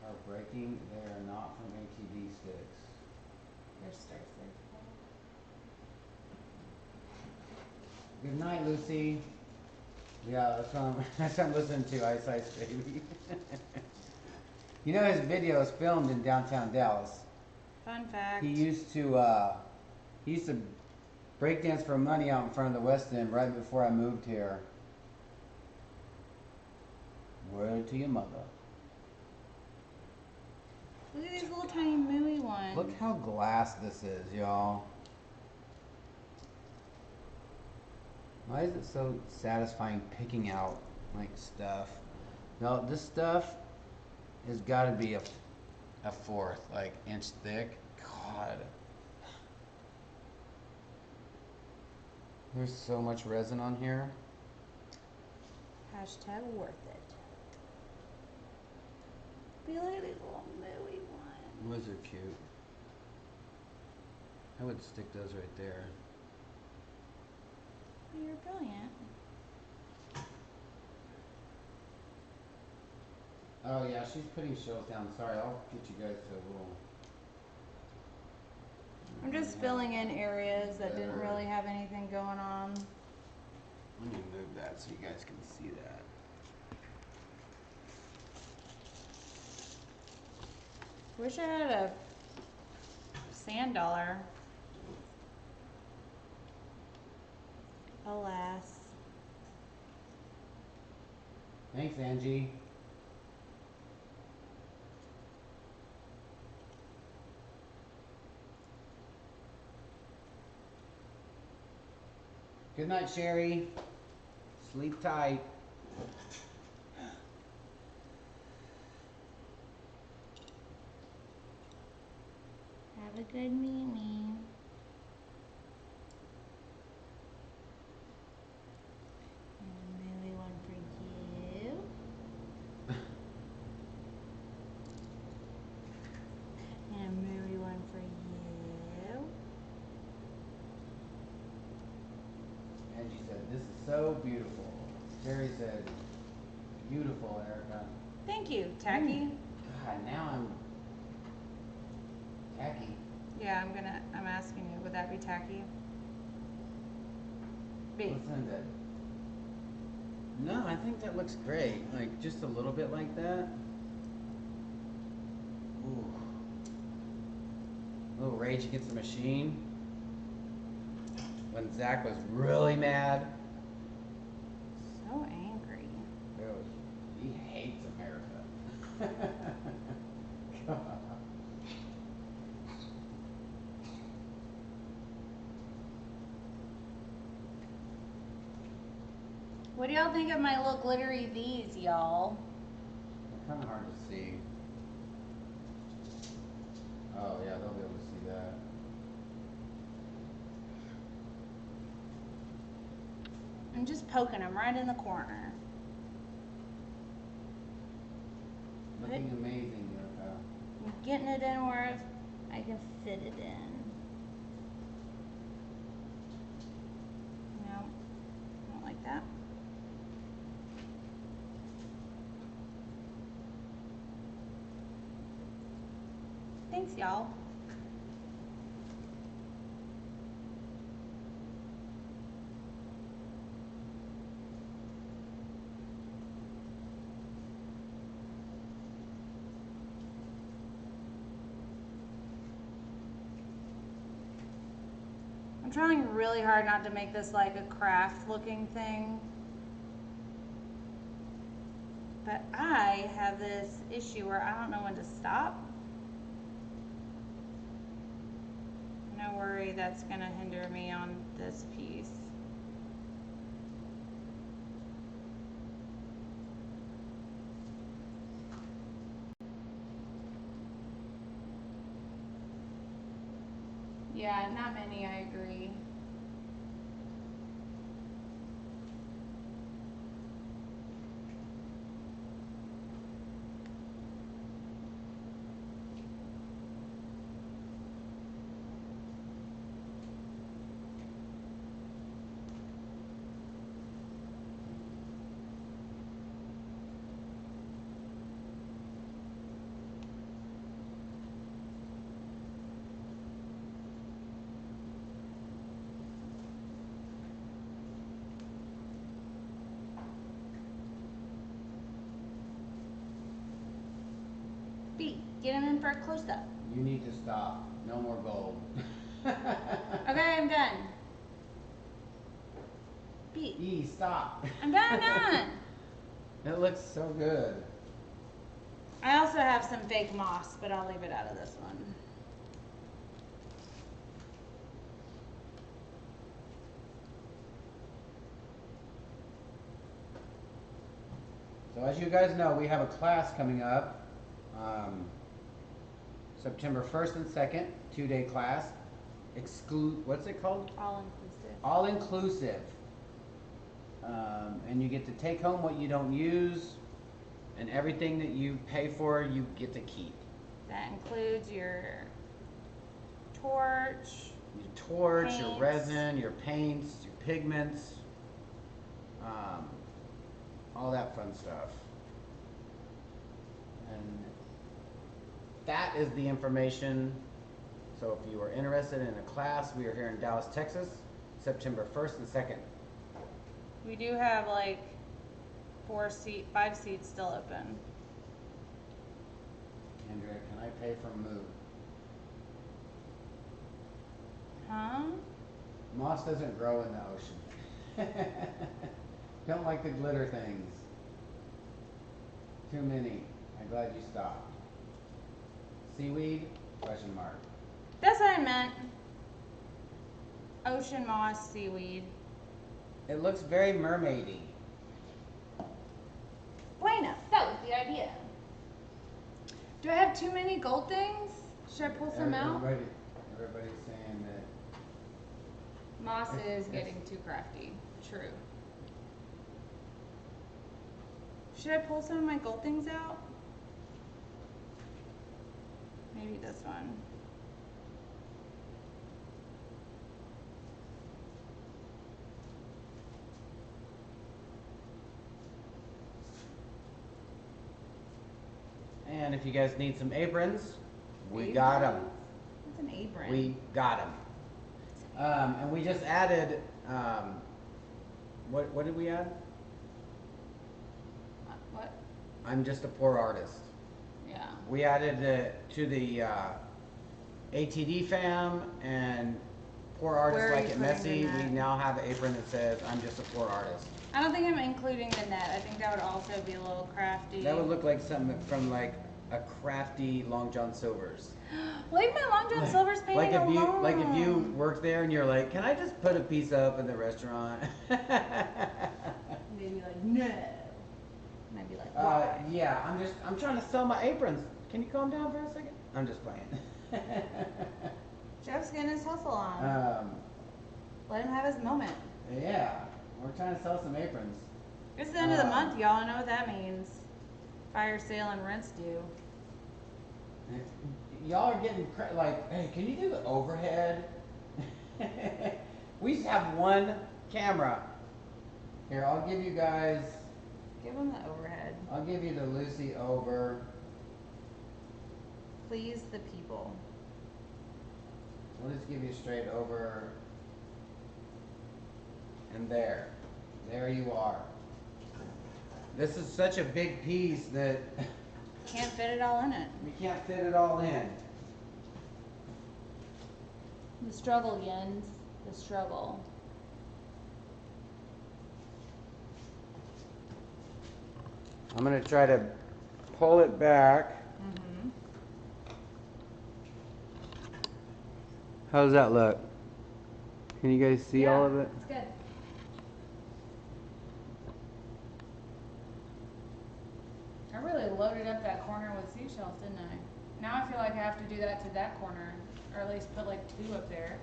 are breaking. They are not from ATV sticks. They're Stix. Good night, Lucy. Yeah, that's what I'm listening to, Ice Ice Baby. You know his video is filmed in downtown Dallas. Fun fact. He used to breakdance for money out in front of the West End right before I moved here. Word to your mother. Look at these little tiny mooey ones. Look how glass this is, y'all. Why is it so satisfying picking out like stuff? No, this stuff has got to be a fourth, like inch thick. God. There's so much resin on here. Hashtag worth it. Be like these little mooey ones. Those are cute. I would stick those right there. You're brilliant. Oh yeah, she's putting shells down. Sorry, I'll get you guys to a little. I'm just filling in areas that didn't really have anything going on. Let me move that so you guys can see that. Wish I had a sand dollar. Alas. Thanks, Angie. Good night, Sherry. Sleep tight. Have a good Mimi. And a mooey one for you. And a mooey one for you. Angie said, this is so beautiful. Sherry said, beautiful, Erica. Thank you, Tacky. God, now I'm tacky. Yeah, I'm asking you, would that be tacky? B. Listen to that. No, I think that looks great. Like, just a little bit like that. Ooh. A little Rage Against the Machine. When Zach was really mad. So angry. He hates America. God. What do y'all think of my little glittery V's, y'all? They're kind of hard to see. Oh yeah, they'll be able to see that. I'm just poking them right in the corner. Looking amazing, Erica. I'm getting it in where I can fit it in. No, don't like that. Thanks, y'all. I'm trying really hard not to make this like a craft looking thing. But I have this issue where I don't know when to stop. No worry, that's gonna hinder me on this piece. Yeah, not many, I agree. Beat, get him in for a close-up. You need to stop. No more gold. Okay, I'm done. Beat. E, stop. I'm done. It looks so good. I also have some fake moss, but I'll leave it out of this one. So as you guys know, we have a class coming up. September 1st and 2nd, 2-day class. What's it called? All inclusive. All inclusive. And you get to take home what you don't use, and everything that you pay for, you get to keep. That includes your torch. Your torch, your Paints. resin, your paints, your pigments, all that fun stuff. And that is the information. So if you are interested in a class, we are here in Dallas, Texas, September 1st and 2nd. We do have like 5 seats still open. Andrea, can I pay for a move? Huh? Moss doesn't grow in the ocean. Don't like the glitter things. Too many. I'm glad you stopped. Seaweed? Question mark. That's what I meant. Ocean moss, seaweed. It looks very mermaidy. Bueno, that was the idea. Do I have too many gold things? Should I pull some out? Everybody's saying that. Moss is getting too crafty. True. Should I pull some of my gold things out? Maybe this one. And if you guys need some aprons, we got them. What's an apron? We got them. And we just added, what did we add? What? I'm just a poor artist. Yeah. We added to the ATD fam and poor artists Where are like you it putting messy. the net? We now have an apron that says I'm just a poor artist. I don't think I'm including the net. I think that would also be a little crafty. That would look like something from like a crafty Long John Silver's. Leave my Long John Silver's painting alone. Like if you work there and you're like, can I just put a piece up in the restaurant? They'd be like, no. And I'd be like, why? Yeah, I'm trying to sell my aprons. Can you calm down for a second? I'm just playing. Jeff's getting his hustle on. Let him have his moment. Yeah, we're trying to sell some aprons. It's the end of the month, y'all. I know what that means. Fire sale and rent's due. Y'all are getting like, hey, can you do the overhead? We used to have one camera. Here, I'll give you guys. Give him the overhead. I'll give you the Lucy over. Please the people. We'll just give you straight over. And there. There you are. This is such a big piece that Can't fit it all in it. we can't fit it all in. The struggle, Jens. The struggle. I'm going to try to pull it back. Mm-hmm. How does that look? Can you guys see all of it? It's good. I really loaded up that corner with seashells, didn't I? Now I feel like I have to do that to that corner, or at least put like 2 up there.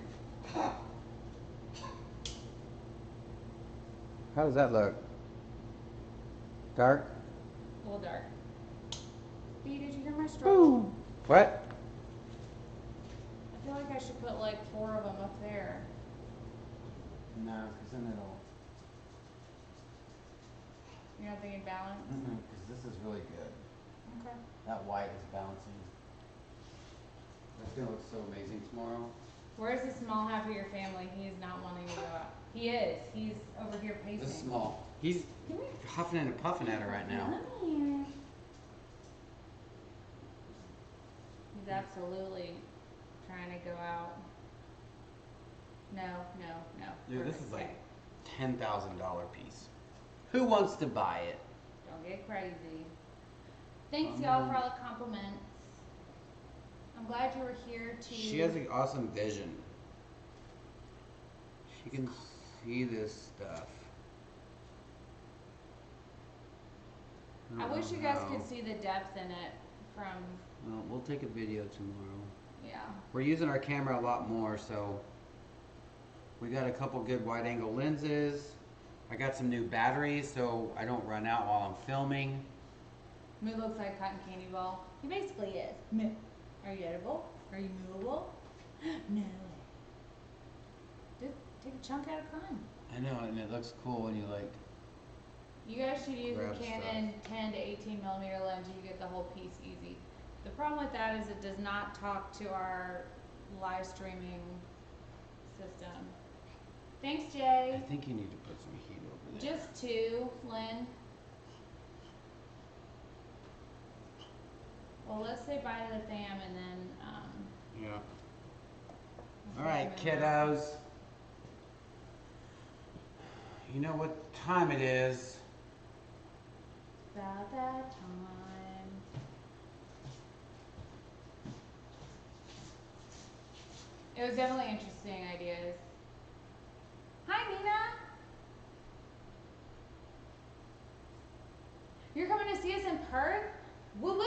How does that look? Dark? A little dark. B, did you hear my struggle? What? I feel like I should put like 4 of them up there. No, because then it'll. You're not thinking balance? Because this is really good. Okay. That white is balancing. That's going to look so amazing tomorrow. Where's the small half of your family? He is not wanting to go out. He is. He's over here pacing. This is small. He's huffing and puffing at her right now. Come here. He's absolutely trying to go out. No. Dude, this is Perfect. like $10,000 piece. Who wants to buy it? Don't get crazy. Thanks, y'all, for all the compliments. I'm glad you were here to. She has an awesome vision. She can see this stuff. I don't wish know you guys how. could see the depth in it from, Well, we'll take a video tomorrow. yeah. We're using our camera a lot more, so we got a couple good wide angle lenses. I got some new batteries so I don't run out while I'm filming. Moo looks like a cotton candy ball. He basically is. Moo. Are you edible? Are you movable? No. Just take a chunk at a time. I know, and it looks cool when you like. You guys should use Grab a Canon 10 to 18 millimeter lens. You get the whole piece easy. The problem with that is it does not talk to our live streaming system. Thanks, I Jay. think you need to put some heat over there. Just two, Lynn. Well, let's say bye to the fam and then, Yeah. we'll All right, take them out. kiddos. You know what time it is. About that time. It was definitely interesting ideas. Hi, Nina. You're coming to see us in Perth? Woo woo.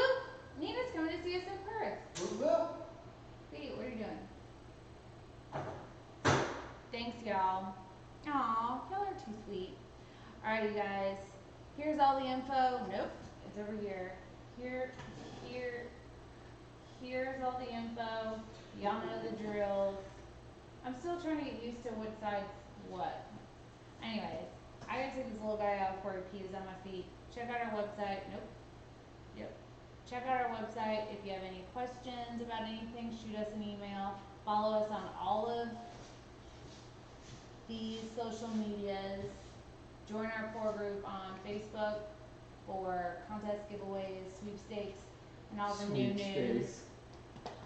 Nina's coming to see us in Perth. Woo woo. Pete, what are you doing? Thanks, y'all. Aw, y'all are too sweet. Alright, you guys. Here's all the info. Nope, it's over here. Here's all the info. Y'all know the drills. I'm still trying to get used to what side's what. Anyways, I gotta take this little guy out before he pees on my feet. Check out our website. Nope. Yep. Check out our website. If you have any questions about anything, shoot us an email. Follow us on all of these social medias. Join our core group on Facebook for contests, giveaways, sweepstakes, and all the new news.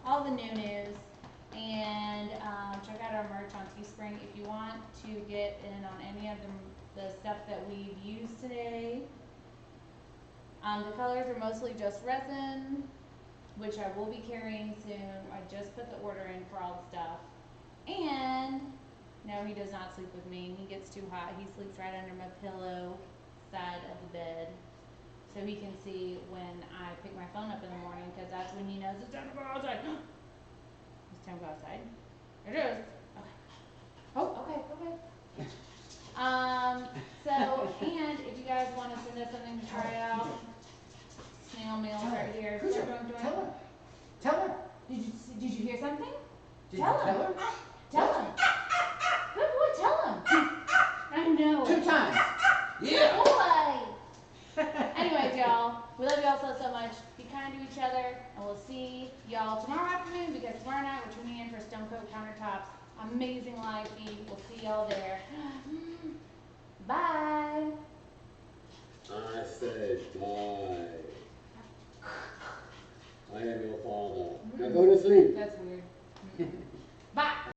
All the new news. And check out our merch on Teespring if you want to get in on any of the stuff that we've used today. The colors are mostly just resin, which I will be carrying soon. I just put the order in for all the stuff. And no, he does not sleep with me. He gets too hot. He sleeps right under my pillow side of the bed. So he can see when I pick my phone up in the morning, because that's when he knows it's time to go outside. It's time to go outside. It is. Okay. Oh, okay. So, and if you guys want to send us something to try out, snail mail right here. Tell her. Did you hear something? Did Tell you tell him. her? Tell him. Good boy, tell him. I know. 2 times. Good Yeah. boy. Anyways, y'all, we love y'all so much. Be kind to each other, and we'll see y'all tomorrow afternoon, because tomorrow night we're tuning in for Stone Coat Countertops. Amazing live feed. We'll see y'all there. Bye.